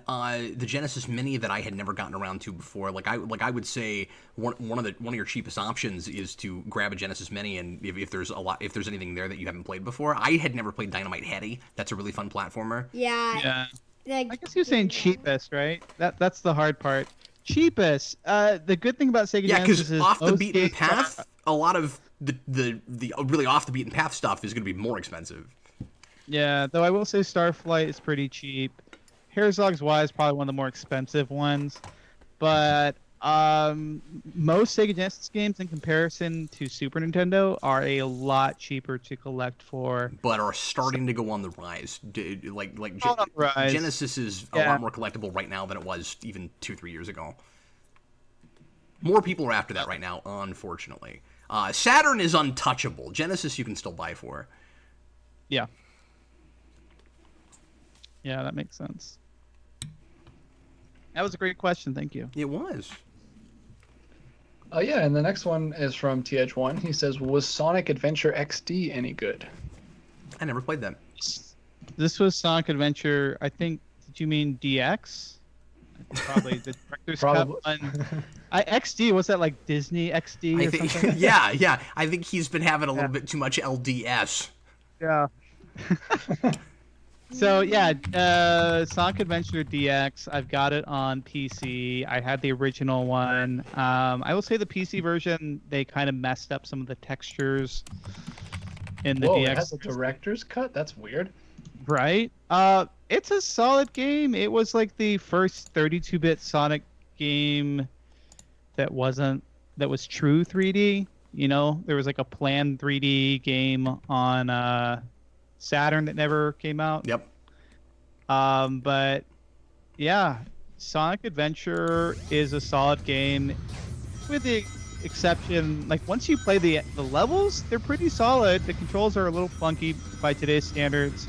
A: the Genesis Mini that I had never gotten around to before. Like I would say one of your cheapest options is to grab a Genesis Mini, and if there's anything there that you haven't played before. I had never played Dynamite Headdy. That's a really fun platformer.
B: Yeah.
C: Yeah. I guess you're saying cheapest, right? That's the hard part. Cheapest. The good thing about Sega Genesis is
A: off the beaten path, a lot of the really off the beaten path stuff is going to be more expensive.
C: Yeah, though I will say Starflight is pretty cheap. Herzog's Y is probably one of the more expensive ones, but most Sega Genesis games in comparison to Super Nintendo are a lot cheaper to collect for.
A: But are starting to go on the rise. Genesis is a lot more collectible right now than it was even 2-3 years ago. More people are after that right now, unfortunately. Saturn is untouchable. Genesis you can still buy for.
C: Yeah. Yeah, that makes sense. That was a great question. Thank you.
A: It was.
D: Yeah, and the next one is from TH1. He says, was Sonic Adventure XD any good?
A: I never played that.
C: This was Sonic Adventure, I think, did you mean DX? Probably the director's cut one. XD, was that like Disney XD or something?
A: Yeah. I think he's been having a little bit too much LDS.
C: Yeah. So yeah, Sonic Adventure DX. I've got it on PC. I had the original one. I will say the PC version, they kind of messed up some of the textures in the DX.
D: It has a director's cut? That's weird.
C: Right. It's a solid game. It was like the first 32-bit Sonic game that was true 3D. You know, there was like a planned 3D game on Saturn that never came out.
A: Yep.
C: But yeah, Sonic Adventure is a solid game, with the exception, like once you play the levels, they're pretty solid. The controls are a little funky by today's standards,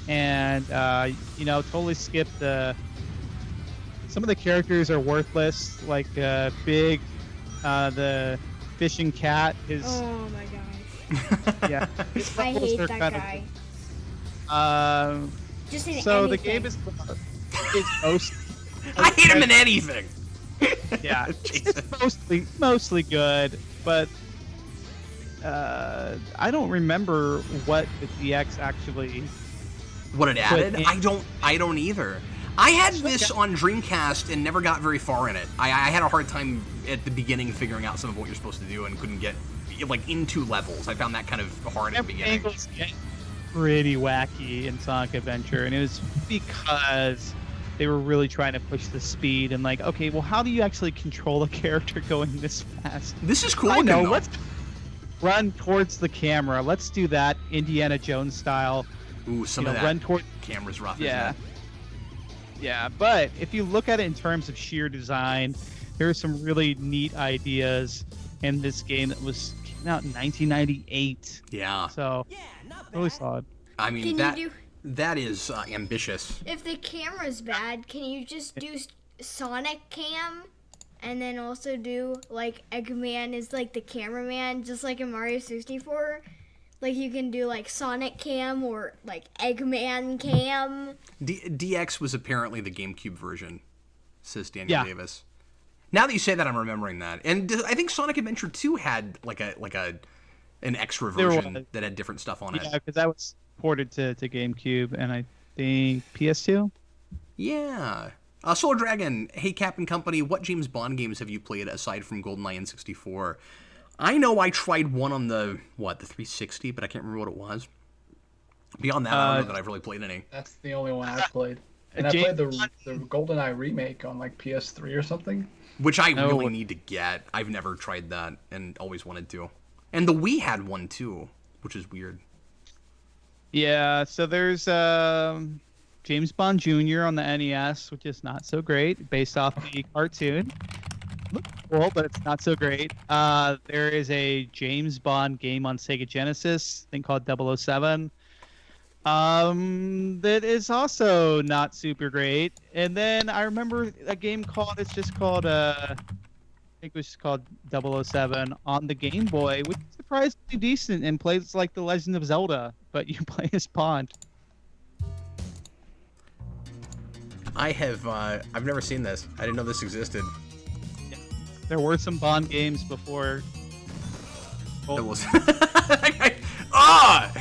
C: and totally skip some of the characters are worthless. Like Big, the fishing cat is.
B: Oh my gosh.
C: Yeah.
B: I hate that guy. Just in
C: so
B: anything.
C: the game is most.
A: I hate him in anything.
C: Yeah, it's mostly good, but I don't remember what the DX actually.
A: What it added? I don't either. I had this on Dreamcast and never got very far in it. I had a hard time at the beginning figuring out some of what you're supposed to do and couldn't get into levels. I found that kind of hard at the beginning.
C: Angles get pretty wacky in Sonic Adventure, and it was because they were really trying to push the speed and like, okay, well, how do you actually control a character going this fast?
A: This is cool.
C: I know. Let's run towards the camera. Let's do that Indiana Jones style.
A: Ooh, some of that
C: run toward
A: camera's rough.
C: Yeah.
A: Isn't it?
C: Yeah, but if you look at it in terms of sheer design, there are some really neat ideas in this game that came out in 1998.
A: Yeah.
C: So, really solid.
A: I mean, that is ambitious.
B: If the camera's bad, can you just do Sonic Cam? And then also do, like, Eggman is, like, the cameraman, just like in Mario 64? Like, you can do, like, Sonic Cam or, like, Eggman Cam.
A: DX was apparently the GameCube version, says Daniel Davis. Now that you say that, I'm remembering that. And I think Sonic Adventure 2 had, an extra version that had different stuff on it.
C: Yeah, because that was ported to GameCube, and I think PS2?
A: Yeah. Solar Dragon, hey Captain Company, what James Bond games have you played aside from GoldenEye and 64? I know I tried one on the 360, but I can't remember what it was. Beyond that, I don't know that I've really played any.
D: That's the only one I've played. And I played the GoldenEye remake on like PS3 or something.
A: Which I really need to get. I've never tried that and always wanted to. And the Wii had one too, which is weird.
C: Yeah, so there's James Bond Jr. on the NES, which is not so great, based off the cartoon. Looks cool, but it's not so great. There is a James Bond game on Sega Genesis, thing called 007. That is also not super great. And then I remember a game called I think it was just called 007 on the Game Boy, which is surprisingly decent and plays like The Legend of Zelda, but you play as Bond.
A: I have. I've never seen this. I didn't know this existed.
C: There were some Bond games before.
A: It was. Ah!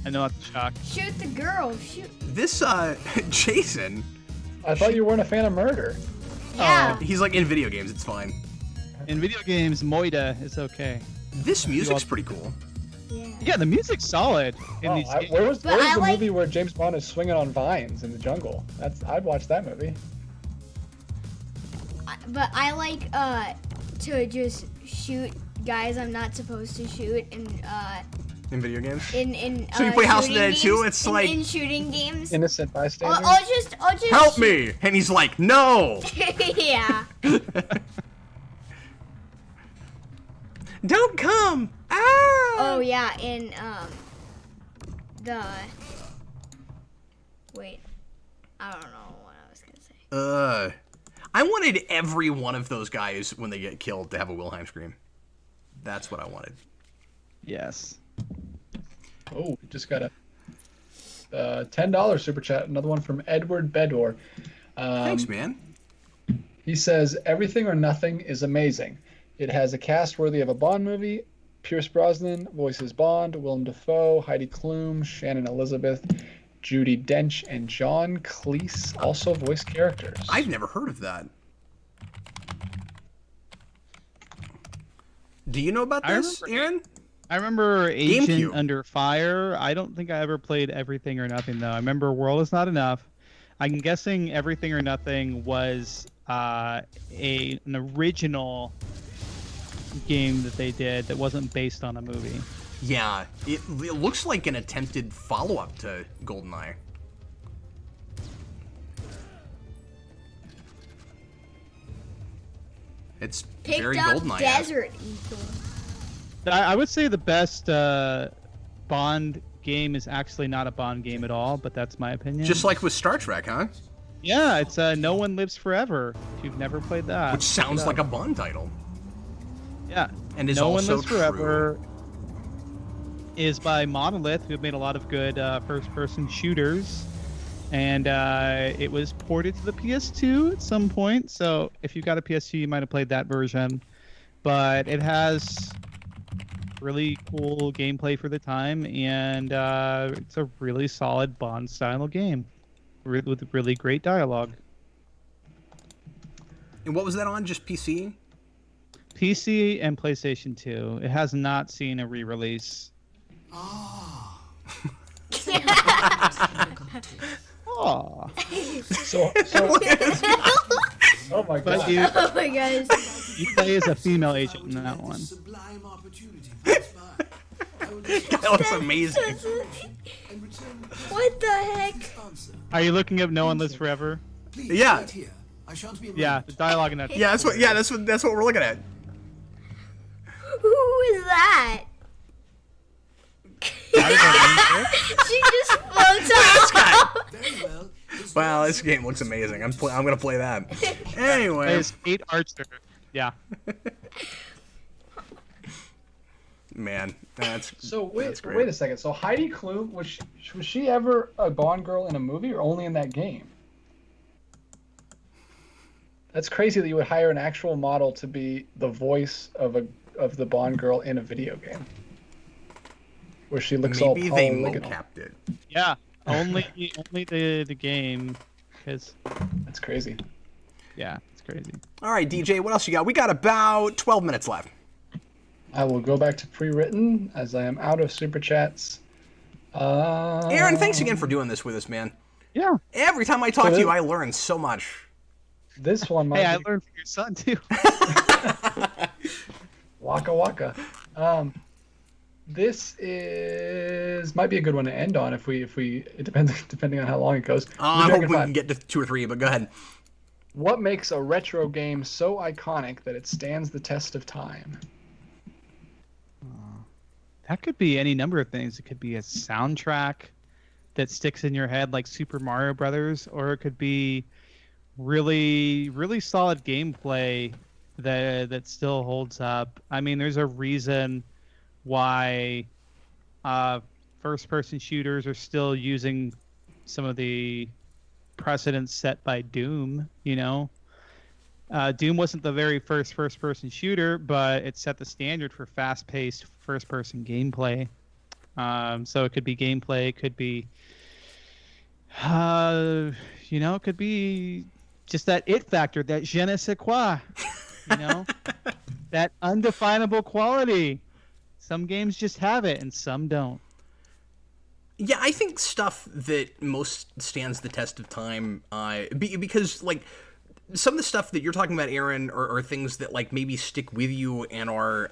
C: I know that's a shock.
B: Shoot the girl. Shoot.
A: This Jason.
D: I thought you weren't a fan of murder.
B: Yeah.
A: He's like in video games. It's fine.
C: In video games, Moida is okay.
A: This music's pretty cool.
C: Yeah, the music's solid. In these games.
D: Where was
B: But I
D: the
B: like-
D: movie where James Bond is swinging on vines in the jungle? I'd watch that movie.
B: But I like to just shoot guys I'm not supposed to shoot
A: In video games.
B: in
A: So you play House of the
B: shooting
A: Dead too?
B: games-
A: It's
B: in-
A: like-
B: in shooting games.
D: Innocent bystander.
B: I'll just
A: Help me! And he's like, no!
B: Yeah.
A: Don't come! Ah!
B: Oh yeah, in the wait, I don't know what I was gonna say.
A: I wanted every one of those guys when they get killed to have a Wilhelm scream. That's what I wanted.
C: Yes.
D: Oh, we just got a $10 super chat. Another one from Edward Bedor.
A: Thanks, man.
D: He says, "Everything or Nothing is amazing. It has a cast worthy of a Bond movie. Pierce Brosnan voices Bond, Willem Dafoe, Heidi Klum, Shannon Elizabeth, Judi Dench, and John Cleese also voice characters."
A: I've never heard of that. Do you know about this, Aaron?
C: I remember Agent
A: GameCube.
C: Under Fire. I don't think I ever played Everything or Nothing, though. I remember World Is Not Enough. I'm guessing Everything or Nothing was an original game that they did that wasn't based on a movie.
A: Yeah, it looks like an attempted follow-up to GoldenEye. It's
B: Picked
A: very
B: up
A: GoldenEye.
B: Desert Eagle.
C: I would say the best Bond game is actually not a Bond game at all, but that's my opinion.
A: Just like with Star Trek, huh?
C: Yeah, it's No One Lives Forever. If you've never played that.
A: Which sounds like a Bond title.
C: Yeah.
A: And is
C: No One
A: also
C: Lives Forever is by Monolith, who have made a lot of good first-person shooters. And it was ported to the PS2 at some point. So if you got a PS2, you might have played that version. But it has really cool gameplay for the time, and it's a really solid Bond-style game with really great dialogue.
A: And what was that on? Just PC?
C: PC and PlayStation 2. It has not seen a re-release.
A: Ah.
C: Oh.
D: So oh my
C: But
D: god.
B: Oh my gosh.
C: you play as a female agent in that one.
A: That looks amazing.
B: What the heck?
C: Are you looking up No One Lives Forever?
A: Yeah.
C: Yeah, the dialogue in that.
A: Yeah, that's what we're looking at.
B: Who is that? She just floats out.
A: Wow, this game looks amazing. I'm gonna play that. Anyway,
C: Plays Kate Archer. Yeah.
A: man, that's
D: So
A: that's great.
D: wait a second. So Heidi Klum, was she ever a Bond girl in a movie or only in that game? That's crazy that you would hire an actual model to be the voice of the Bond girl in a video game, where she looks all
A: Maybe they
D: polygonal.
A: mocapped it.
C: Yeah. Only the game, because
D: That's crazy.
C: yeah, it's crazy.
A: All right, DJ, what else you got? We got about 12 minutes left.
D: I will go back to pre-written as I am out of super chats.
A: Aaron, thanks again for doing this with us, man.
C: Yeah.
A: Every time I talk to you, I learn so much.
D: This one might
C: Hey, I
D: be
C: learned from your son too.
D: Waka Waka. This might be a good one to end on if we it depends depending on how long it goes.
A: I
D: Blue
A: hope
D: Dragon
A: we
D: 5.
A: can get to 2 or 3, but go ahead.
D: What makes a retro game so iconic that it stands the test of time?
C: That could be any number of things. It could be a soundtrack that sticks in your head like Super Mario Brothers, or it could be really, really solid gameplay that still holds up. I mean, there's a reason why first-person shooters are still using some of the precedent set by Doom. Doom wasn't the very first-person shooter, but it set the standard for fast-paced first-person gameplay. So it could be gameplay, it could be, it could be just that it factor, that je ne sais quoi, that undefinable quality. Some games just have it, and some don't.
A: Yeah, I think stuff that most stands the test of time, because, like, some of the stuff that you're talking about, Aaron, are things that, like, maybe stick with you and are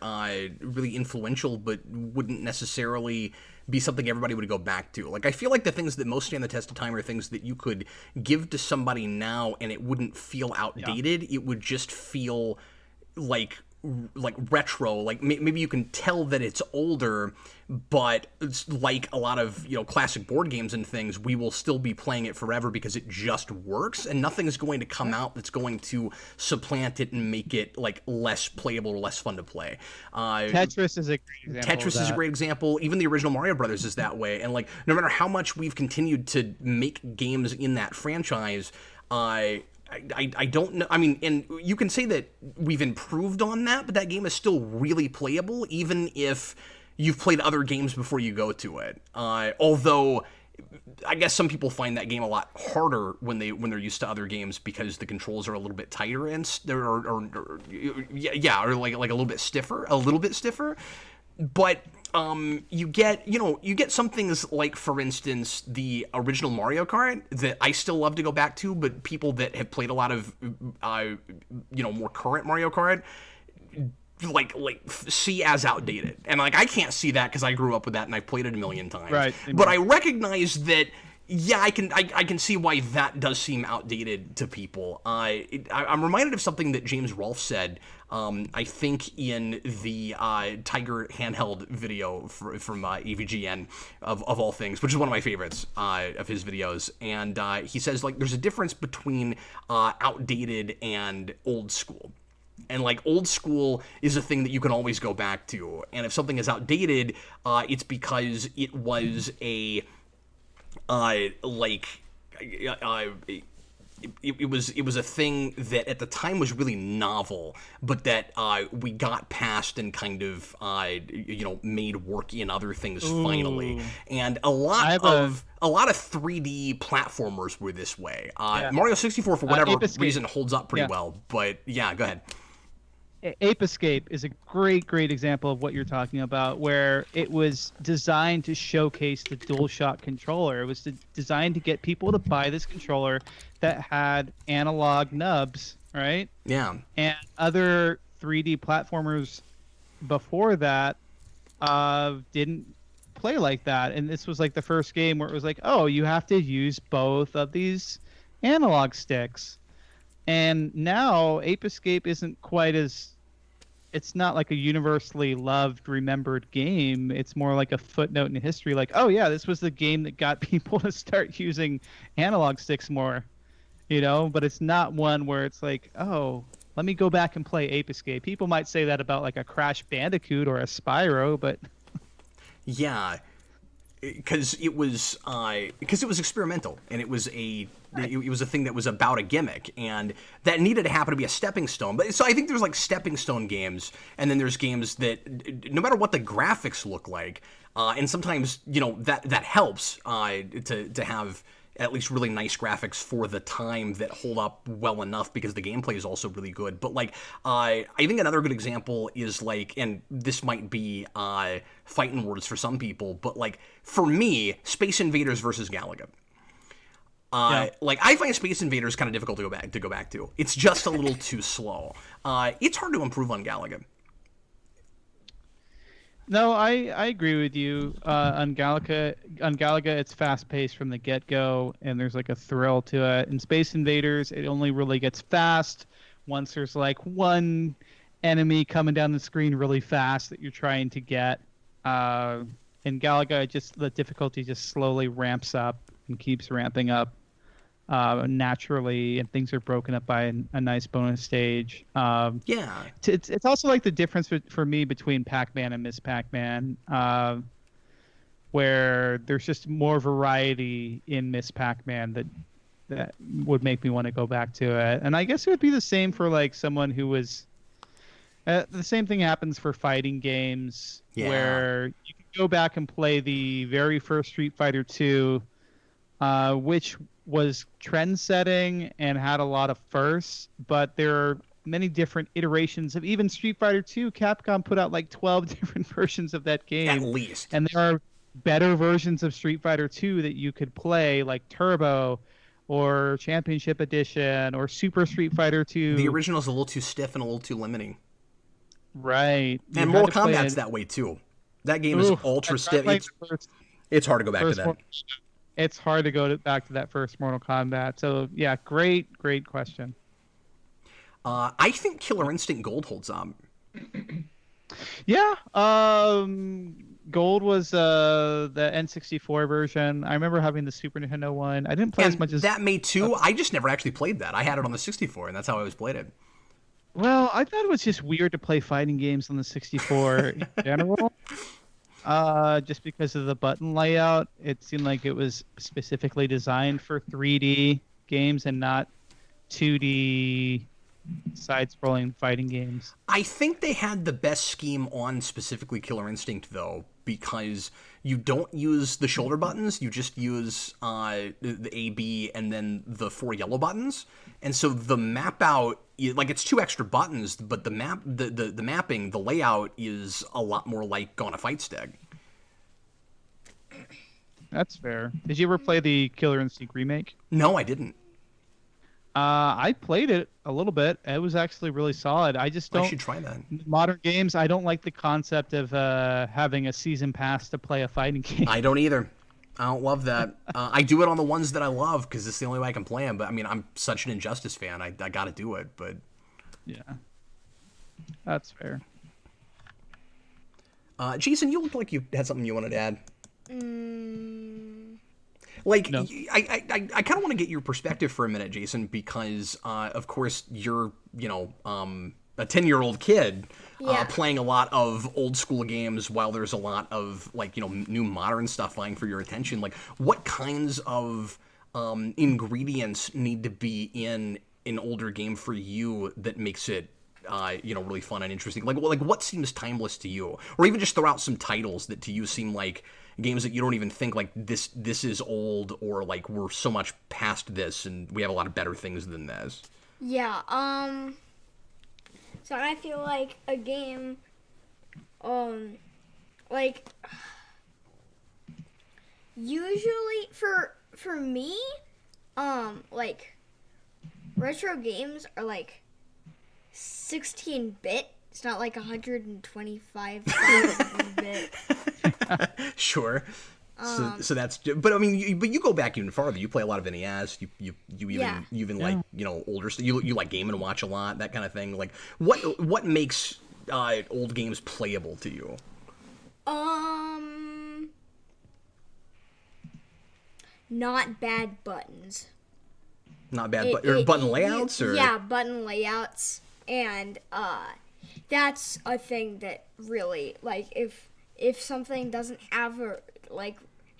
A: really influential, but wouldn't necessarily be something everybody would go back to. Like, I feel like the things that most stand the test of time are things that you could give to somebody now and it wouldn't feel outdated. Yeah. It would just feel like retro, like maybe you can tell that it's older, but it's like a lot of classic board games and things, we will still be playing it forever because it just works, and nothing's going to come out that's going to supplant it and make it like less playable or less fun to play.
C: Tetris is a great example.
A: Tetris is a great example. Even the original Mario Brothers is that way, and like no matter how much we've continued to make games in that franchise, I don't know. I mean, and you can say that we've improved on that, but that game is still really playable, even if you've played other games before you go to it. Although, I guess some people find that game a lot harder when they're used to other games because the controls are a little bit tighter and or like a little bit stiffer. But you get some things like, for instance, the original Mario Kart that I still love to go back to, but people that have played a lot of more current Mario Kart like see as outdated, and like I can't see that because I grew up with that and I've played it a million times.
C: Right.
A: But I recognize that. Yeah, I can see why that does seem outdated to people. I'm reminded of something that James Rolfe said, I think in the Tiger Handheld video from EVGN, of all things, which is one of my favorites of his videos. And he says, like, there's a difference between outdated and old school. And, like, old school is a thing that you can always go back to. And if something is outdated, it's because it was a... it was a thing that at the time was really novel, but that we got past and kind of made work in other things finally. And a lot of 3D platformers were this way. Mario 64 for whatever reason holds up pretty well. But yeah, go ahead.
C: Ape Escape is a great example of what you're talking about, where it was designed to showcase the DualShock controller. It was designed to get people to buy this controller that had analog nubs, right?
A: Yeah.
C: And other 3D platformers before that didn't play like that. And this was like the first game where it was like, oh, you have to use both of these analog sticks. And now Ape Escape isn't quite as... It's not like a universally loved, remembered game. It's more like a footnote in history. Like, oh yeah, this was the game that got people to start using analog sticks more. But it's not one where it's like, oh, let me go back and play Ape Escape. People might say that about like a Crash Bandicoot or a Spyro, but...
A: Yeah. Because it was experimental, and it was a thing that was about a gimmick, and that needed to happen to be a stepping stone. But so I think there's like stepping stone games, and then there's games that no matter what the graphics look like, and sometimes that helps to have at least really nice graphics for the time that hold up well enough because the gameplay is also really good. But like I think another good example is like, and this might be fighting words for some people, but like for me, Space Invaders versus Galaga. Like I find Space Invaders kind of difficult to go back to. It's just a little too slow. It's hard to improve on Galaga.
C: No, I agree with you. On Galaga, it's fast-paced from the get-go, and there's like a thrill to it. In Space Invaders, it only really gets fast once there's like one enemy coming down the screen really fast that you're trying to get. In Galaga, the difficulty just slowly ramps up and keeps ramping up naturally, and things are broken up by a nice bonus stage. It's also like the difference for me between Pac-Man and Miss Pac-Man, where there's just more variety in Miss Pac-Man that that would make me want to go back to it. And I guess it would be the same for like someone who was. The same thing happens for fighting games, where you can go back and play the very first Street Fighter 2, which was trend-setting and had a lot of firsts, but there are many different iterations of even Street Fighter 2. Capcom put out like 12 different versions of that game.
A: At least.
C: And there are better versions of Street Fighter 2 that you could play, like Turbo or Championship Edition or Super Street Fighter 2.
A: The original's a little too stiff and a little too limiting.
C: Right.
A: And Mortal Kombat's that way too. That game is ultra stiff. It's hard to go back to that.
C: It's hard to go back to that first Mortal Kombat. So yeah, great question.
A: I think Killer Instinct Gold holds up.
C: Yeah. Gold was the N64 version. I remember having the Super Nintendo one. I didn't play as much as
A: that. May too. I just never actually played that. I had it on the 64, and that's how I always played it.
C: Well, I thought it was just weird to play fighting games on the 64 in general. Just because of the button layout. It seemed like it was specifically designed for 3D games and not 2D side-scrolling fighting games.
A: I think they had the best scheme on specifically Killer Instinct, though, because you don't use the shoulder buttons. You just use the A, B, and then the 4 yellow buttons. And so the map out, like, it's 2 extra buttons, but the mapping, the layout is a lot more like on a fight stick.
C: That's fair. Did you ever play the Killer Instinct remake?
A: No, I didn't.
C: I played it a little bit. It was actually really solid. I just don't.
A: I should try that.
C: Modern games, I don't like the concept of having a season pass to play a fighting game.
A: I don't either. I don't love that. I do it on the ones that I love because it's the only way I can play them. But I mean, I'm such an Injustice fan. I got to do it. But
C: yeah, that's fair.
A: Jason, you look like you had something you wanted to add. Like, no. I kind of want to get your perspective for a minute, Jason, because, of course, you're, a 10-year-old kid playing a lot of old school games while there's a lot of, like, new modern stuff vying for your attention. Like, what kinds of ingredients need to be in an older game for you that makes it, really fun and interesting? Like, what seems timeless to you? Or even just throw out some titles that to you seem like games that you don't even think like this is old, or like we're so much past this and we have a lot of better things than this.
B: Yeah, so I feel like a game, like, usually for me, like, retro games are like 16-bit. It's not like 125,000-bit.
A: Sure. So that's, but I mean, but you go back even farther. You play a lot of NES. You even like older stuff. You like Game and Watch a lot, that kind of thing. Like what makes old games playable to you?
B: Not bad buttons.
A: Not bad, button layouts, or
B: yeah, button layouts, and that's a thing that really, like, if something doesn't have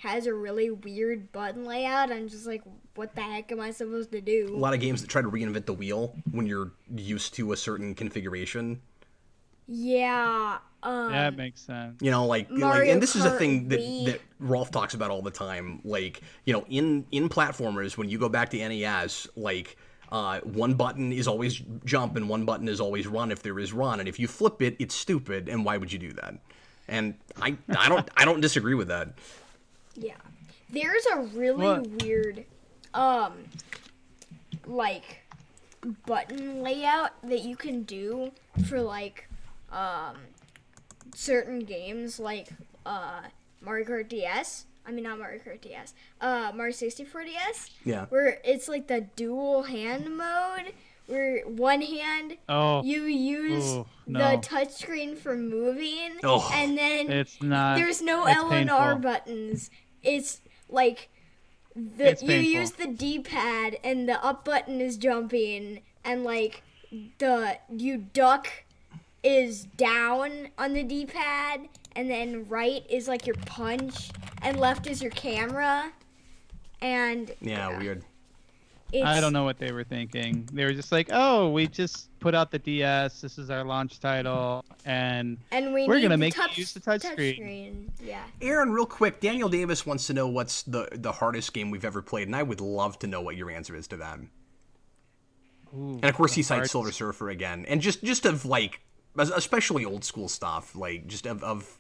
B: has a really weird button layout, I'm just like, what the heck am I supposed to do?
A: A lot of games that try to reinvent the wheel when you're used to a certain configuration.
B: Yeah.
C: That makes sense.
A: And this is a thing that Rolf talks about all the time. Like, in platformers, when you go back to NES, like, one button is always jump and one button is always run if there is run, and if you flip it, it's stupid. And why would you do that? And I don't disagree with that.
B: Yeah, there's a really weird, like, button layout that you can do for like, certain games like Mario Kart DS. I mean, not Mario Kart DS. Mario 64 DS.
A: Yeah.
B: Where it's like the dual hand mode, where one hand you use the touchscreen for moving, and then there's no L and R buttons. It's like you use the D-pad, and the up button is jumping, and like you duck is down on the D-pad, and then right is like your punch, and left is your camera, and
A: weird.
C: I don't know what they were thinking. They were just like, oh, we just put out the DS. This is our launch title, and we're
B: need
C: gonna
B: the
C: make you use the touchscreen.
B: Yeah.
A: Aaron, real quick, Daniel Davis wants to know what's the hardest game we've ever played, and I would love to know what your answer is to that.
C: Ooh,
A: And of course, he cites
C: hardest.
A: Silver Surfer again, and just of like, especially old school stuff, like just of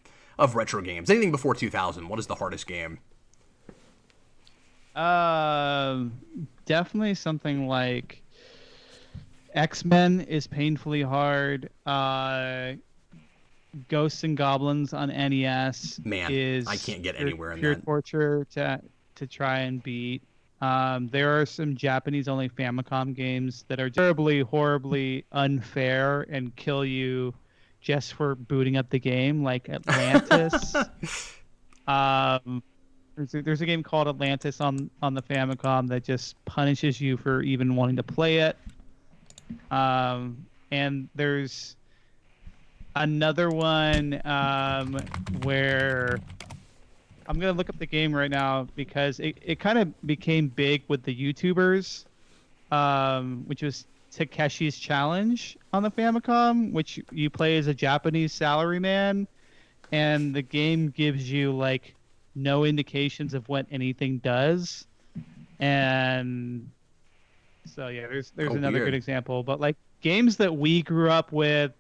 A: retro games, anything before 2000. What is the hardest game?
C: Definitely something like X-Men is painfully hard. Ghosts and Goblins on NES
A: Man,
C: is
A: I can't get anywhere in
C: pure
A: that.
C: torture to try and beat. There are some Japanese-only Famicom games that are terribly, horribly unfair and kill you just for booting up the game, like Atlantis. There's a game called Atlantis on the Famicom that just punishes you for even wanting to play it. And there's another one where I'm going to look up the game right now because it kind of became big with the YouTubers, which was Takeshi's Challenge on the Famicom, which you play as a Japanese salaryman, and the game gives you like no indications of what anything does. And so yeah, there's another
A: weird.
C: good example. But like games that we grew up with,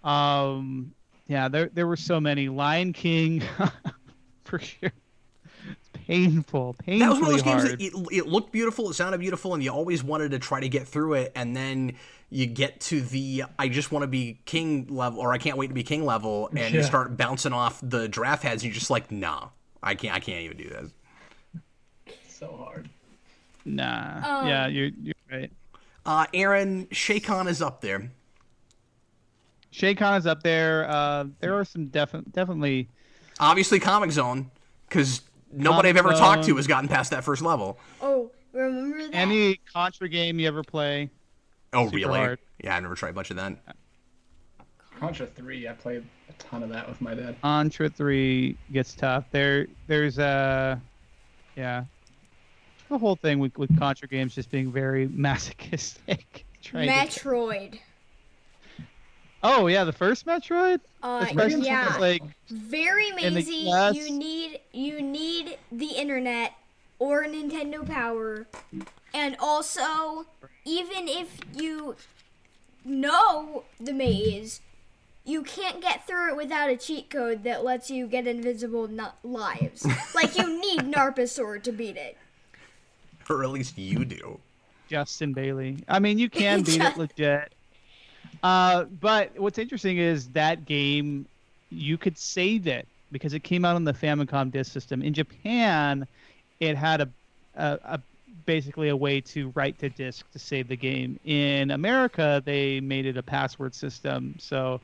C: yeah, there were so many. Lion King, for sure. It's painful,
A: That was one of
C: painfully
A: those games
C: hard.
A: that it looked beautiful, it sounded beautiful, and you always wanted to try to get through it, and then you get to the I just want to be king level, or I can't wait to be king level, and you start bouncing off the giraffe heads, and you're just like, nah, I can't even do this.
D: So hard.
C: Nah, yeah, you're right.
A: Aaron, Shaycon is up there.
C: Shaycon is up there. There are some definitely.
A: Obviously, Comic Zone, because nobody I've ever
C: Comic
A: talked to
C: Zone.
A: has gotten past that first level.
B: Oh, remember that?
C: Any Contra game you ever play?
A: Oh,
C: Super
A: really?
C: hard.
A: Yeah, I've never tried much of that.
D: Contra 3, I played a ton of that with my dad.
C: Contra 3 gets tough. There's yeah, the whole thing with Contra games just being very masochistic.
B: Metroid.
C: Oh yeah, the first Metroid. Especially
B: yeah.
C: since, like
B: Very
C: in the
B: amazing.
C: US.
B: You need the internet or Nintendo Power, and also even if you know the maze, you can't get through it without a cheat code that lets you get invisible lives. Like you need Narpasaur to beat it.
A: Or at least you do.
C: Justin Bailey. I mean, you can beat it legit. But what's interesting is that game, you could save it because it came out on the Famicom disk system. In Japan, it had a basically a way to write to disk to save the game. In America, they made it a password system, so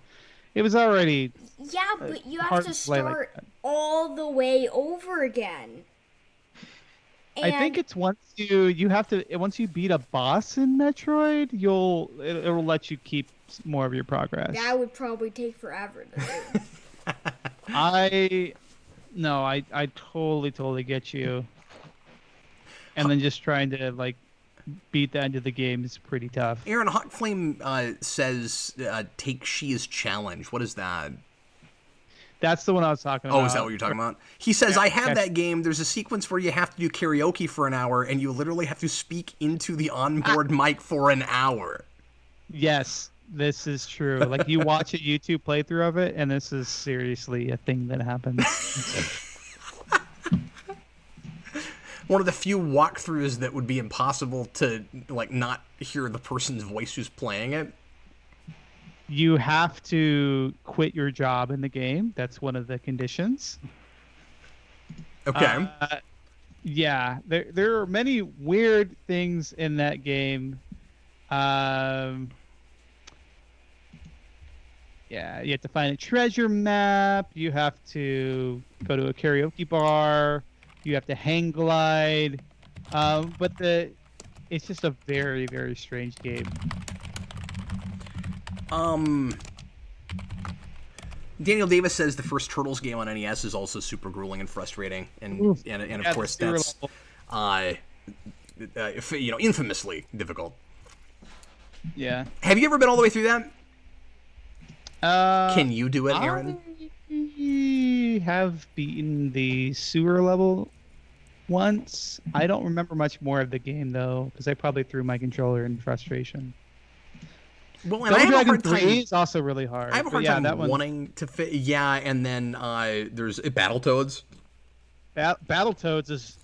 C: it was already
B: Yeah, but you have
C: hard
B: to
C: to play like
B: start
C: that.
B: all the way over again.
C: I think it's once you beat a boss in Metroid, it'll let you keep more of your progress.
B: that would probably take forever to do.
C: I totally get you. And then just trying to like beat the end of the game is pretty tough.
A: Aaron, Hot Flame says take Shia's challenge. What is that?
C: That's the one I was talking about.
A: Oh, is that what you're talking about? He says, I have that game. There's a sequence where you have to do karaoke for an hour, and you literally have to speak into the onboard mic for an hour.
C: Yes, this is true. Like you watch a YouTube playthrough of it, and this is seriously a thing that happens.
A: One of the few walkthroughs that would be impossible to like not hear the person's voice who's playing it.
C: You have to quit your job in the game. That's one of the conditions.
A: Okay.
C: Yeah, there are many weird things in that game. Yeah, you have to find a treasure map. You have to go to a karaoke bar. You have to hang glide. But it's just a very, very strange game.
A: Daniel Davis says the first Turtles game on NES is also super grueling and frustrating, and of
C: Yeah,
A: course
C: the zero
A: that's
C: level.
A: infamously difficult.
C: Yeah.
A: Have you ever been all the way through that? Can you do it, Aaron?
C: I have beaten the sewer level once. I don't remember much more of the game though, because I probably threw my controller in frustration.
A: Well, and I have a
C: Dragon
A: hard
C: 3
A: time.
C: is also really hard.
A: I have a hard time wanting to fit. Yeah, and then there's Battletoads.
C: Battletoads is.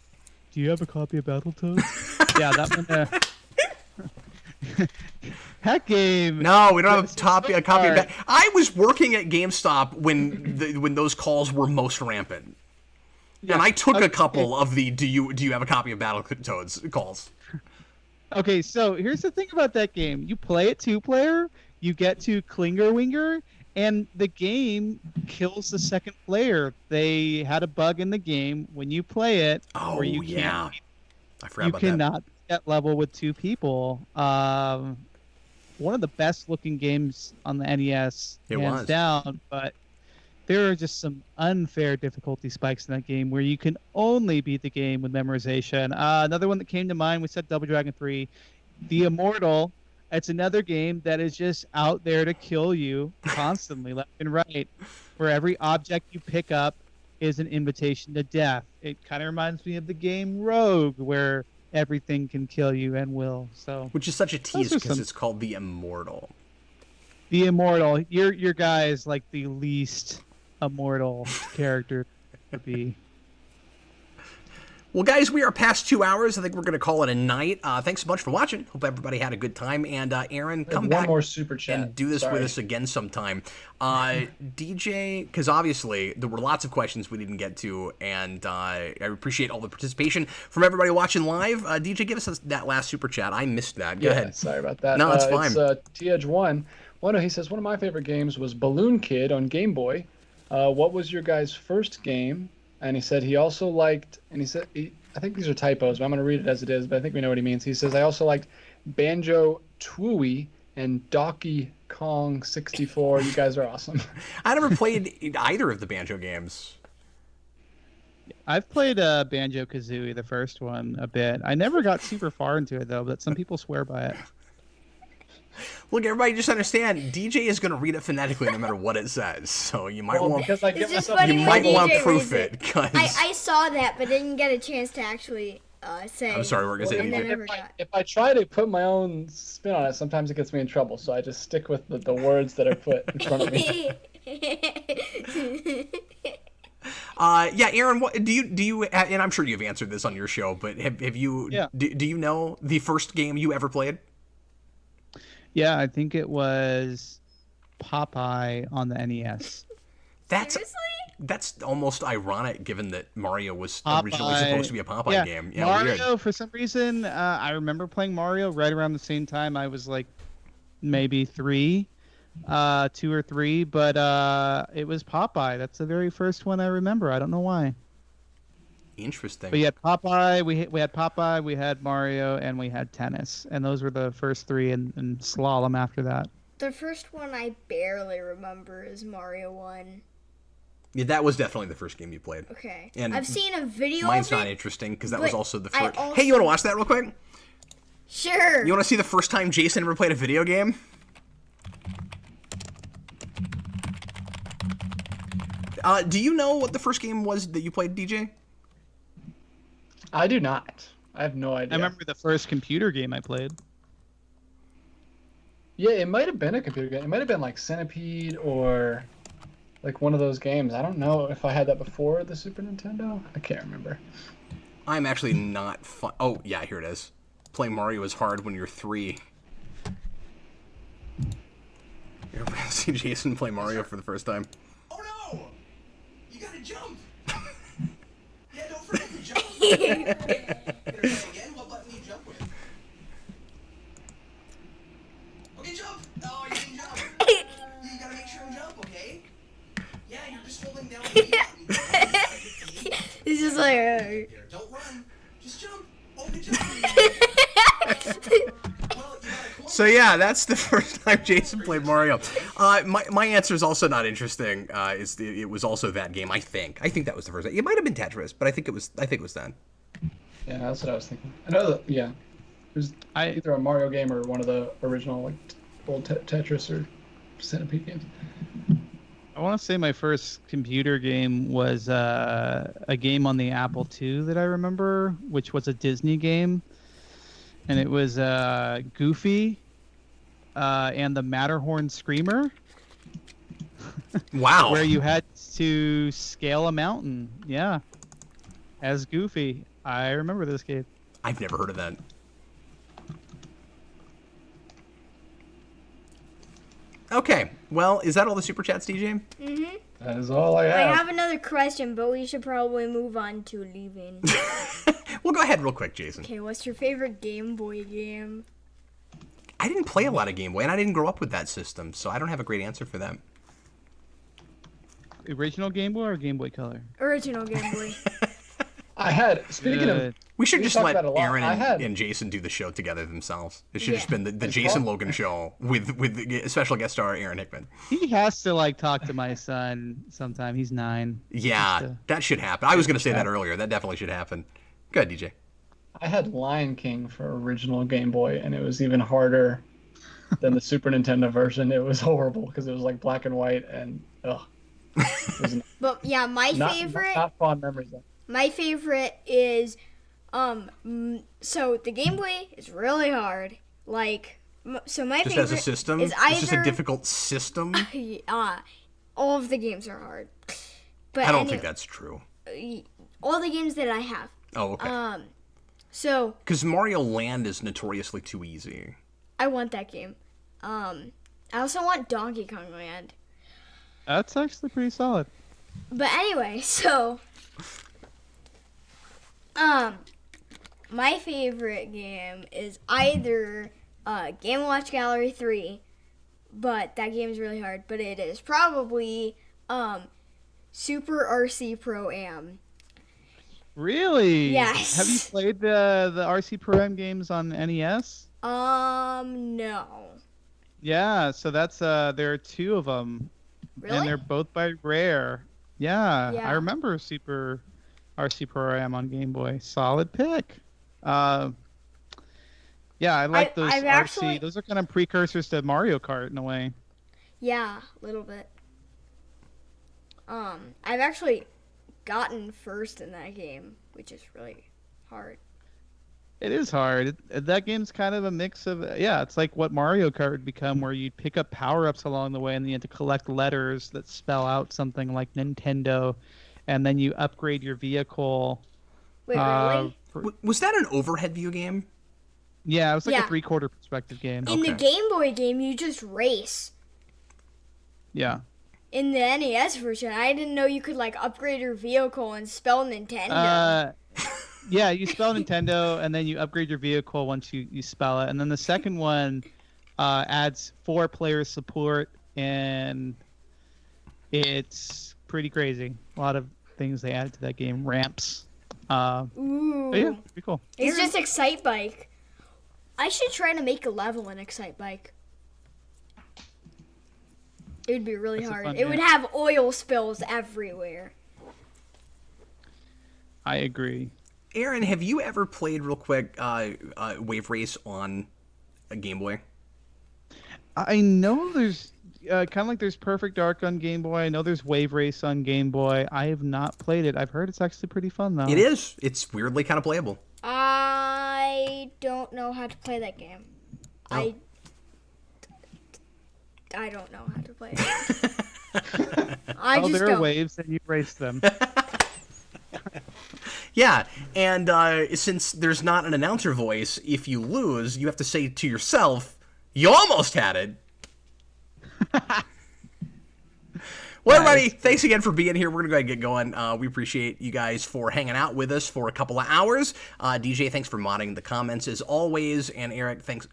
C: Do you have a copy of Battletoads? Yeah, that one. That game.
A: No, we don't have a copy of I was working at GameStop when those calls were most rampant. Yeah, and I took a couple of the do you have a copy of Battletoads calls.
C: Okay, so here's the thing about that game. You play it 2-player, you get to Klinger Winger, and the game kills the second player. They had a bug in the game when you play it where you
A: I forgot about that.
C: You cannot get level with 2 people. One of the best looking games on the NES, hands down, but there are just some unfair difficulty spikes in that game where you can only beat the game with memorization. Another one that came to mind, we said Double Dragon 3. The Immortal, it's another game that is just out there to kill you constantly, left and right. For every object you pick up is an invitation to death. It kind of reminds me of the game Rogue, where everything can kill you and will. So,
A: which is such a tease because it's called the Immortal.
C: The Immortal. Your guy is like the least immortal character to be.
A: Well, guys, we are past 2 hours. I think we're going to call it a night. Thanks so much for watching. Hope everybody had a good time. And Aaron, come back
D: more super chat.
A: And do this with us again sometime. DJ, because obviously there were lots of questions we didn't get to, and I appreciate all the participation from everybody watching live. DJ, give us that last super chat. I missed that. Go ahead.
D: Sorry about that.
A: No, it's fine.
D: It's T-Edge1. He says, one of my favorite games was Balloon Kid on Game Boy. What was your guys' first game? And he said he also liked, and he said, I think these are typos, but I'm going to read it as it is, but I think we know what he means. He says, I also liked Banjo-Tooie and Donkey Kong 64. You guys are awesome.
A: I never played either of the Banjo games.
C: I've played Banjo-Kazooie, the first one, a bit. I never got super far into it, though, but some people swear by it.
A: Look, everybody, just understand. DJ is going to read it phonetically no matter what it says, so you might want to proof it. Cause...
B: I saw that, but didn't get a chance to actually say.
A: I'm sorry, we're going to say
B: DJ.
D: If I try to put my own spin on it, sometimes it gets me in trouble. So I just stick with the words that are put in front of me.
A: Yeah, Aaron, what do you? And I'm sure you've answered this on your show, but have you? Yeah. Do you know the first game you ever played?
C: Yeah, I think it was Popeye on the NES.
A: That's almost ironic, given that Mario was originally supposed to be a Popeye game. Yeah,
C: Mario,
A: weird.
C: For some reason, I remember playing Mario right around the same time. I was like maybe 2 or 3, but it was Popeye. That's the very first one I remember. I don't know why.
A: Interesting.
C: But you had Popeye, we had Popeye, we had Mario, and we had tennis, and those were the first 3, and slalom after that.
B: The first one I barely remember is Mario 1.
A: Yeah, that was definitely the first game you played.
B: Okay.
A: And
B: I've seen a video
A: mine's
B: of it.
A: Not interesting, because that was also the first...
B: Also...
A: Hey, you want to watch that real quick?
B: Sure.
A: You want to see the first time Jason ever played a video game? Do you know what the first game was that you played, DJ?
D: I do not. I have no idea.
C: I remember the first computer game I played.
D: Yeah, it might have been a computer game. It might have been like Centipede or like one of those games. I don't know if I had that before the Super Nintendo. I can't remember.
A: I'm actually not fun. Oh, yeah, here it is. Playing Mario is hard when you're 3. You're about to see Jason play Mario for the first time.
E: Oh no! You gotta jump! Yeah, don't forget to jump! Again, what button do you jump with? Okay, jump! Oh, you didn't jump! You gotta make sure and jump, okay? Yeah, you're just holding down the button.
B: It's just like...
E: Here, don't run. Just jump! Oh, good job!
A: So yeah, that's the first time Jason played Mario. My answer is also not interesting. It was also that game. I think that was the first. It might have been Tetris, but I think it was then.
D: Yeah, that's what I was thinking. I know that. Yeah, it was either a Mario game or one of the original like old Tetris or Centipede games.
C: I want to say my first computer game was a game on the Apple II that I remember, which was a Disney game, and it was Goofy and the Matterhorn Screamer,
A: Wow.
C: where you had to scale a mountain. Yeah, as Goofy. I remember this game.
A: I've never heard of that. Okay, well, is that all the super chats, DJ?
B: Mm-hmm.
D: That is all I
B: I
D: have.
B: have another question, but we should probably move on to leaving.
A: Well, go ahead real quick, Jason.
B: Okay, what's your favorite Game Boy game?
A: I didn't play a lot of Game Boy, and I didn't grow up with that system, so I don't have a great answer for that.
C: Original Game Boy or Game Boy Color?
B: Original Game Boy.
D: I had. Speaking of,
A: We should
D: We
A: just
D: talked
A: let
D: about it a lot.
A: Aaron
D: I had-
A: and Jason do the show together themselves. It should
B: Yeah.
A: just been the
D: It's
A: Jason
D: fun.
A: Logan show with a special guest star Aaron Hickman.
C: He has to like talk to my son sometime. He's 9.
A: Yeah,
C: Just,
A: that should happen. I was going to say that earlier. That definitely should happen. Go ahead, DJ.
D: I had Lion King for original Game Boy, and it was even harder than the Super Nintendo version. It was horrible because it was like black and white, and ugh. It was
B: But yeah, my
D: not,
B: favorite.
D: not fond memories. Though.
B: My favorite is, so the Game Boy is really hard. Like, so my
A: Just
B: favorite
A: as a system?
B: is
A: It's just a
B: either,
A: difficult system?
B: all of the games are hard. But
A: I don't think that's true.
B: all the games that I have.
A: Oh, okay.
B: So
A: Because Mario Land is notoriously too easy.
B: I want that game. I also want Donkey Kong Land.
C: That's actually pretty solid.
B: But anyway, so my favorite game is either Game & Watch Gallery 3, but that game is really hard, but it is probably Super RC Pro Am.
C: Really?
B: Yes.
C: Have you played the RC Pro-Am games on NES?
B: No.
C: Yeah, so that's there are 2 of them,
B: Really?
C: and they're both by Rare. Yeah,
B: Yeah.
C: I remember Super RC Pro-Am on Game Boy. Solid pick. Yeah, I like those
B: I've
C: RC.
B: actually-
C: Those are kind of precursors to Mario Kart in a way.
B: Yeah, a little bit. I've actually gotten first in that game, which is really hard.
C: It is hard. That game's kind of a mix of it's like what Mario Kart would become, where you pick up power-ups along the way, and then you have to collect letters that spell out something like Nintendo, and then you upgrade your vehicle.
B: Wait, really?
A: Was that an overhead view game?
C: Yeah, it was like
B: Yeah.
C: a 3/4 perspective game.
B: In the
A: okay.
B: Game Boy game, you just race.
C: Yeah.
B: In the NES version, I didn't know you could like upgrade your vehicle and spell Nintendo.
C: Yeah, you spell Nintendo, and then you upgrade your vehicle once you spell it. And then the second one adds 4-player support, and it's pretty crazy. A lot of things they added to that game. Ramps.
B: Ooh.
C: But yeah, pretty cool.
B: It's just Excite Bike. I should try to make a level in Excite Bike. It would be really
C: That's a
B: hard.
C: fun
B: It would
C: game.
B: have oil spills everywhere.
C: I agree.
A: Aaron, have you ever played, real quick, Wave Race on a Game Boy?
C: I know there's kind of like there's Perfect Dark on Game Boy. I know there's Wave Race on Game Boy. I have not played it. I've heard it's actually pretty fun, though.
A: It is. It's weirdly kind of playable.
B: I don't know how to play that game.
A: Oh.
B: I don't know how to play it. I
C: Oh,
B: just
C: there are
B: don't.
C: waves, and you race them.
A: Yeah, and since there's not an announcer voice, if you lose, you have to say to yourself, "You almost had it." Well, everybody, thanks again for being here. We're going to go ahead and get going. We appreciate you guys for hanging out with us for a couple of hours. DJ, thanks for modding the comments as always. And Aaron, thanks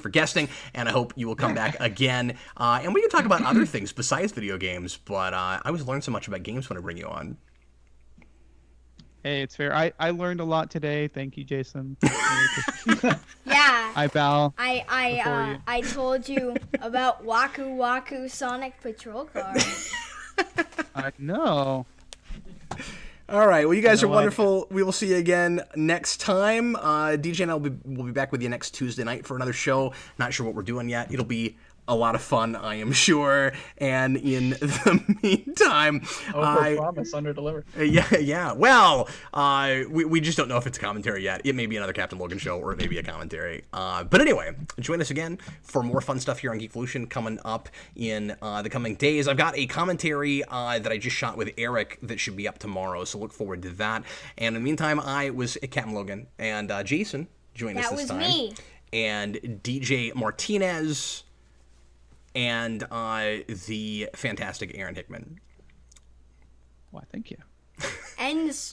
A: for guesting. And I hope you will come back again. And we can talk about other things besides video games. But I always learn so much about games when I bring you on.
C: Hey, it's fair. I learned a lot today. Thank you, Jason.
B: Yeah.
C: I bow. before
B: I told you about Waku Waku Sonic Patrol Car.
C: I know.
A: All right. Well, you guys are
C: No idea.
A: wonderful. We will see you again next time. DJ and I will be back with you next Tuesday night for another show. Not sure what we're doing yet. It'll be a lot of fun, I am sure. And in the meantime,
D: promise, under deliver.
A: yeah. Well, we just don't know if it's a commentary yet. It may be another Captain Logan show, or it may be a commentary. But anyway, join us again for more fun stuff here on Geekvolution coming up in the coming days. I've got a commentary that I just shot with Eric that should be up tomorrow, so look forward to that. And in the meantime, I was Captain Logan, and Jason joined us this time.
B: That was me.
A: And DJ Martinez, and the fantastic Aaron Hickman.
C: Why, thank you.
B: And